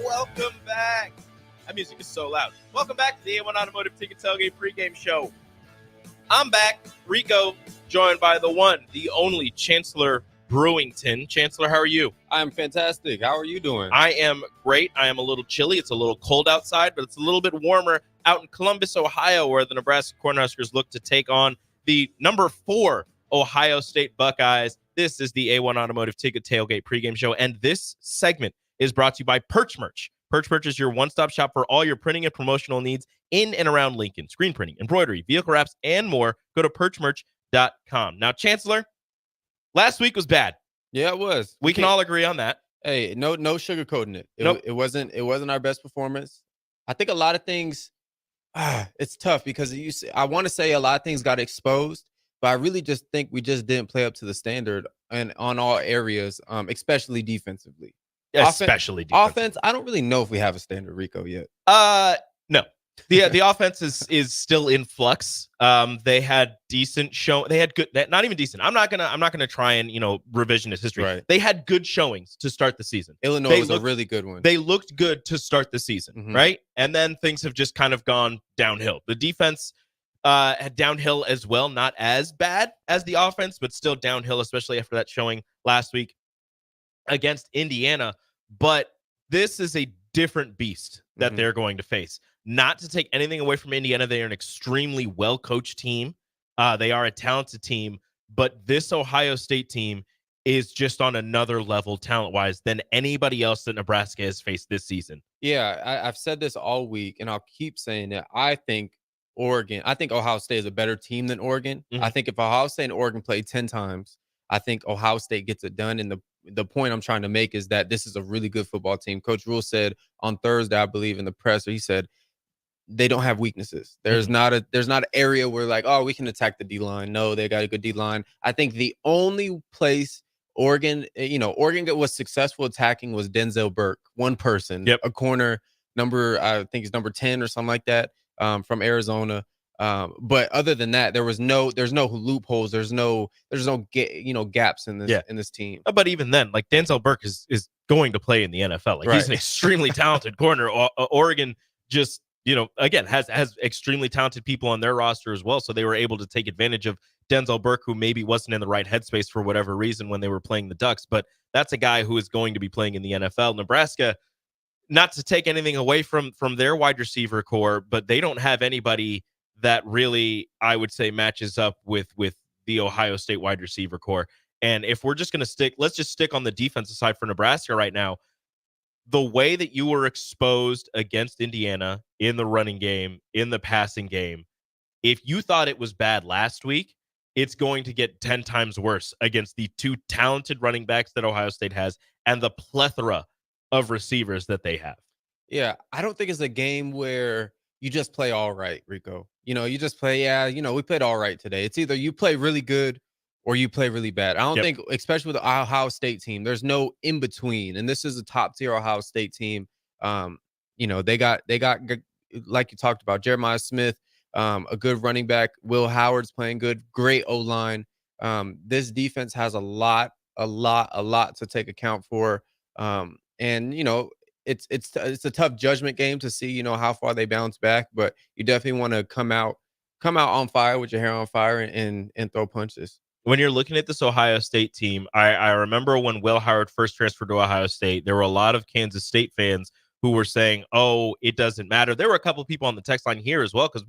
Welcome back. That music is so loud. Welcome back to the A1 Automotive Ticket Tailgate Pregame Show. I'm back, Rico, joined by the one, the only Chancellor Brewington. Chancellor, how are you? I'm fantastic. How are you doing? I am great. I am a little chilly. It's a little cold outside, but it's a little bit warmer out in Columbus, Ohio, where the Nebraska Cornhuskers look to take on the number 4 Ohio State Buckeyes. This is the A1 Automotive Ticket Tailgate Pregame Show, and this segment is brought to you by Perch Merch. Perch Merch is your one-stop shop for all your printing and promotional needs in and around Lincoln. Screen printing, embroidery, vehicle wraps, and more. Go to perchmerch.com. Now, Chancellor, last week was bad. Yeah, it was. We can all agree on that. Hey, no sugarcoating it. Nope. It wasn't our best performance. I think a lot of things, it's tough because I want to say a lot of things got exposed, but I really just think we just didn't play up to the standard and on all areas, especially defensively. Especially defense. Offense, I don't really know if we have a standard, Rico, yet. No. The offense is still in flux. They had decent show. They had good, not even decent. I'm not gonna try and revisionist history. Right. They had good showings to start the season. Illinois was a really good one. They looked good to start the season, right? And then things have just kind of gone downhill. The defense had downhill as well, not as bad as the offense, but still downhill, especially after that showing last week against Indiana. But this is a different beast that they're going to face. Not to take anything away from Indiana, they are an extremely well-coached team. They are a talented team, but this Ohio State team is just on another level talent-wise than anybody else that Nebraska has faced this season. Yeah, I've said this all week, and I'll keep saying that. I think Ohio State is a better team than Oregon. I think if Ohio State and Oregon play 10 times, I think Ohio State gets it done. And the point I'm trying to make is that this is a really good football team. Coach Rule said on Thursday, I believe in the presser, he said they don't have weaknesses. There's not an area where like, oh, we can attack the D-line. No, they got a good D-line. I think the only place Oregon was successful attacking was Denzel Burke, one person, a corner, I think he's number 10 or something like that, from Arizona. But other than that, there's no loopholes. There's no gaps in this team. But even then, like Denzel Burke is going to play in the NFL. Like he's an extremely talented corner. Oregon just, again, has extremely talented people on their roster as well. So they were able to take advantage of Denzel Burke, who maybe wasn't in the right headspace for whatever reason when they were playing the Ducks. But that's a guy who is going to be playing in the NFL. Nebraska, not to take anything away from their wide receiver core, but they don't have anybody that really, I would say, matches up with the Ohio State wide receiver core. And if we're just going to let's just stick on the defensive side for Nebraska right now. The way that you were exposed against Indiana in the running game, in the passing game, if you thought it was bad last week, it's going to get 10 times worse against the two talented running backs that Ohio State has and the plethora of receivers that they have. Yeah, I don't think it's a game where you just play all right, Rico. You just play, we played all right today. It's either you play really good or you play really bad. I don't think, especially with the Ohio State team, there's no in between. And this is a top tier Ohio State team. They got like you talked about, Jeremiah Smith, a good running back. Will Howard's playing good. Great O-line. This defense has a lot to take account for. It's a tough judgment game to see, how far they bounce back, but you definitely want to come out on fire with your hair on fire and throw punches. When you're looking at this Ohio State team, I remember when Will Howard first transferred to Ohio State, there were a lot of Kansas State fans who were saying, oh, it doesn't matter. There were a couple of people on the text line here as well, because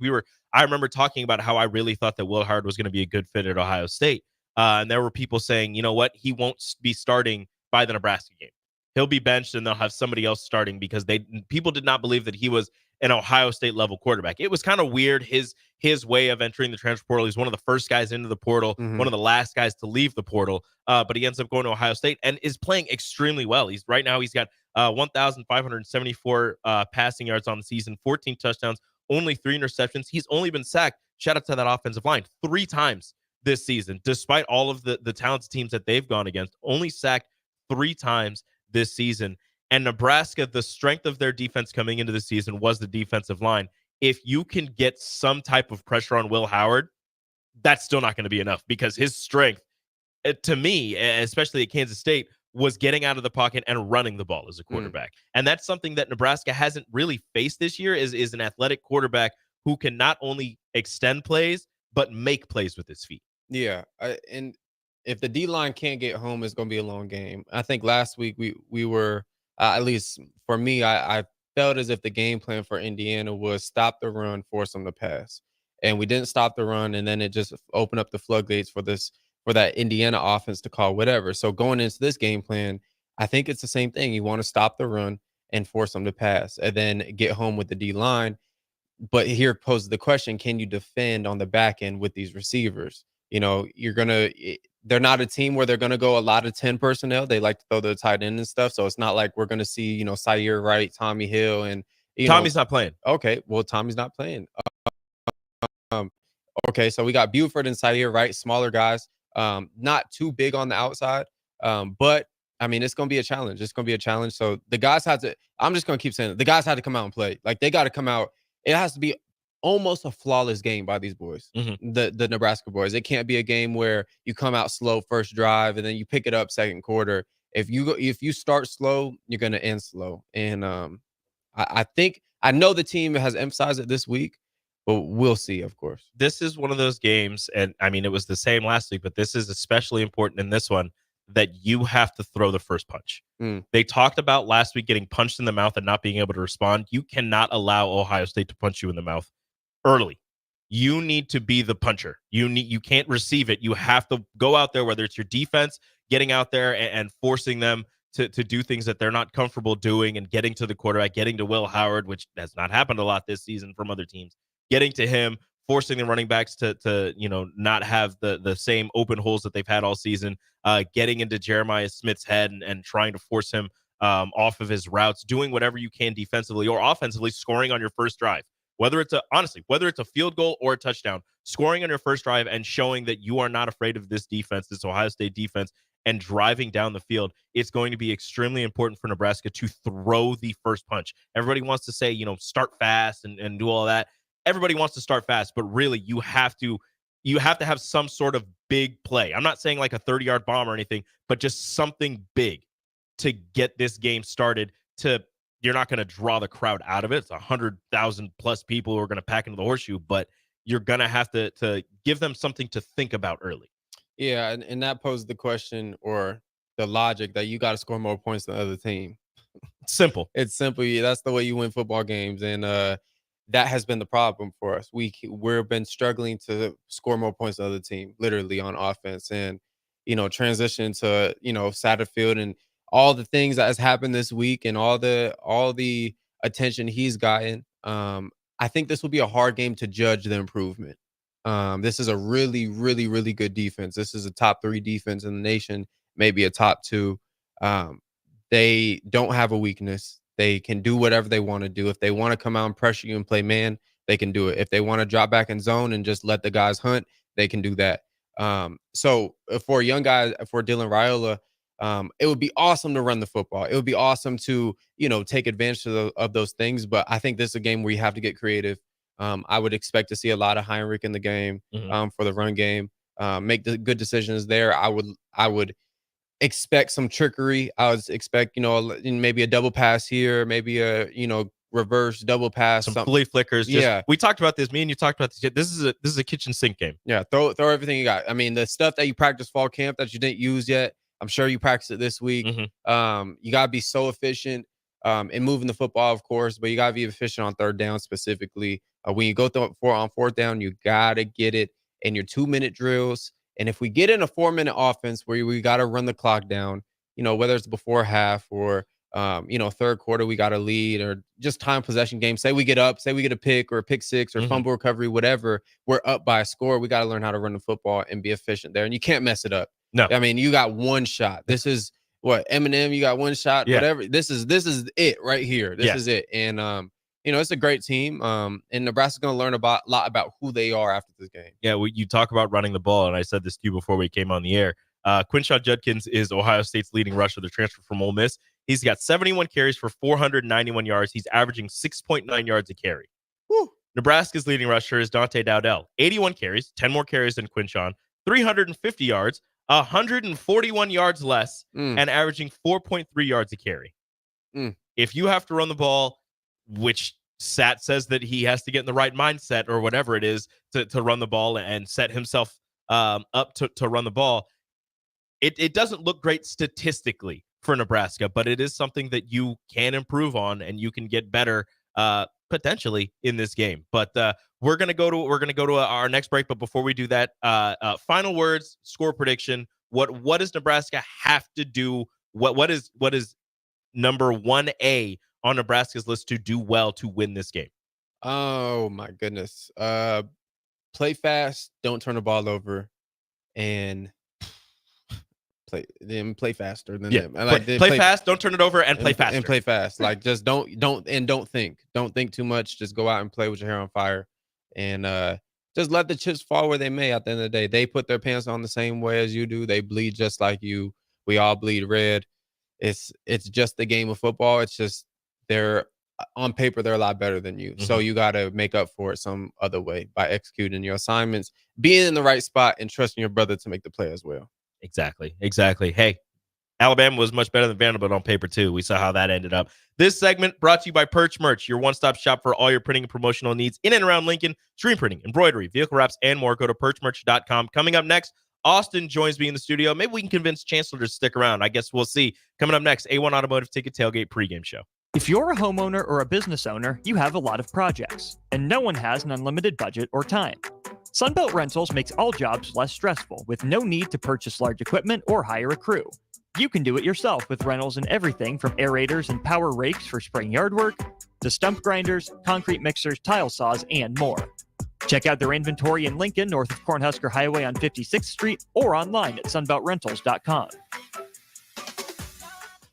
I remember talking about how I really thought that Will Howard was going to be a good fit at Ohio State. And there were people saying, you know what, he won't be starting by the Nebraska game. He'll be benched and they'll have somebody else starting because people did not believe that he was an Ohio State level quarterback. It was kind of weird, his way of entering the transfer portal. He's one of the first guys into the portal, one of the last guys to leave the portal, but he ends up going to Ohio State and is playing extremely well. He's got 1,574 passing yards on the season, 14 touchdowns, only 3 interceptions. He's only been sacked, shout out to that offensive line, 3 times this season, despite all of the talented teams that they've gone against, only sacked 3 times this season. And Nebraska, the strength of their defense coming into the season was the defensive line. If you can get some type of pressure on Will Howard, that's still not going to be enough, because his strength, to me, especially at Kansas State, was getting out of the pocket and running the ball as a quarterback. And that's something that Nebraska hasn't really faced this year, is an athletic quarterback who can not only extend plays, but make plays with his feet. Yeah, and if the D-line can't get home, it's going to be a long game. I think last week we were, at least for me, I felt as if the game plan for Indiana was stop the run, force them to pass. And we didn't stop the run, and then it just opened up the floodgates for that Indiana offense to call whatever. So going into this game plan, I think it's the same thing. You want to stop the run and force them to pass, and then get home with the D-line. But here poses the question, can you defend on the back end with these receivers? They're not a team where they're going to go a lot of 10 personnel. They like to throw their tight end and stuff. So it's not like we're going to see, Sayer Wright, Tommy Hill, and Tommy's not playing. Okay. Well, Tommy's not playing. Okay. So we got Buford and Sayer Wright, smaller guys, not too big on the outside. But I mean, it's going to be a challenge. It's going to be a challenge. So the guys I'm just going to keep saying it. The guys had to come out and play. Like, they got to come out. It has to be almost a flawless game by these boys, the Nebraska boys. It can't be a game where you come out slow first drive and then you pick it up second quarter. If you start slow, you're going to end slow. And I know the team has emphasized it this week, but we'll see, of course. This is one of those games, and I mean, it was the same last week, but this is especially important in this one, that you have to throw the first punch. They talked about last week getting punched in the mouth and not being able to respond. You cannot allow Ohio State to punch you in the mouth early. You need to be the puncher. You can't receive it. You have to go out there, whether it's your defense, getting out there and forcing them to do things that they're not comfortable doing, and getting to the quarterback, getting to Will Howard, which has not happened a lot this season from other teams, getting to him, forcing the running backs to not have the same open holes that they've had all season, getting into Jeremiah Smith's head and trying to force him off of his routes, doing whatever you can defensively or offensively, scoring on your first drive. Whether it's a field goal or a touchdown, scoring on your first drive and showing that you are not afraid of this defense, this Ohio State defense, and driving down the field, it's going to be extremely important for Nebraska to throw the first punch. Everybody wants to say, start fast and do all that. Everybody wants to start fast, but really you have to have some sort of big play. I'm not saying like a 30-yard bomb or anything, but just something big to get this game started. You're not going to draw the crowd out of it. It's 100,000 plus people who are going to pack into the horseshoe, but you're going to have to give them something to think about early. Yeah, and that poses the question or the logic that you got to score more points than the other team. Simple. It's simple. Yeah, that's the way you win football games, and that has been the problem for us. We've been struggling to score more points than the other team, literally on offense, and transition to Satterfield and all the things that has happened this week and all the attention he's gotten. I think this will be a hard game to judge the improvement. This is a really, really, really good defense. This is a top 3 defense in the nation, maybe a top 2. They don't have a weakness. They can do whatever they want to do. If they want to come out and pressure you and play man, they can do it. If they want to drop back in zone and just let the guys hunt, they can do that. So for a young guy, for Dylan Raiola, it would be awesome to run the football. It would be awesome to, take advantage of those things. But I think this is a game where you have to get creative. I would expect to see a lot of Heinrich in the game for the run game. Make the good decisions there. I would expect some trickery. I would expect, maybe a double pass here, maybe a, reverse double pass. Some flea flickers. We talked about this. Me and you talked about this. This is a kitchen sink game. Yeah, throw everything you got. I mean, the stuff that you practiced fall camp that you didn't use yet, I'm sure you practiced it this week. You got to be so efficient in moving the football, of course, but you got to be efficient on third down specifically. When you go on fourth down, you got to get it in your 2-minute drills. And if we get in a 4-minute offense where we got to run the clock down, whether it's before half or, third quarter, we got to lead or just time possession game. Say we get up, say we get a pick or a pick six or fumble recovery, whatever, we're up by a score. We got to learn how to run the football and be efficient there. And you can't mess it up. No, I mean, you got one shot. This is what Eminem, you got one shot, whatever. This is it right here. This is it. And, it's a great team. And Nebraska's going to learn a lot about who they are after this game. Yeah, you talk about running the ball, and I said this to you before we came on the air. Quinshon Judkins is Ohio State's leading rusher, the transfer from Ole Miss. He's got 71 carries for 491 yards. He's averaging 6.9 yards a carry. Woo. Nebraska's leading rusher is Dante Dowdell. 81 carries, 10 more carries than Quinshon, 350 yards, 141 yards less, and averaging 4.3 yards a carry. If you have to run the ball, which Sat says that he has to get in the right mindset or whatever it is to run the ball and set himself up to run the ball, it doesn't look great statistically for Nebraska, but it is something that you can improve on and you can get better potentially in this game. But we're gonna go to our next break. But before we do that, final words, score prediction. What does Nebraska have to do? What is number 1A on Nebraska's list to do well to win this game? Oh my goodness. Play fast, don't turn the ball over, and play faster than them. Play fast, don't turn it over, and play faster. And play fast. Like just don't think. Don't think too much. Just go out and play with your hair on fire. And just let the chips fall where they may at the end of the day. They put their pants on the same way as you do. They bleed just like you. We all bleed red. It's just the game of football. It's just they're on paper, they're a lot better than you. So you got to make up for it some other way by executing your assignments, being in the right spot, and trusting your brother to make the play as well. Exactly. Hey, Alabama was much better than Vanderbilt on paper, too. We saw how that ended up. This segment brought to you by Perch Merch, your one-stop shop for all your printing and promotional needs in and around Lincoln. Screen printing, embroidery, vehicle wraps, and more. Go to perchmerch.com. Coming up next, Austin joins me in the studio. Maybe we can convince Chancellor to stick around. I guess we'll see. Coming up next, A1 Automotive Ticket Tailgate pregame show. If you're a homeowner or a business owner, you have a lot of projects, and no one has an unlimited budget or time. Sunbelt Rentals makes all jobs less stressful with no need to purchase large equipment or hire a crew. You can do it yourself with rentals in everything from aerators and power rakes for spring yard work to stump grinders, concrete mixers, tile saws, and more. Check out their inventory in Lincoln, north of Cornhusker Highway on 56th Street, or online at sunbeltrentals.com.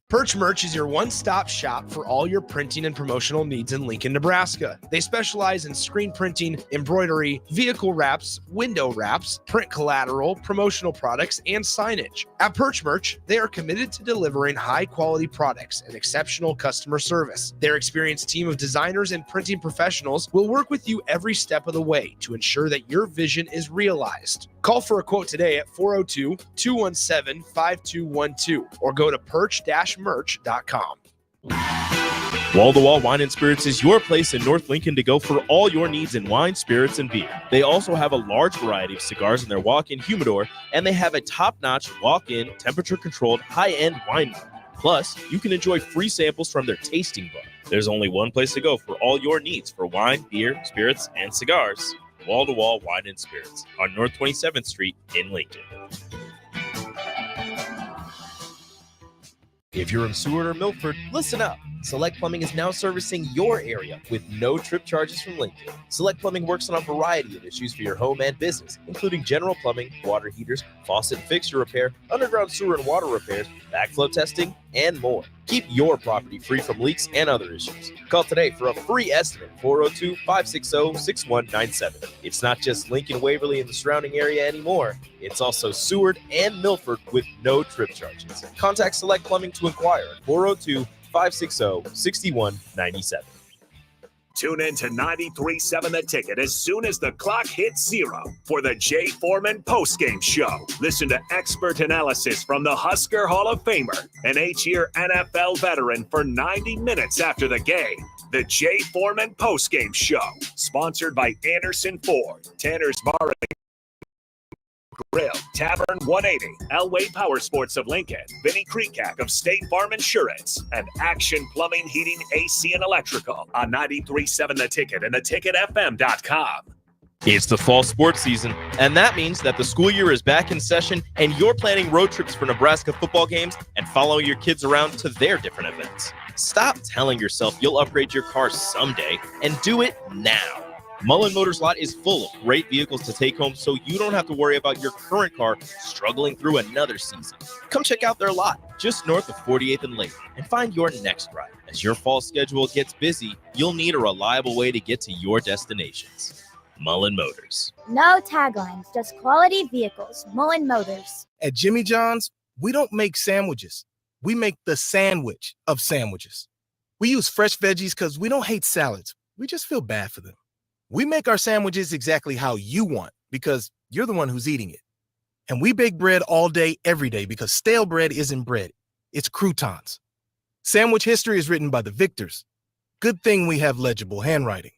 Perch Merch is your one-stop shop for all your printing and promotional needs in Lincoln, Nebraska. They specialize in screen printing, embroidery, vehicle wraps, window wraps, print collateral, promotional products, and signage. At Perch Merch, they are committed to delivering high-quality products and exceptional customer service. Their experienced team of designers and printing professionals will work with you every step of the way to ensure that your vision is realized. Call for a quote today at 402-217-5212 or go to perch-merch.com. Wall-to-Wall Wine and Spirits is your place in North Lincoln to go for all your needs in wine, spirits, and beer. They also have a large variety of cigars in their walk-in humidor, and they have a top-notch walk-in, temperature-controlled, high-end wine bar. Plus, you can enjoy free samples from their tasting bar. There's only one place to go for all your needs for wine, beer, spirits, and cigars. Wall-to-Wall Wine and Spirits on North 27th Street in Lincoln. If you're in Seward or Milford, listen up. Select Plumbing is now servicing your area with no trip charges from Lincoln. Select Plumbing works on a variety of issues for your home and business, including general plumbing, water heaters, faucet and fixture repair, underground sewer and water repairs, backflow testing, and more. Keep your property free from leaks and other issues. Call today for a free estimate, 402-560-6197. It's not just Lincoln, Waverly, and the surrounding area anymore. It's also Seward and Milford with no trip charges. Contact Select Plumbing to inquire at 402-560-6197. Tune in to 93.7 The Ticket as soon as the clock hits 0 for the Jay Foreman postgame show. Listen to expert analysis from the Husker Hall of Famer, an 8-year NFL veteran, for 90 minutes after the game. The Jay Foreman postgame show, sponsored by Anderson Ford, Tanner's Bar and Grill, Tavern 180, Elway Power Sports of Lincoln, Vinnie Kreekak of State Farm Insurance, and Action Plumbing, Heating, AC, and Electrical on 93.7 The Ticket and theticketfm.com. It's the fall sports season, and that means that the school year is back in session and you're planning road trips for Nebraska football games and following your kids around to their different events. Stop telling yourself you'll upgrade your car someday and do it now. Mullen Motors Lot is full of great vehicles to take home so you don't have to worry about your current car struggling through another season. Come check out their lot just north of 48th and Lake and find your next ride. As your fall schedule gets busy, you'll need a reliable way to get to your destinations. Mullen Motors. No taglines, just quality vehicles. Mullen Motors. At Jimmy John's, we don't make sandwiches. We make the sandwich of sandwiches. We use fresh veggies because we don't hate salads. We just feel bad for them. We make our sandwiches exactly how you want because you're the one who's eating it. And we bake bread all day, every day because stale bread isn't bread. It's croutons. Sandwich history is written by the victors. Good thing we have legible handwriting.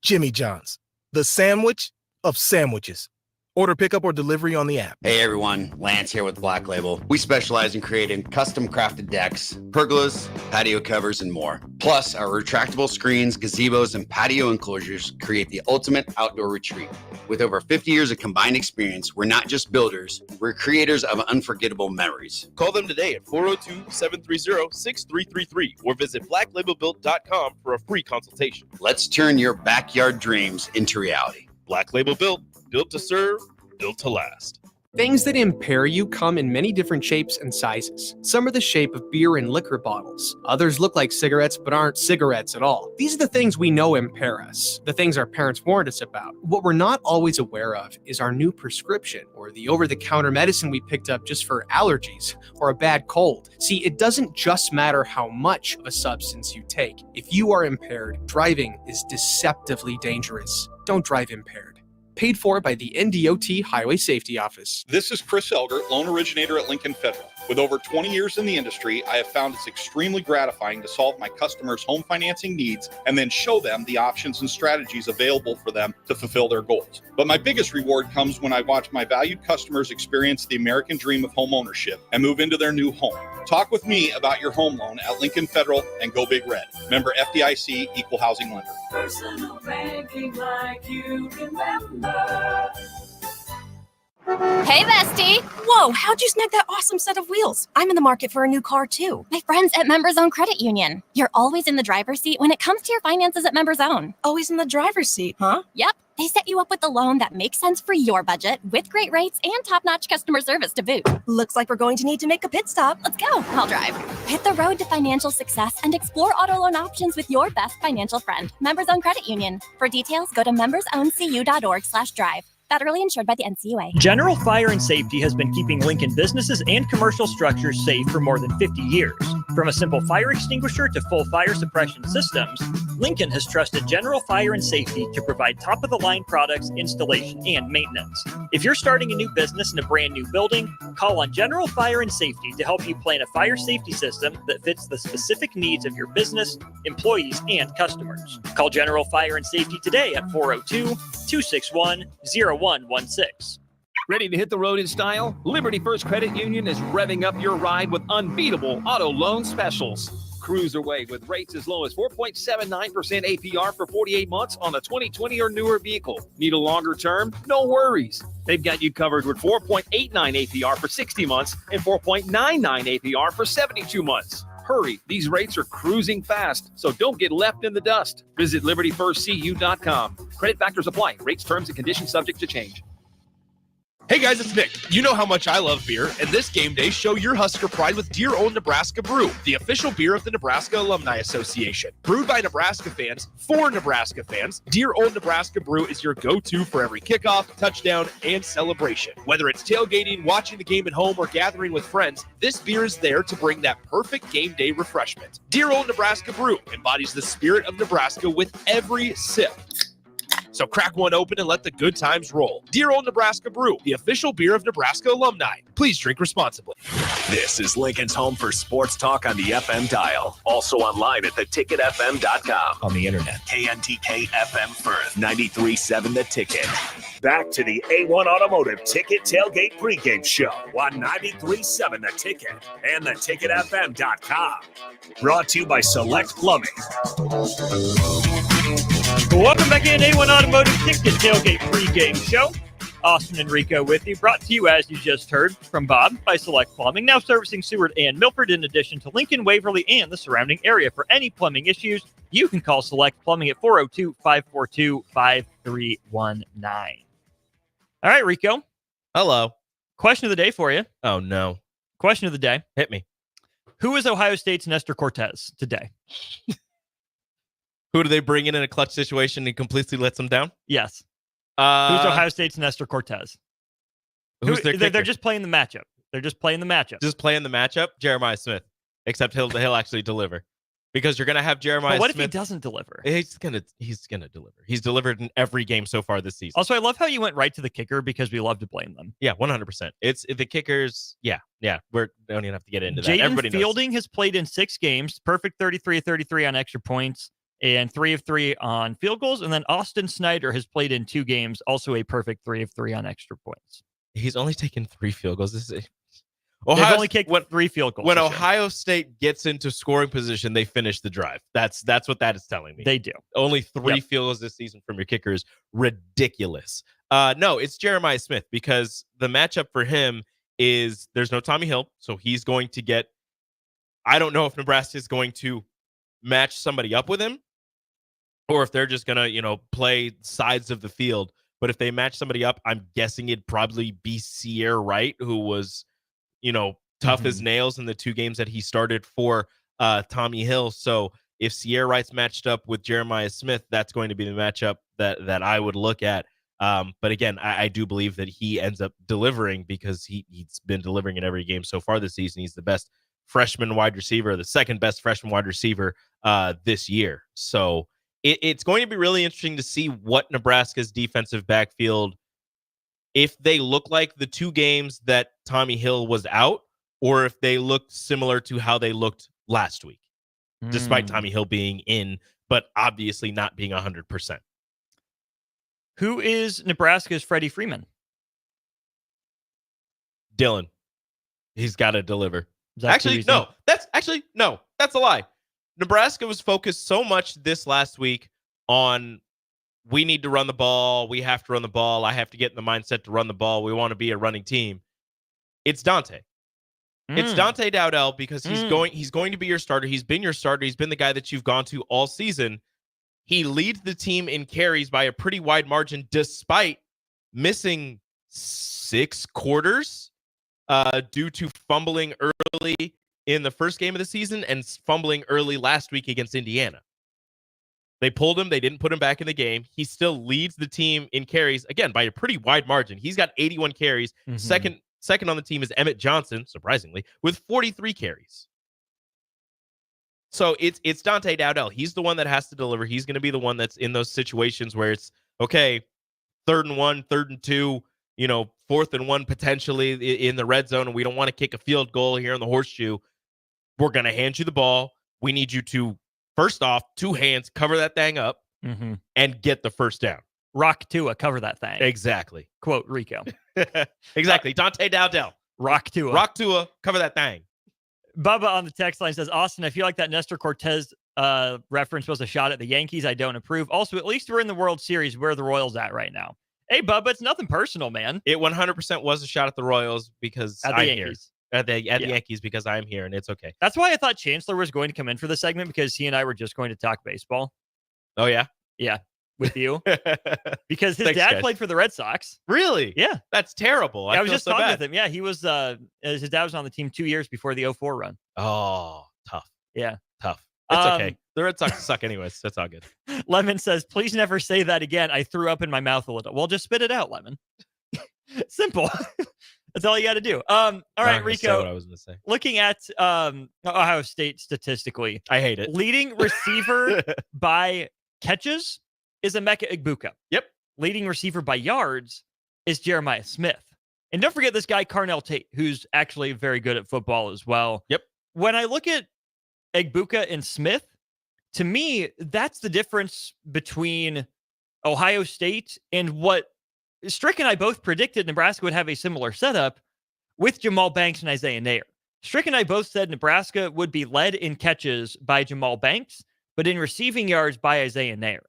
Jimmy John's, the sandwich of sandwiches. Order pickup or delivery on the app. Hey everyone, Lance here with Black Label. We specialize in creating custom crafted decks, pergolas, patio covers, and more. Plus, our retractable screens, gazebos, and patio enclosures create the ultimate outdoor retreat. With over 50 years of combined experience, we're not just builders, we're creators of unforgettable memories. Call them today at 402-730-6333 or visit blacklabelbuilt.com for a free consultation. Let's turn your backyard dreams into reality. Black Label Built. Built to serve, built to last. Things that impair you come in many different shapes and sizes. Some are the shape of beer and liquor bottles. Others look like cigarettes but aren't cigarettes at all. These are the things we know impair us, the things our parents warned us about. What we're not always aware of is our new prescription or the over-the-counter medicine we picked up just for allergies or a bad cold. See, it doesn't just matter how much of a substance you take. If you are impaired, driving is deceptively dangerous. Don't drive impaired. Paid for by the NDOT Highway Safety Office. This is Chris Elgert, loan originator at Lincoln Federal. With over 20 years in the industry, I have found it's extremely gratifying to solve my customers' home financing needs and then show them the options and strategies available for them to fulfill their goals. But my biggest reward comes when I watch my valued customers experience the American dream of home ownership and move into their new home. Talk with me about your home loan at Lincoln Federal and Go Big Red. Member FDIC, Equal Housing Lender. Personal banking like you remember. Hey, bestie. Whoa, how'd you snag that awesome set of wheels? I'm in the market for a new car, too. My friends at Members Own Credit Union. You're always in the driver's seat when it comes to your finances at Members Own. Always in the driver's seat, huh? Yep. They set you up with a loan that makes sense for your budget with great rates and top-notch customer service to boot. Looks like we're going to need to make a pit stop. Let's go. I'll drive. Hit the road to financial success and explore auto loan options with your best financial friend, Members Own Credit Union. For details, go to membersowncu.org/drive. Federally insured by the NCUA. General Fire and Safety has been keeping Lincoln businesses and commercial structures safe for more than 50 years. From a simple fire extinguisher to full fire suppression systems, Lincoln has trusted General Fire and Safety to provide top-of-the-line products, installation, and maintenance. If you're starting a new business in a brand new building, call on General Fire and Safety to help you plan a fire safety system that fits the specific needs of your business, employees, and customers. Call General Fire and Safety today at 402-261-0116. Ready to hit the road in style? Liberty First Credit Union is revving up your ride with unbeatable auto loan specials. Cruise away with rates as low as 4.79% APR for 48 months on a 2020 or newer vehicle. Need a longer term? No worries. They've got you covered with 4.89 APR for 60 months and 4.99 APR for 72 months. Hurry, these rates are cruising fast, so don't get left in the dust. Visit libertyfirstcu.com. Credit factors apply. Rates, terms, and conditions subject to change. Hey guys, it's Nick. You know how much I love beer, and this game day, show your Husker pride with Deer-owned Nebraska Brew, the official beer of the Nebraska Alumni Association. Brewed by Nebraska fans, for Nebraska fans, Deer-owned Nebraska Brew is your go-to for every kickoff, touchdown, and celebration. Whether it's tailgating, watching the game at home, or gathering with friends, this beer is there to bring that perfect game day refreshment. Deer-owned Nebraska Brew embodies the spirit of Nebraska with every sip. So crack one open and let the good times roll. Deer-owned Nebraska Brew, the official beer of Nebraska alumni. Please drink responsibly. This is Lincoln's home for sports talk on the FM dial. Also online at theticketfm.com. On the internet. KNTK FM Firth, 93.7 The Ticket. Back to the A1 Automotive Ticket Tailgate Pregame Show on 93.7 The Ticket and theticketfm.com. Brought to you by Select Plumbing. Welcome back in A1 Automotive Ticket Tailgate Pregame Show. Austin and Rico with you. Brought to you, as you just heard, from Bob by Select Plumbing. Now servicing Seward and Milford, in addition to Lincoln, Waverly, and the surrounding area. For any plumbing issues, you can call Select Plumbing at 402-542-5319. All right, Rico. Hello. Question of the day for you. Oh, no. Question of the day. Hit me. Who is Ohio State's Nestor Cortez today? Who do they bring in a clutch situation and completely lets them down? Yes. Who's Ohio State's Nestor Cortez? Who's their kicker? They're just playing the matchup. Just playing the matchup? Jeremiah Smith. Except he'll actually deliver. Because you're going to have Jeremiah Smith. But what Smith. if he doesn't deliver? He's gonna deliver. He's delivered in every game so far this season. Also, I love how you went right to the kicker because we love to blame them. Yeah, 100%. It's the kickers. Yeah. We don't even have to get into that. Jaden Everybody Fielding knows. has played in 6 games. Perfect 33-33 on extra points. And 3 of 3 on field goals. And then Austin Snyder has played in 2 games, also a perfect 3 of 3 on extra points. He's only taken 3 field goals. They've only kicked 3 field goals. When Ohio State gets into scoring position, they finish the drive. That's what that is telling me. They do. Only 3 field goals this season from your kickers. Ridiculous. No, it's Jeremiah Smith, because the matchup for him is there's no Tommy Hill, so he's going to get. I don't know if Nebraska is going to match somebody up with him, or if they're just going to, play sides of the field. But if they match somebody up, I'm guessing it'd probably be Sierra Wright, who was, tough as nails in the 2 games that he started for Tommy Hill. So if Sierra Wright's matched up with Jeremiah Smith, that's going to be the matchup that I would look at. But again, I do believe that he ends up delivering, because he's been delivering in every game so far this season. He's the best freshman wide receiver, the second best freshman wide receiver this year. So It's going to be really interesting to see what Nebraska's defensive backfield, if they look like the 2 games that Tommy Hill was out, or if they look similar to how they looked last week, despite Tommy Hill being in, but obviously not being 100%. Who is Nebraska's Freddie Freeman? Dylan. He's got to deliver. That's no. That's a lie. Nebraska was focused so much this last week on we need to run the ball. We have to run the ball. I have to get in the mindset to run the ball. We want to be a running team. It's Dante. It's Dante Dowdell because he's going to be your starter. He's been your starter. He's been the guy that you've gone to all season. He leads the team in carries by a pretty wide margin despite missing 6 quarters due to fumbling early in the first game of the season and fumbling early last week against Indiana. They pulled him. They didn't put him back in the game. He still leads the team in carries, again, by a pretty wide margin. He's got 81 carries. Second on the team is Emmett Johnson, surprisingly, with 43 carries. So it's Dante Dowdell. He's the one that has to deliver. He's going to be the one that's in those situations where it's, okay, 3rd and 1, 3rd and 2, 4th and 1 potentially in the red zone, and we don't want to kick a field goal here in the horseshoe. We're going to hand you the ball. We need you to, first off, 2 hands, cover that thing up, and get the first down. Rock Tua, cover that thing. Exactly. Quote Rico. Exactly. Dante Dowdell. Rock Tua. Rock Tua, cover that thing. Bubba on the text line says, Austin, I feel like that Nestor Cortez reference was a shot at the Yankees. I don't approve. Also, at least we're in the World Series. Where are the Royals at right now? Hey, Bubba, it's nothing personal, man. It 100% was a shot at the Royals because I'm here. At the Yankees because I'm here, and it's okay. That's why I thought Chancellor was going to come in for the segment, because he and I were just going to talk baseball. Oh, yeah? Yeah, with you. Because his dad played for the Red Sox. Really? Yeah. That's terrible. I was just talking with him. Yeah, he was, his dad was on the team 2 years before the 04 run. Oh, tough. Yeah. Tough. It's okay. The Red Sox suck anyways. That's all good. Lemon says, please never say that again. I threw up in my mouth a little. Well, just spit it out, Lemon. Simple. That's all you got to do. All right, Rico. What I was going to say. Looking at Ohio State statistically, I hate it. Leading receiver by catches is Emeka Egbuka. Yep. Leading receiver by yards is Jeremiah Smith. And don't forget this guy, Carnell Tate, who's actually very good at football as well. Yep. When I look at Egbuka and Smith, to me, that's the difference between Ohio State and what Strick and I both predicted Nebraska would have a similar setup with Jamal Banks and Isaiah Nair. Strick and I both said Nebraska would be led in catches by Jamal Banks, but in receiving yards by Isaiah Nair.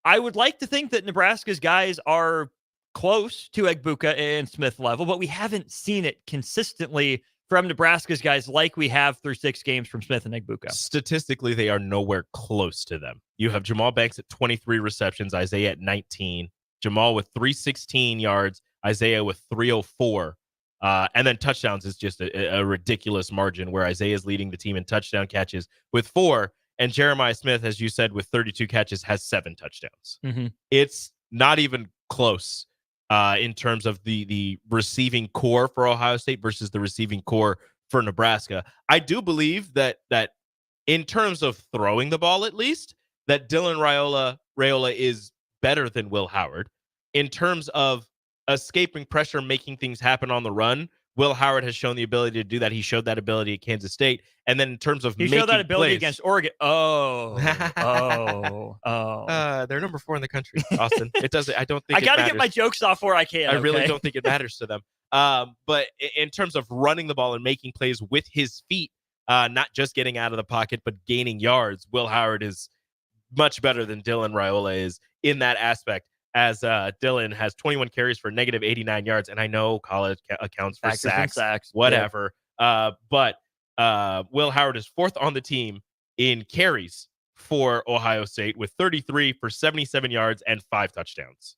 I would like to think that Nebraska's guys are close to Egbuka and Smith level, but we haven't seen it consistently from Nebraska's guys like we have through 6 games from Smith and Egbuka. Statistically, they are nowhere close to them. You have Jamal Banks at 23 receptions, Isaiah at 19. Jamal with 316 yards, Isaiah with 304. And then touchdowns is just a ridiculous margin where Isaiah is leading the team in touchdown catches with 4. And Jeremiah Smith, as you said, with 32 catches, has 7 touchdowns. It's not even close in terms of the receiving core for Ohio State versus the receiving core for Nebraska. I do believe that in terms of throwing the ball, at least, that Dylan Raiola is better than Will Howard. In terms of escaping pressure, making things happen on the run, Will Howard has shown the ability to do that. He showed that ability at Kansas State. And then in terms of he showed that ability against Oregon. They're number 4 in the country, Austin. It doesn't. I don't think I got to get my jokes off where I can. I really don't think it matters to them. But in terms of running the ball and making plays with his feet, not just getting out of the pocket, but gaining yards, Will Howard is much better than Dylan Raiola is in that aspect, as Dylan has 21 carries for negative 89 yards. And I know college accounts for sacks, whatever. Yeah. But Will Howard is 4th on the team in carries for Ohio State with 33 for 77 yards and 5 touchdowns.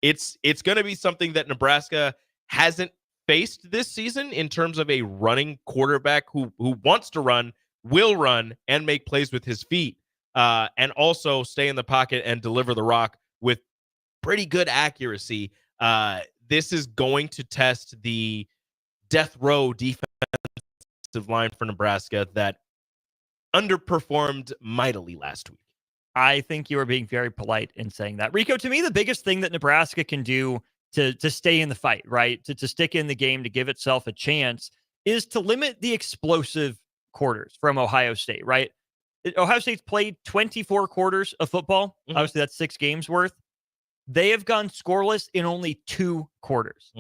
It's going to be something that Nebraska hasn't faced this season in terms of a running quarterback who wants to run, will run, and make plays with his feet. And also stay in the pocket and deliver the rock with pretty good accuracy. This is going to test the death row defensive line for Nebraska that underperformed mightily last week. I think you are being very polite in saying that. Rico, to me, the biggest thing that Nebraska can do to stay in the fight, right, to stick in the game, to give itself a chance, is to limit the explosive quarters from Ohio State, right? Ohio State's played 24 quarters of football. Obviously, that's 6 games worth. They have gone scoreless in only 2 quarters.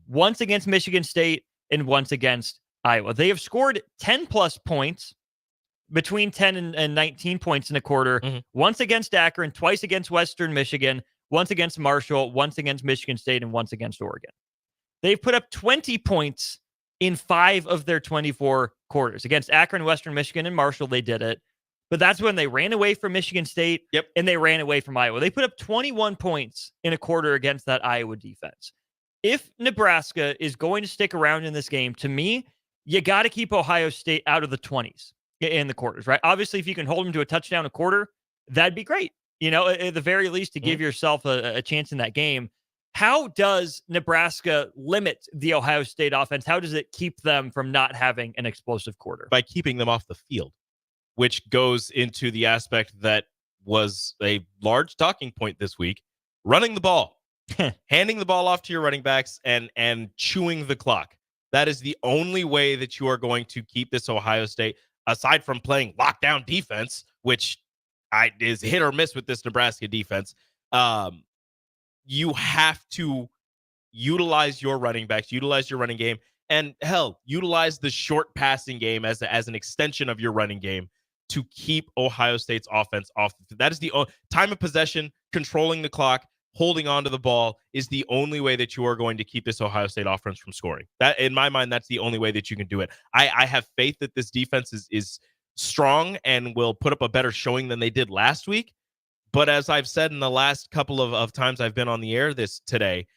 Once against Michigan State and once against Iowa. They have scored 10-plus points, between 10 and 19 points in a quarter, once against Akron, twice against Western Michigan, once against Marshall, once against Michigan State, and once against Oregon. They've put up 20 points in 5 of their 24 quarters. Against Akron, Western Michigan, and Marshall, they did it. But that's when they ran away from Michigan State, and they ran away from Iowa. They put up 21 points in a quarter against that Iowa defense. If Nebraska is going to stick around in this game, to me, you got to keep Ohio State out of the 20s in the quarters, right? Obviously, if you can hold them to a touchdown a quarter, that'd be great. At the very least, to give yourself a chance in that game. How does Nebraska limit the Ohio State offense? How does it keep them from not having an explosive quarter? By keeping them off the field, which goes into the aspect that was a large talking point this week, running the ball, handing the ball off to your running backs and chewing the clock. That is the only way that you are going to keep this Ohio State, aside from playing lockdown defense, which is hit or miss with this Nebraska defense. You have to utilize your running backs, utilize your running game, and hell, utilize the short passing game as an extension of your running game to keep Ohio State's offense off. That is the time of possession, controlling the clock, holding on to the ball is the only way that you are going to keep this Ohio State offense from scoring. That, in my mind, that's the only way that you can do it. I have faith that this defense is strong and will put up a better showing than they did last week. But as I've said in the last couple of times I've been on the air today,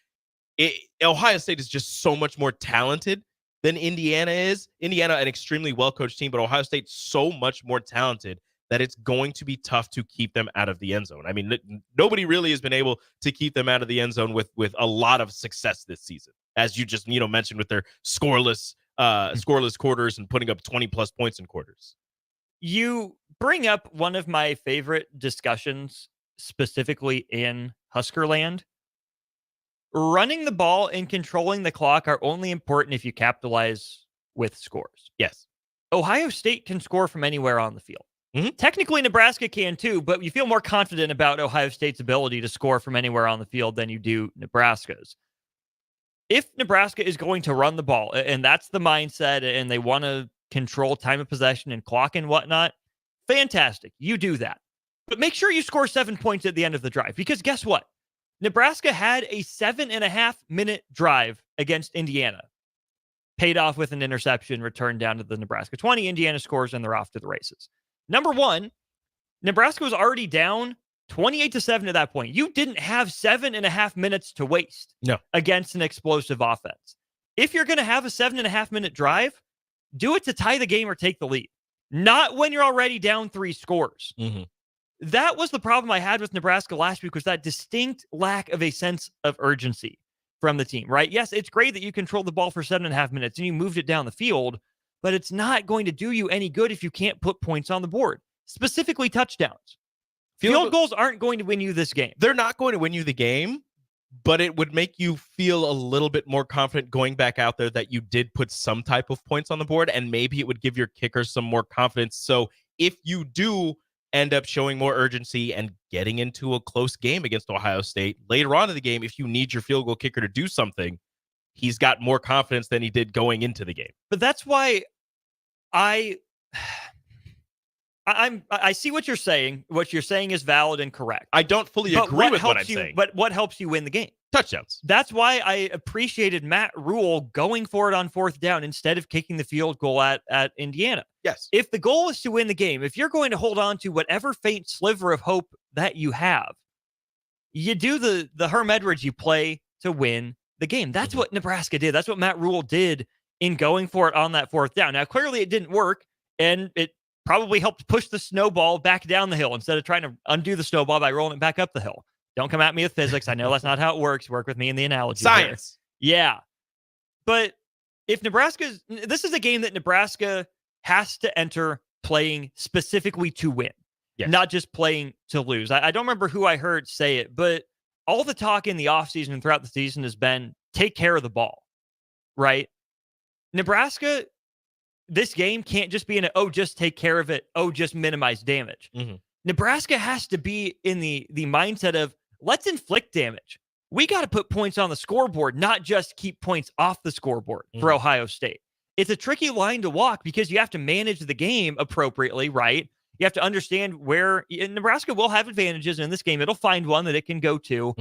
Ohio State is just so much more talented than Indiana is. Indiana, an extremely well-coached team, but Ohio State so much more talented that it's going to be tough to keep them out of the end zone. I mean, nobody really has been able to keep them out of the end zone with a lot of success this season, as you just mentioned with their scoreless quarters and putting up 20-plus points in quarters. You bring up one of my favorite discussions, specifically in Huskerland. Running the ball and controlling the clock are only important if you capitalize with scores. Yes. Ohio State can score from anywhere on the field. Technically, Nebraska can too, but you feel more confident about Ohio State's ability to score from anywhere on the field than you do Nebraska's. If Nebraska is going to run the ball, and that's the mindset, and they want to control time of possession and clock and whatnot, fantastic. You do that. But make sure you score 7 points at the end of the drive, because guess what? Nebraska had a 7.5-minute drive against Indiana. Paid off with an interception, returned down to the Nebraska 20. Indiana scores, and they're off to the races. Number one, Nebraska was already down 28-7 at that point. You didn't have 7.5 minutes to waste against an explosive offense. If you're going to have a 7.5-minute drive, do it to tie the game or take the lead. Not when you're already down 3 scores. That was the problem I had with Nebraska last week, was that distinct lack of a sense of urgency from the team, right? Yes, it's great that you controlled the ball for 7.5 minutes and you moved it down the field, but it's not going to do you any good if you can't put points on the board, specifically touchdowns. Field goals aren't going to win you this game. They're not going to win you the game, but it would make you feel a little bit more confident going back out there that you did put some type of points on the board, and maybe it would give your kicker some more confidence. So if you do end up showing more urgency and getting into a close game against Ohio State later on in the game, if you need your field goal kicker to do something, he's got more confidence than he did going into the game. But that's why I see what you're saying. What you're saying is valid and correct. I don't fully agree with what I'm saying. But what helps you win the game? Touchdowns. That's why I appreciated Matt Rule going for it on 4th down instead of kicking the field goal at Indiana. Yes. If the goal is to win the game, if you're going to hold on to whatever faint sliver of hope that you have, you do the Herm Edwards you play to win the game. That's what Nebraska did. That's what Matt Rule did in going for it on that 4th down. Now, clearly it didn't work, and it probably helped push the snowball back down the hill instead of trying to undo the snowball by rolling it back up the hill. Don't come at me with physics. I know that's not how it works. Work with me in the analogy. Science. Here. Yeah. But if this is a game that Nebraska has to enter playing specifically to win. not just playing to lose. I don't remember who I heard say it, but all the talk in the offseason and throughout the season has been take care of the ball, right? Nebraska, this game can't just be just take care of it, just minimize damage. Nebraska has to be in the mindset of let's inflict damage. We got to put points on the scoreboard, not just keep points off the scoreboard for Ohio State. It's a tricky line to walk because you have to manage the game appropriately, right? You have to understand where Nebraska will have advantages in this game. It'll find one that it can go to,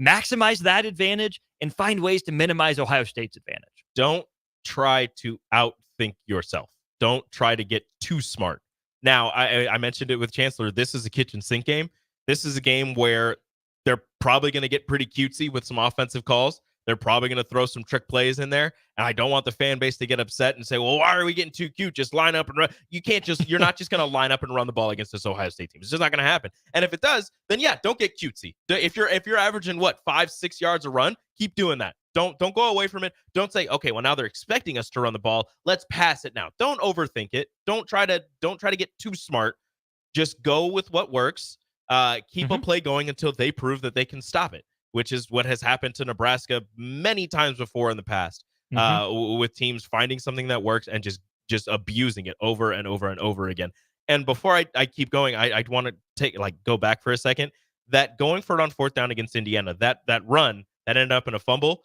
maximize that advantage, and find ways to minimize Ohio State's advantage. Don't try to outthink yourself. Don't try to get too smart. Now, I mentioned it with Chancellor. This is a kitchen sink game. This is a game where they're probably going to get pretty cutesy with some offensive calls. They're probably going to throw some trick plays in there. And I don't want the fan base to get upset and say, well, why are we getting too cute? Just line up and run. You're not just going to line up and run the ball against this Ohio State team. It's just not going to happen. And if it does, then yeah, don't get cutesy. If you're averaging 5-6 yards a run, keep doing that. Don't go away from it. Don't say, okay, well, now they're expecting us to run the ball. Let's pass it now. Don't overthink it. Don't try to get too smart. Just go with what works. Keep a play going until they prove that they can stop it, which is what has happened to Nebraska many times before in the past, with teams finding something that works and just abusing it over and over and over again. And before I keep going, I want to go back for a second. That going for it on 4th down against Indiana, that run that ended up in a fumble.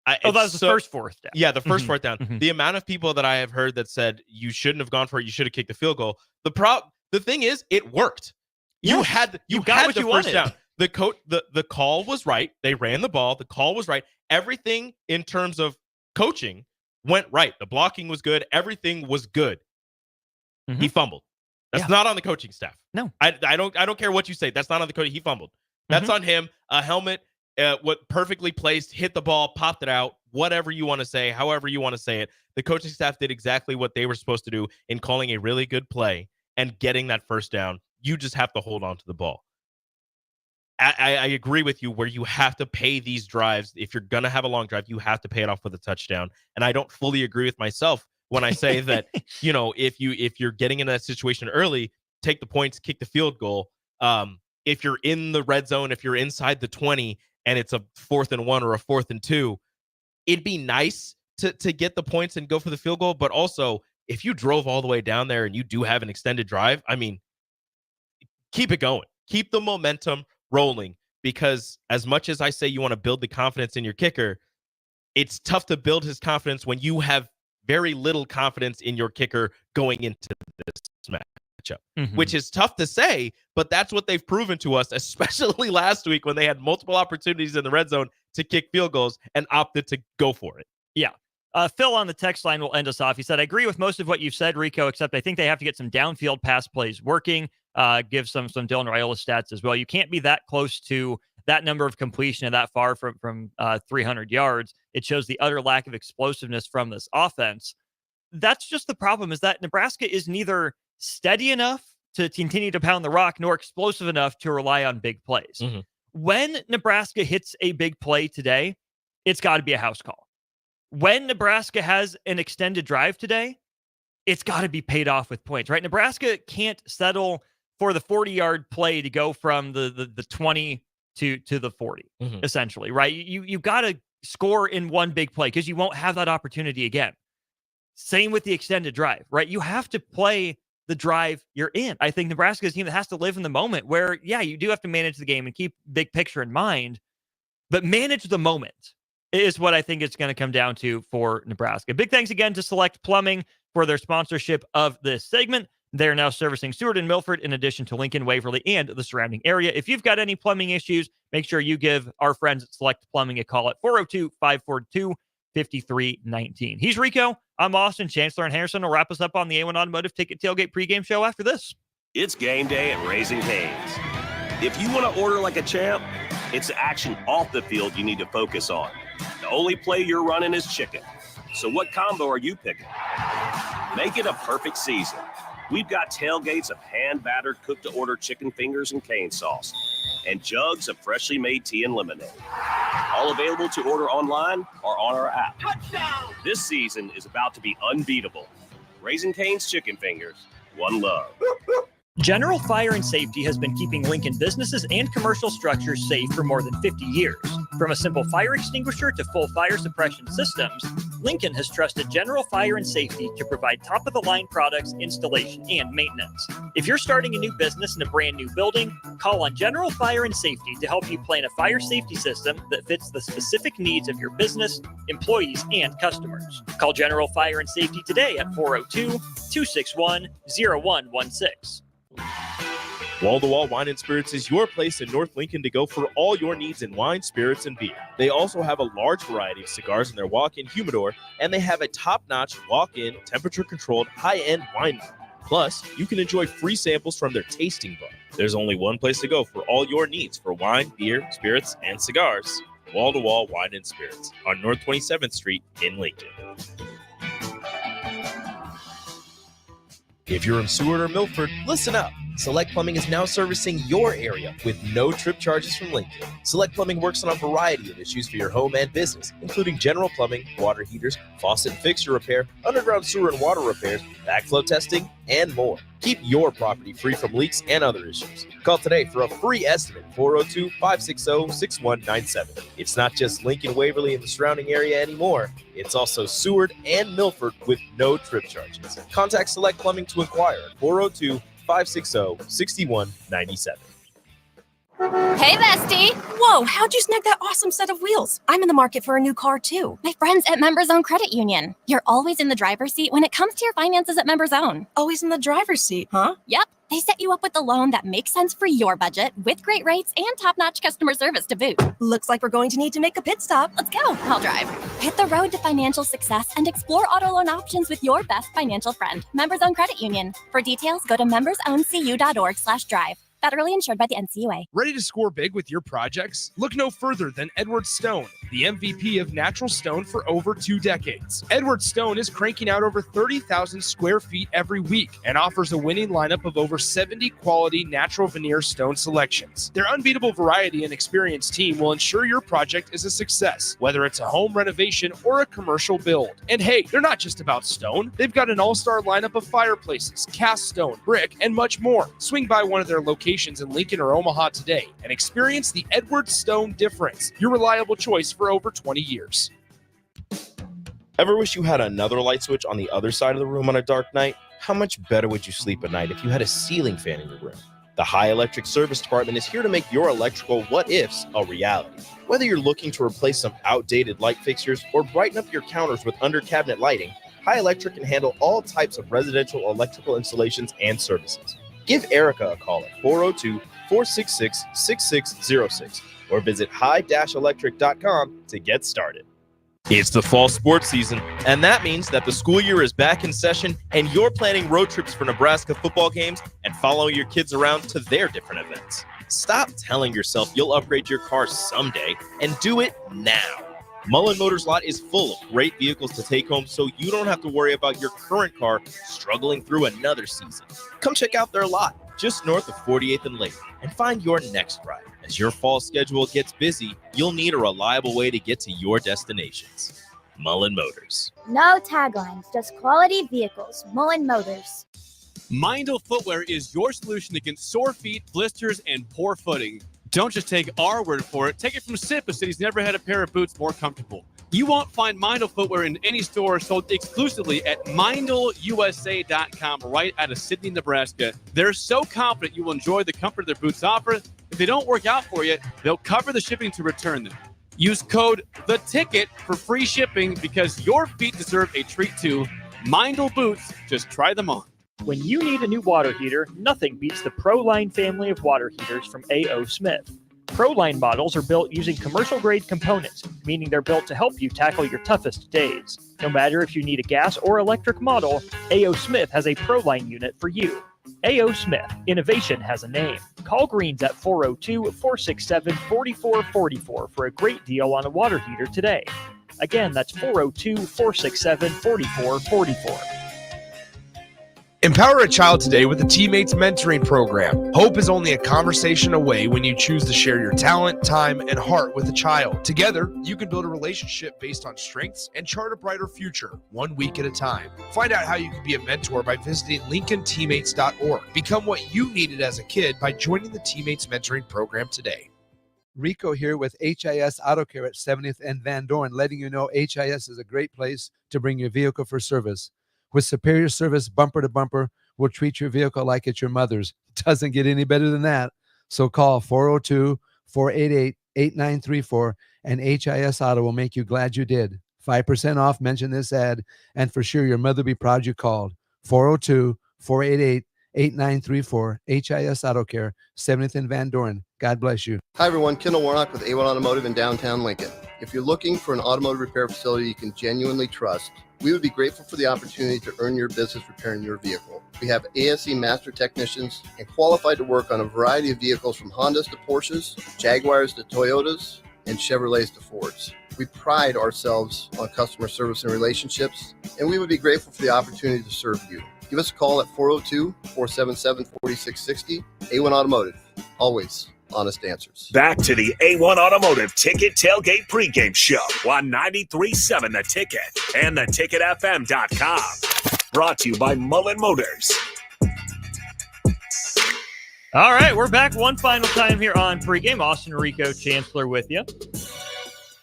That was the first 4th down. Yeah, the first 4th down. The amount of people that I have heard that said you shouldn't have gone for it, you should have kicked the field goal. The thing is, it worked. You got what you wanted. Down. The call was right. They ran the ball. The call was right. Everything in terms of coaching went right. The blocking was good. Everything was good. He fumbled. That's not on the coaching staff. No, I don't care what you say. That's not on the coach. He fumbled. That's on him. A helmet, what perfectly placed, hit the ball, popped it out. Whatever you want to say, however you want to say it. The coaching staff did exactly what they were supposed to do in calling a really good play and getting that first down. You just have to hold on to the ball. I agree with you where you have to pay these drives. If you're going to have a long drive, you have to pay it off with a touchdown. And I don't fully agree with myself when I say that, if you're getting in that situation early, take the points, kick the field goal. If you're in the red zone, if you're inside the 20 and it's a 4th and 1 or a 4th and 2, it'd be nice to get the points and go for the field goal. But also, if you drove all the way down there and you do have an extended drive, keep it going. Keep the momentum rolling, because as much as I say you want to build the confidence in your kicker, it's tough to build his confidence when you have very little confidence in your kicker going into this matchup, which is tough to say, but that's what they've proven to us, especially last week when they had multiple opportunities in the red zone to kick field goals and opted to go for it. Yeah. Phil on the text line will end us off. He said, I agree with most of what you've said, Rico, except I think they have to get some downfield pass plays working. Give some Dylan Raiola stats as well. You can't be that close to that number of completion and that far from 300 yards. It shows the utter lack of explosiveness from this offense. That's just the problem, is that Nebraska is neither steady enough to continue to pound the rock nor explosive enough to rely on big plays. When Nebraska hits a big play today, it's got to be a house call. When Nebraska has an extended drive today, it's got to be paid off with points, right? Nebraska can't settle for the 40-yard play to go from the 20 to the 40, essentially, right? You got to score in one big play because you won't have that opportunity again. Same with the extended drive, right? You have to play the drive you're in. I think Nebraska is a team that has to live in the moment where, yeah, you do have to manage the game and keep big picture in mind, but manage the moment is what I think it's going to come down to for Nebraska. Big thanks again to Select Plumbing for their sponsorship of this segment. They're now servicing Seward and Milford in addition to Lincoln, Waverly, and the surrounding area. If you've got any plumbing issues, make sure you give our friends at Select Plumbing a call at 402-542-5319. He's Rico. I'm Austin. Chancellor and Harrison will wrap us up on the A1 Automotive Ticket Tailgate pregame show after this. It's game day at Raising Cane's. If you want to order like a champ, it's the action off the field you need to focus on. The only play you're running is chicken. So what combo are you picking? Make it a perfect season. We've got tailgates of hand-battered, cooked-to-order chicken fingers and cane sauce, and jugs of freshly made tea and lemonade. All available to order online or on our app. Touchdown! This season is about to be unbeatable. Raising Cane's Chicken Fingers, one love. General Fire and Safety has been keeping Lincoln businesses and commercial structures safe for more than 50 years. From a simple fire extinguisher to full fire suppression systems, Lincoln has trusted General Fire and Safety to provide top-of-the-line products, installation, and maintenance. If you're starting a new business in a brand new building, call on General Fire and Safety to help you plan a fire safety system that fits the specific needs of your business, employees, and customers. Call General Fire and Safety today at 402-261-0116. Wall-to-Wall Wine and Spirits is your place in North Lincoln to go for all your needs in wine, spirits, and beer. They also have a large variety of cigars in their walk-in humidor, and they have a top-notch walk-in, temperature-controlled, high-end wine bar. Plus, you can enjoy free samples from their tasting bar. There's only one place to go for all your needs for wine, beer, spirits, and cigars. Wall-to-Wall Wine and Spirits on North 27th Street in Lincoln. If you're in Seward or Milford, listen up. Select Plumbing is now servicing your area with no trip charges from Lincoln. Select Plumbing works on a variety of issues for your home and business, including general plumbing, water heaters, faucet and fixture repair, underground sewer and water repairs, backflow testing, and more. Keep your property free from leaks and other issues. Call today for a free estimate, 402-560-6197. It's not just Lincoln, Waverly, and the surrounding area anymore. It's also Seward and Milford with no trip charges. Contact Select Plumbing to inquire at 402-560-6197. Hey, bestie! Whoa, how'd you snag that awesome set of wheels? I'm in the market for a new car, too. My friends at Members Own Credit Union. You're always in the driver's seat when it comes to your finances at Members Own. Always in the driver's seat, huh? Yep. They set you up with a loan that makes sense for your budget with great rates and top-notch customer service to boot. Looks like we're going to need to make a pit stop. Let's go. I'll drive. Hit the road to financial success and explore auto loan options with your best financial friend, Members Own Credit Union. For details, go to membersowncu.org/drive. Federally insured by the NCUA. Ready to score big with your projects? Look no further than Edward Stone, the MVP of natural stone for over 2 decades. Edward Stone is cranking out over 30,000 square feet every week and offers a winning lineup of over 70 quality natural veneer stone selections. Their unbeatable variety and experienced team will ensure your project is a success, whether it's a home renovation or a commercial build. And hey, they're not just about stone. They've got an all-star lineup of fireplaces, cast stone, brick, and much more. Swing by one of their locations in Lincoln or Omaha today and experience the Edward Stone difference, your reliable choice for over 20 years. Ever wish you had another light switch on the other side of the room on a dark night? How much better would you sleep at night if you had a ceiling fan in your room? The High Electric Service Department is here to make your electrical what-ifs a reality. Whether you're looking to replace some outdated light fixtures or brighten up your counters with under-cabinet lighting, High Electric can handle all types of residential electrical installations and services. Give Erica a call at 402-466-6606 or visit high-electric.com to get started. It's the fall sports season, and that means that the school year is back in session and you're planning road trips for Nebraska football games and following your kids around to their different events. Stop telling yourself you'll upgrade your car someday and do it now. Mullen Motors lot is full of great vehicles to take home so you don't have to worry about your current car struggling through another season. Come check out their lot just north of 48th and Lake and find your next ride. As your fall schedule gets busy, you'll need a reliable way to get to your destinations. Mullen Motors. No taglines, just quality vehicles. Mullen Motors. Mindel Footwear is your solution against sore feet, blisters, and poor footing. Don't just take our word for it. Take it from Sip, who said he's never had a pair of boots more comfortable. You won't find Mindel Footwear in any store sold exclusively at MindelUSA.com right out of Sidney, Nebraska. They're so confident you will enjoy the comfort their boots offer. If they don't work out for you, they'll cover the shipping to return them. Use code THETICKET for free shipping because your feet deserve a treat too. Mindel Boots, just try them on. When you need a new water heater, nothing beats the ProLine family of water heaters from A.O. Smith. ProLine models are built using commercial-grade components, meaning they're built to help you tackle your toughest days. No matter if you need a gas or electric model, A.O. Smith has a ProLine unit for you. A.O. Smith, innovation has a name. Call Greens at 402-467-4444 for a great deal on a water heater today. Again, that's 402-467-4444. Empower a child today with the Teammates Mentoring Program. Hope is only a conversation away when you choose to share your talent, time, and heart with a child. Together, you can build a relationship based on strengths and chart a brighter future, 1 week at a time. Find out how you can be a mentor by visiting LincolnTeammates.org. Become what you needed as a kid by joining the Teammates Mentoring Program today. Rico here with HIS Auto Care at 70th and Van Dorn, letting you know HIS is a great place to bring your vehicle for service. With superior service, bumper to bumper, we'll treat your vehicle like it's your mother's. Doesn't get any better than that. So call 402-488-8934 and HIS Auto will make you glad you did. 5% off, mention this ad, and for sure your mother will be proud you called. 402-488-8934, HIS Auto Care, 70th and Van Dorn. God bless you. Hi everyone, Kendall Warnock with A1 Automotive in downtown Lincoln. If you're looking for an automotive repair facility you can genuinely trust, we would be grateful for the opportunity to earn your business repairing your vehicle. We have ASE master technicians and qualified to work on a variety of vehicles from Hondas to Porsches, Jaguars to Toyotas, and Chevrolets to Fords. We pride ourselves on customer service and relationships, and we would be grateful for the opportunity to serve you. Give us a call at 402-477-4660. A1 Automotive, always honest answers. Back to the A1 Automotive Ticket Tailgate Pregame Show on 93.7 The Ticket and theticketfm.com. Brought to you by Mullen Motors. All right, we're back one final time here on Pregame. Austin Rico Chancellor with you.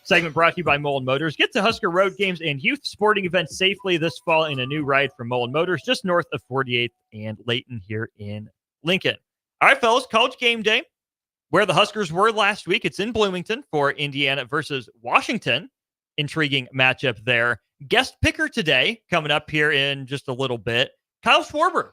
Segment brought to you by Mullen Motors. Get to Husker Road games and youth sporting events safely this fall in a new ride from Mullen Motors, just north of 48th and Layton here in Lincoln. All right, fellas, college game day. Where the Huskers were last week, it's in Bloomington for Indiana versus Washington. Intriguing matchup there. Guest picker today, coming up here in just a little bit, Kyle Schwarber.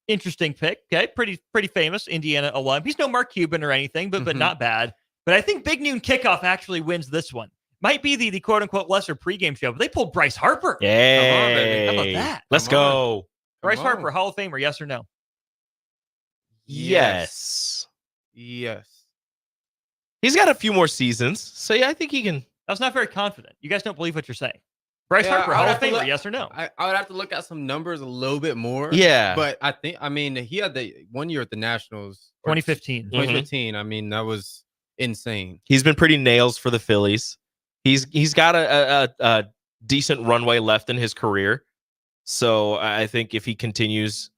Interesting pick, okay? Pretty famous Indiana alum. He's no Mark Cuban or anything, but not bad. But I think Big Noon Kickoff actually wins this one. Might be the quote-unquote lesser pregame show, but they pulled Bryce Harper. Yay. Come on, baby. How about that? Let's go. Bryce Harper, Hall of Famer, yes or no? Yes. Yes. He's got a few more seasons, so yeah, I think he can. That's not very confident. You guys don't believe what you're saying. Bryce Harper, Hall of Famer, yes or no? I would have to look at some numbers a little bit more. Yeah. But I mean, he had the 1 year at the Nationals. 2015. 2015. I mean, that was insane. He's been pretty nails for the Phillies. He's got a decent runway left in his career. So I think if he continues,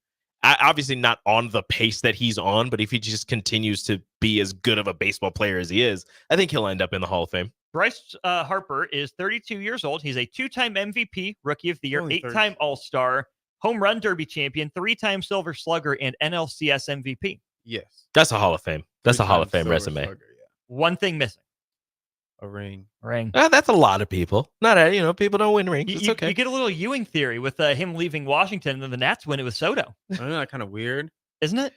obviously not on the pace that he's on, but if he just continues to be as good of a baseball player as he is, I think he'll end up in the Hall of Fame. Bryce Harper is 32 years old. He's a 2-time MVP, Rookie of the Year, 8-time All-Star, Home Run Derby champion, 3-time Silver Slugger, and NLCS MVP. Yes. That's a Hall of Fame. That's a Hall of Fame resume. Slugger, yeah. One thing missing. A ring. That's a lot of people. Not people don't win rings. It's okay. You get a little Ewing theory with him leaving Washington, and then the Nats win it with Soto. I know, that kind of weird, isn't it?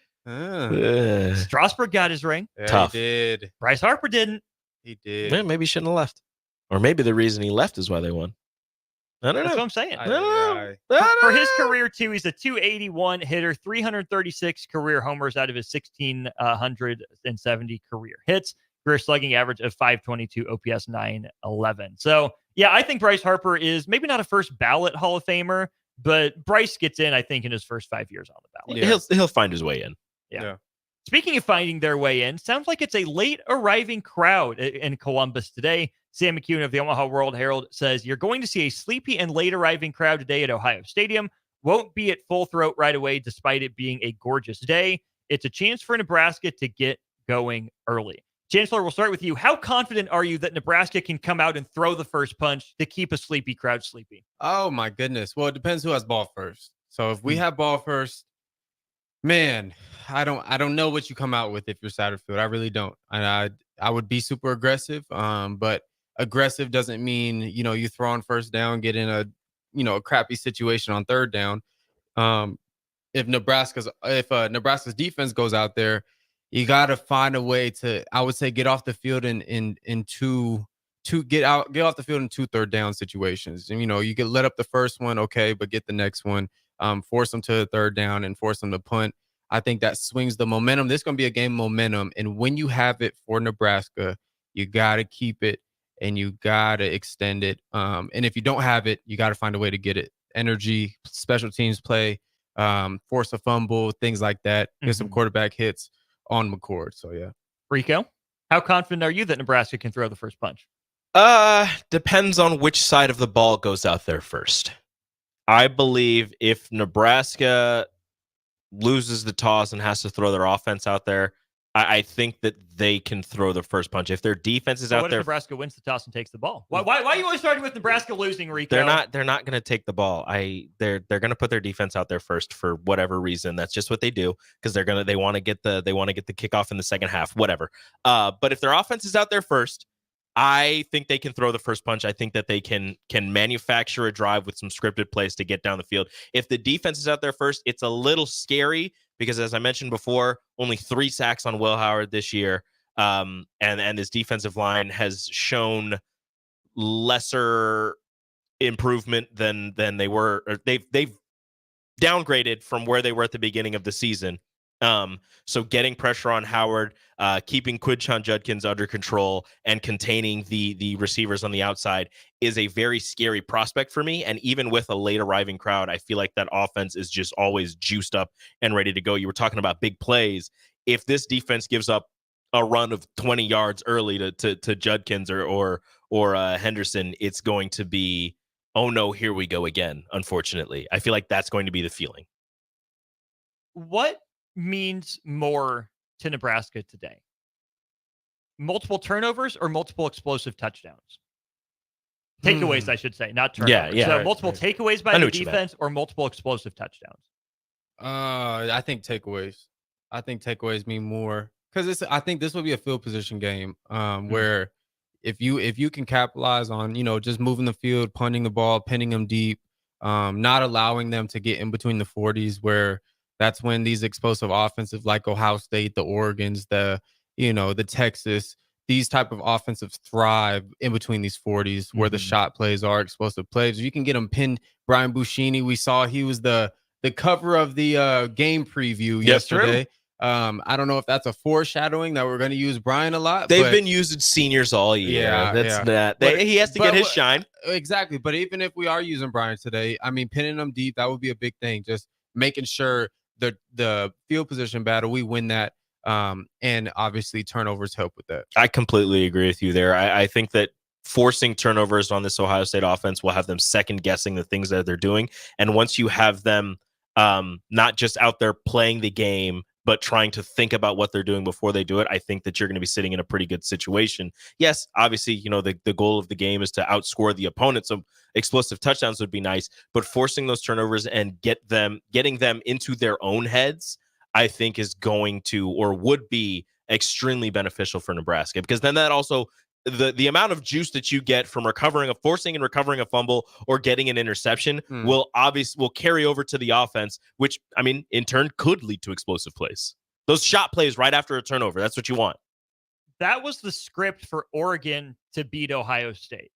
Strasburg got his ring. Yeah, Tough. He did. Bryce Harper didn't. He did. Yeah, maybe he shouldn't have left, or maybe the reason he left is why they won. I don't know. That's what I'm saying. I don't know. For his career, too, he's a 281 hitter, 336 career homers out of his 1,670 career hits, career slugging average of 522, OPS 911. So, yeah, I think Bryce Harper is maybe not a first ballot Hall of Famer, but Bryce gets in, I think, in his first 5 years on the ballot. Yeah. He'll find his way in. Yeah. Speaking of finding their way in, sounds like it's a late arriving crowd in Columbus today. Sam McCune of the Omaha World Herald says, you're going to see a sleepy and late arriving crowd today at Ohio Stadium. Won't be at full throat right away, despite it being a gorgeous day. It's a chance for Nebraska to get going early. Chancellor, we'll start with you. How confident are you that Nebraska can come out and throw the first punch to keep a sleepy crowd sleepy? Oh, my goodness. Well, it depends who has ball first. So if we have ball first, man, I don't know what you come out with if you're Satterfield. I really don't. And I would be super aggressive. But aggressive doesn't mean, you throw on first down, get in a crappy situation on third down. If Nebraska's defense goes out there, you got to find a way to, I would say, get off the field in get off the field in 2 third down situations. And, you can let up the first one, okay, but get the next one, force them to the third down and force them to punt. I think that swings the momentum. This is going to be a game of momentum. And when you have it for Nebraska, you got to keep it and you got to extend it. And if you don't have it, you got to find a way to get it. Energy, special teams play, force a fumble, things like that. Get some quarterback hits on McCord. So yeah. Rico, how confident are you that Nebraska can throw the first punch? Depends on which side of the ball goes out there first. I believe if Nebraska loses the toss and has to throw their offense out there, I think that they can throw the first punch. If their defense is So out what there, if Nebraska wins the toss and takes the ball? Why are you always starting with Nebraska losing, Rico? they're not going to take the ball. They're going to put their defense out there first for whatever reason. That's just what they do because they want to get the kickoff in the second half, whatever. But if their offense is out there first, I think they can throw the first punch. I think that they can manufacture a drive with some scripted plays to get down the field. If the defense is out there first, it's a little scary because, as I mentioned before, only 3 sacks on Will Howard this year, and this defensive line has shown lesser improvement than they were. Or they've downgraded from where they were at the beginning of the season. So getting pressure on Howard, keeping Quinshon Judkins under control, and containing the receivers on the outside is a very scary prospect for me. And even with a late arriving crowd, I feel like that offense is just always juiced up and ready to go. You were talking about big plays. If this defense gives up a run of 20 yards early to Judkins or Henderson, it's going to be, oh no, here we go again. Unfortunately, I feel like that's going to be the feeling. What means more to Nebraska today? Multiple turnovers or multiple explosive touchdowns? Takeaways, I should say, not turnovers. Yeah. So multiple takeaways by the defense or multiple explosive touchdowns? I think takeaways. I think takeaways mean more because I think this will be a field position game where if you can capitalize on just moving the field, punting the ball, pinning them deep, not allowing them to get in between the 40s, where that's when these explosive offensive like Ohio State, the Oregons, the Texas, these type of offensives thrive in between these 40s where the shot plays are explosive plays. If you can get them pinned. Brian Buschini, we saw he was the cover of the game preview yesterday. I don't know if that's a foreshadowing that we're going to use Brian a lot. They've been using seniors all year. He has to get his shine. Exactly. But even if we are using Brian today, I mean, pinning them deep, that would be a big thing. Just making sure the field position battle, we win that. And obviously turnovers help with that. I completely agree with you there. I think that forcing turnovers on this Ohio State offense will have them second guessing the things that they're doing. And once you have them not just out there playing the game, but trying to think about what they're doing before they do it, I think that you're going to be sitting in a pretty good situation. Yes, obviously, the goal of the game is to outscore the opponent. So explosive touchdowns would be nice, but forcing those turnovers and getting them into their own heads, I think is going to, or would be, extremely beneficial for Nebraska, because then that also the amount of juice that you get from forcing and recovering a fumble or getting an interception will carry over to the offense, which, I mean, in turn could lead to explosive plays. Those shot plays right after a turnover, that's what you want. That was the script for Oregon to beat Ohio State.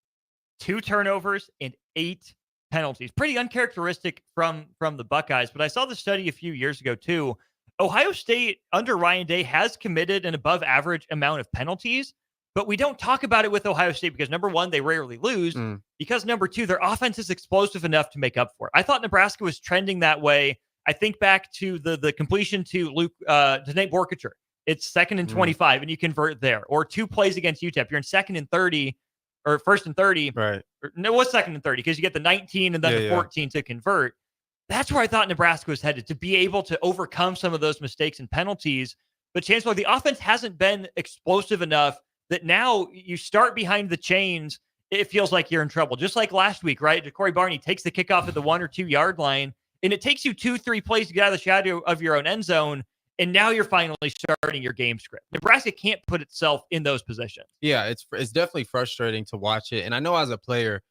2 turnovers and 8 penalties. Pretty uncharacteristic from the Buckeyes, but I saw the study a few years ago too. Ohio State under Ryan Day has committed an above average amount of penalties, but we don't talk about it with Ohio State because, number one, they rarely lose, because, number two, their offense is explosive enough to make up for it. I thought Nebraska was trending that way. I think back to the completion to Nate Borkacher. It's 2nd and 25, and you convert there. Or 2 plays against UTEP. You're in 2nd and 30, or 1st and 30. Right. No, what's 2nd and 30? Because you get the 19 and then the 14 to convert. That's where I thought Nebraska was headed, to be able to overcome some of those mistakes and penalties. But Chancellor, the offense hasn't been explosive enough that now you start behind the chains, it feels like you're in trouble. Just like last week, right? Corey Barney takes the kickoff at the 1 or 2 yard line, and it takes you 2-3 plays to get out of the shadow of your own end zone, and now you're finally starting your game script. Nebraska can't put itself in those positions. Yeah, it's definitely frustrating to watch it. And I know as a player,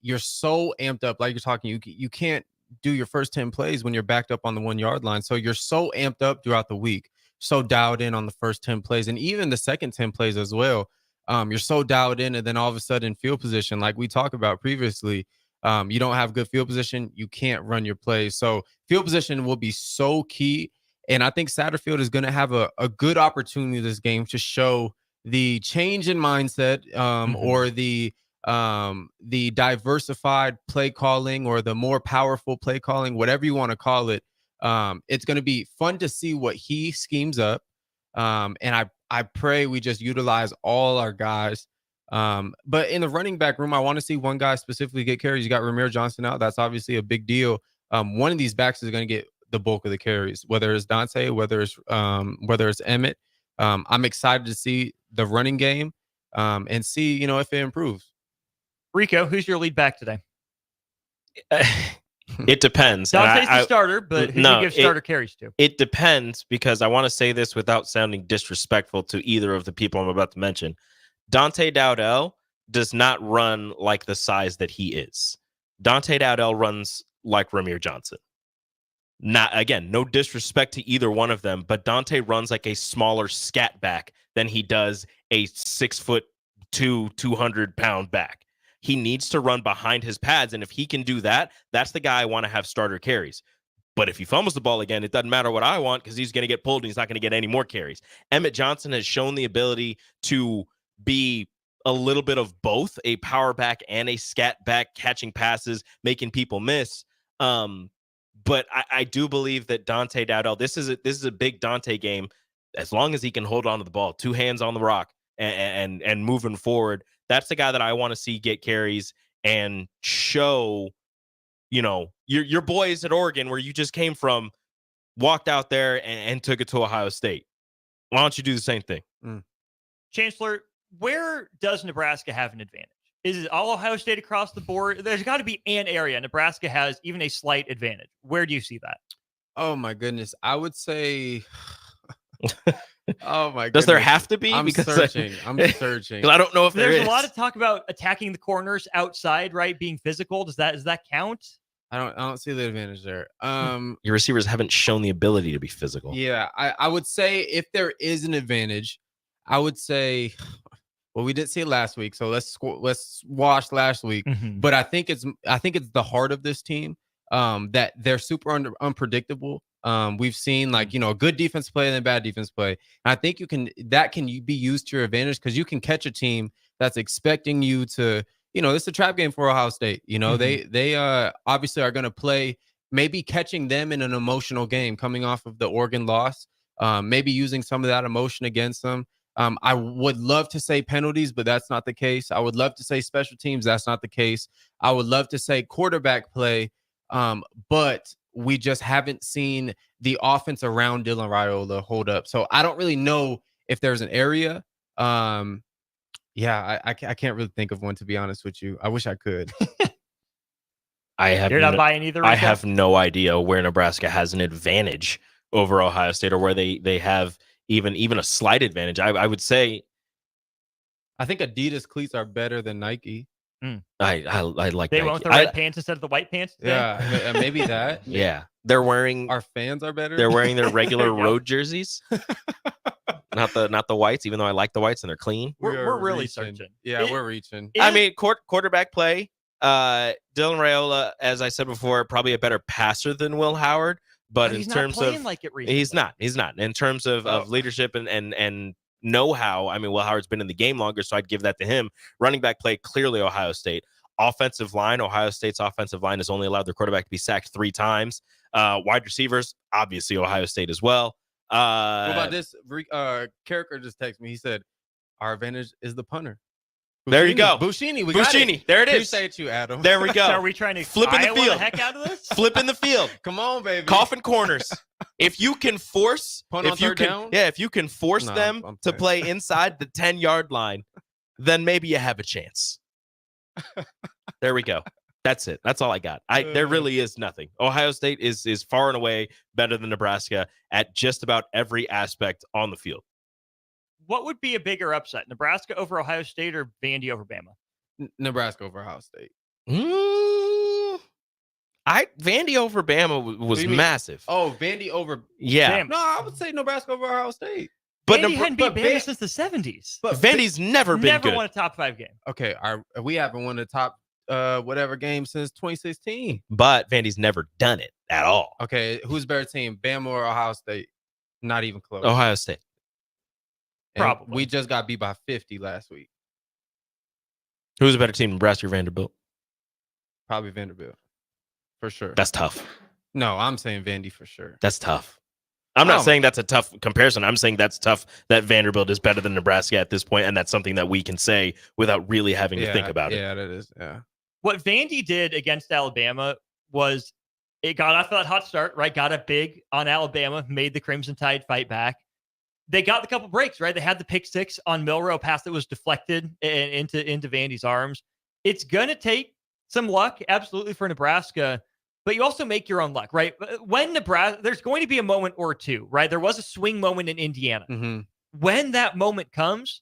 you're so amped up, like you're talking, you can't do your first 10 plays when you're backed up on the 1 yard line. So you're so amped up throughout the week, so dialed in on the first 10 plays and even the second 10 plays as well. You're so dialed in, and then all of a sudden field position, like we talked about previously, you don't have good field position, you can't run your plays. So field position will be so key. And I think Satterfield is going to have a good opportunity this game to show the change in mindset or the the diversified play calling or the more powerful play calling, whatever you want to call it. It's going to be fun to see what he schemes up. And I pray we just utilize all our guys. But in the running back room, I want to see one guy specifically get carries. You got Ramir Johnson out. That's obviously a big deal. One of these backs is going to get the bulk of the carries, whether it's Dante, whether it's Emmett. I'm excited to see the running game and see, if it improves. Rico, who's your lead back today? It depends. Dante's the starter, but who do you give starter carries to? It depends, because I want to say this without sounding disrespectful to either of the people I'm about to mention. Dante Dowdell does not run like the size that he is. Dante Dowdell runs like Ramir Johnson. No disrespect to either one of them, but Dante runs like a smaller scat back than he does a 6'2", 200-pound back. He needs to run behind his pads, and if he can do that, that's the guy I want to have starter carries. But if he fumbles the ball again, it doesn't matter what I want, because he's going to get pulled and he's not going to get any more carries. Emmett Johnson has shown the ability to be a little bit of both, a power back and a scat back, catching passes, making people miss. But I do believe that Dante Dowdell, this is a big Dante game, as long as he can hold on to the ball, 2 hands on the rock and moving forward. That's the guy that I want to see get carries and show, your boys at Oregon, where you just came from, walked out there and took it to Ohio State. Why don't you do the same thing? Chancellor, where does Nebraska have an advantage? Is it all Ohio State across the board? There's got to be an area Nebraska has even a slight advantage. Where do you see that? Oh, my goodness. I would say... Oh my goodness. Does there have to be? I'm searching. Because I don't know if there's a lot of talk about attacking the corners outside, right? Being physical. Does that count? I don't see the advantage there. Your receivers haven't shown the ability to be physical. Yeah, I would say if there is an advantage, I would say, well, we didn't see it last week, so let's wash last week. Mm-hmm. But I think it's the heart of this team, that they're super unpredictable. We've seen a good defense play and then bad defense play. And I think that can be used to your advantage, because you can catch a team that's expecting you to, it's a trap game for Ohio State. Mm-hmm. They obviously are going to play, maybe catching them in an emotional game coming off of the Oregon loss, maybe using some of that emotion against them. I would love to say penalties, but that's not the case. I would love to say special teams. That's not the case. I would love to say quarterback play, but we just haven't seen the offense around Dylan Raiola hold up. So I don't really know if there's an area. I can't really think of one, to be honest with you. I wish I could. You're not buying either. I have no idea where Nebraska has an advantage over Ohio State, or where they have even a slight advantage. I would say, I think Adidas cleats are better than Nike. I like they Nike. went with the red pants instead of the white pants today? Yeah, maybe that. Yeah, they're wearing. Our fans are better. They're wearing their regular road jerseys, not the whites. Even though I like the whites and they're clean. We're really searching. Yeah, we're reaching. I mean, quarterback play. Dylan Raiola, as I said before, probably a better passer than Will Howard. But in terms of like it recently. He's not. In terms of leadership and know-how, I mean, Will Howard's been in the game longer, so I'd give that to him. Running back play, clearly Ohio State. Offensive line, Ohio State's offensive line has only allowed their quarterback to be sacked 3 times. Wide receivers, obviously Ohio State as well. What about this? Carricker just texted me. He said, our advantage is the punter. There you go. Bushini. We got it. There it is. Appreciate you, Adam. There we go. So are we trying to flip in the field? The heck out of this? Flip in the field. Come on, baby. Coffin corners. If you can force, Punt on third down? if you can force them to play inside the 10-yard line, then maybe you have a chance. There we go. That's it. That's all I got. There really is nothing. Ohio State is far and away better than Nebraska at just about every aspect on the field. What would be a bigger upset, Nebraska over Ohio State or Vandy over Bama? Nebraska over Ohio State. Vandy over Bama was massive. Oh, Vandy over. Yeah. Bama. No, I would say Nebraska over Ohio State. But Vandy hadn't beat Bama since the 70s. But Vandy's never been good. Never won a top 5 game. Okay, we haven't won a top whatever game since 2016. But Vandy's never done it at all. Okay, who's better team, Bama or Ohio State? Not even close. Ohio State. And we just got beat by 50 last week. Who's a better team, Nebraska or Vanderbilt? Probably Vanderbilt, for sure. That's tough. No, I'm saying Vandy for sure. That's tough. I'm not saying that's a tough comparison. I'm saying that's tough that Vanderbilt is better than Nebraska at this point, and that's something that we can say without really having to think about it. Yeah, that is. Yeah. What Vandy did against Alabama was it got off that hot start, right? Got up big on Alabama, made the Crimson Tide fight back. They got the couple breaks, right? They had the pick six on Milroe, pass that was deflected into Vandy's arms. It's going to take some luck, absolutely, for Nebraska. But you also make your own luck, right? When Nebraska, there's going to be a moment or two, right? There was a swing moment in Indiana. Mm-hmm. When that moment comes,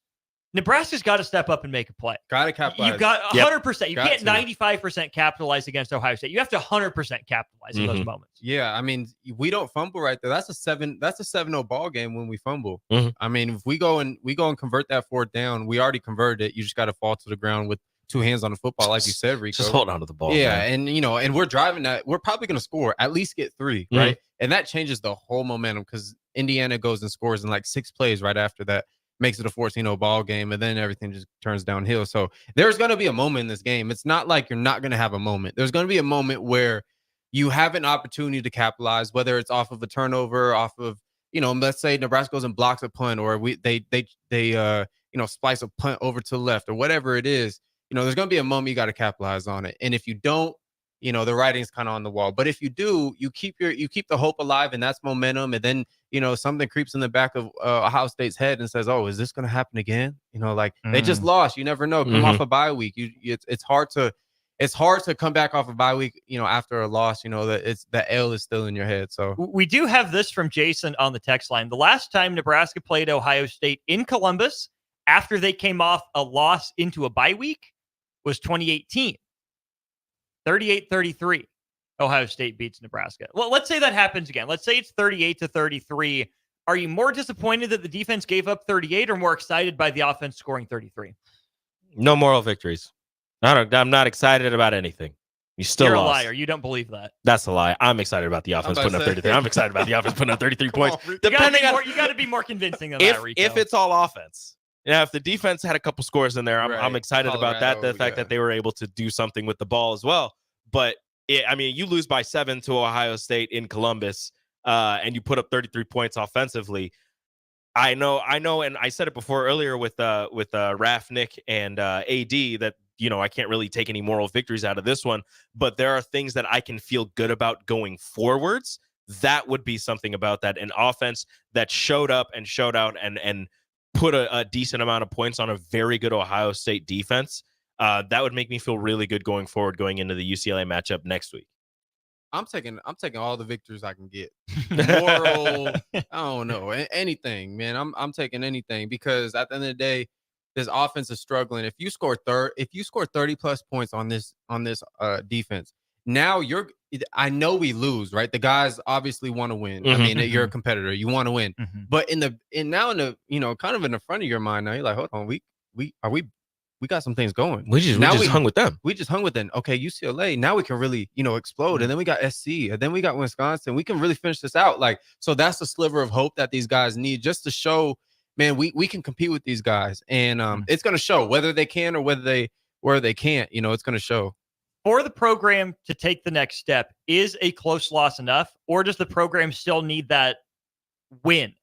Nebraska's got to step up and make a play. Got to capitalize. You've got 100%. You Got can't to. 95% capitalize against Ohio State. You have to 100% capitalize in those moments. Yeah, I mean, we don't fumble right there. That's a 7-0 ball game when we fumble. Mhm. I mean, if we go and convert that fourth down, we already converted it. You just got to fall to the ground with two hands on the football, like you said, Rico. Just hold on to the ball. Yeah, man. and we're driving that. We're probably going to score, at least get 3, right? And that changes the whole momentum because Indiana goes and scores in like 6 plays right after that, makes it a 14-0 ball game, and then everything just turns downhill. So there's going to be a moment in this game. It's not like you're not going to have a moment. There's going to be a moment where you have an opportunity to capitalize, whether it's off of a turnover, off of, let's say Nebraska goes and blocks a punt, or they splice a punt over to the left, or whatever it is. There's going to be a moment you got to capitalize on it. And if you don't, the writing's kind of on the wall. But if you do, you keep the hope alive, and that's momentum. And then, something creeps in the back of Ohio State's head and says, "Oh, is this going to happen again?" They just lost. You never know. Come off a bye week. It's hard to come back off a bye week, after a loss. The L is still in your head. So we do have this from Jason on the text line. The last time Nebraska played Ohio State in Columbus after they came off a loss into a bye week was 2018. 38-33. Ohio State beats Nebraska. Well, let's say that happens again. Let's say it's 38-33. Are you more disappointed that the defense gave up 38 or more excited by the offense scoring 33? No moral victories. I'm not excited about anything. You're a lost. liar. You don't believe that. That's a lie. I'm excited about the offense putting up 33. I'm excited about the offense putting up 33 points. You got to be more convincing than that, Rico. If it's all offense. Yeah, if the defense had a couple scores in there, I'm excited about that. The fact that they were able to do something with the ball as well. But you lose by 7 to Ohio State in Columbus, and you put up 33 points offensively. I know, and I said it before earlier with Raf, Nick, and AD that I can't really take any moral victories out of this one. But there are things that I can feel good about going forwards. That would be something about that. An offense that showed up and showed out and put a decent amount of points on a very good Ohio State defense. That would make me feel really good going forward, going into the UCLA matchup next week. I'm taking all the victories I can get. Moral, I don't know, anything, man. I'm taking anything because at the end of the day, this offense is struggling. If you score 30 plus points on this defense, now I know we lose, right? The guys obviously want to win. I mean, you're a competitor, you want to win. But kind of in the front of your mind now, you're like, hold on, we got some things going. We just hung with them. We just hung with them. Okay, UCLA. Now we can really, explode. And then we got SC. And then we got Wisconsin. We can really finish this out. So that's the sliver of hope that these guys need just to show, man, we can compete with these guys. And it's going to show whether they can or whether they can't. It's going to show. For the program to take the next step, is a close loss enough? Or does the program still need that win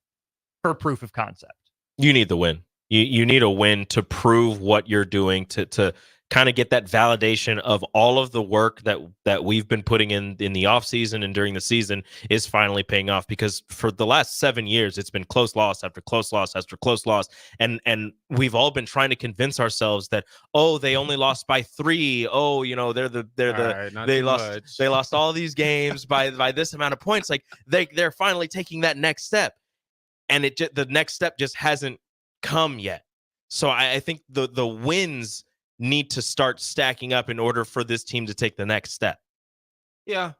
for proof of concept? You need the win. You need a win to prove what you're doing, to kind of get that validation of all of the work that we've been putting in the offseason and during the season is finally paying off, because for the last 7 years, it's been close loss after close loss after close loss. And we've all been trying to convince ourselves that, they only lost by 3. They lost all these games by this amount of points. Like they're finally taking that next step. And the next step just hasn't come yet. So I think the wins need to start stacking up in order for this team to take the next step. Yeah.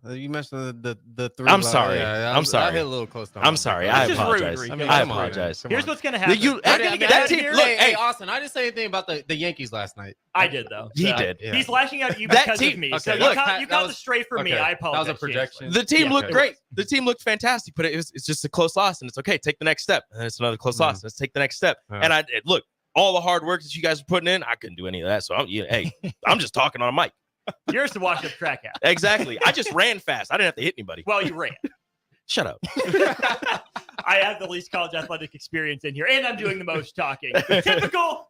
You mentioned the 3. I'm sorry. I'm sorry. I hit a little close. I'm sorry. I apologize. I apologize. Here's what's gonna happen. Hey, Austin, I didn't say anything about the Yankees last night. I did though. He did. Yeah. He's lashing out at you because of me. So you caught the stray for me. I apologize. That was a projection. The team looked great. The team looked fantastic, but it's just a close loss, and it's okay. Take the next step. And it's another close loss. Let's take the next step. And all the hard work that you guys are putting in, I couldn't do any of that. So I'm just talking on a mic. You're just a washed-up track out. Exactly. I just ran fast. I didn't have to hit anybody. Well, you ran. Shut up. I have the least college athletic experience in here, and I'm doing the most talking. Typical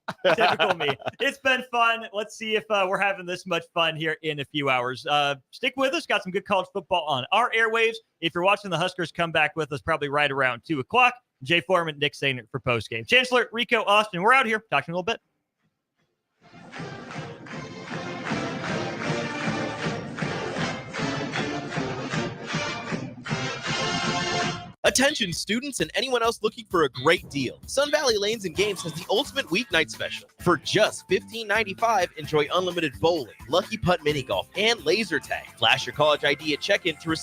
me. It's been fun. Let's see if we're having this much fun here in a few hours. Stick with us. Got some good college football on our airwaves. If you're watching the Huskers come back with us probably right around 2 o'clock, Jay Foreman, Nick Sainert for postgame. Chancellor, Rico, Austin, we're out here. Talk to you in a little bit. Attention students and anyone else looking for a great deal. Sun Valley Lanes and Games has the ultimate weeknight special. For just $15.95, enjoy unlimited bowling, lucky putt mini golf, and laser tag. Flash your college ID at check-in to receive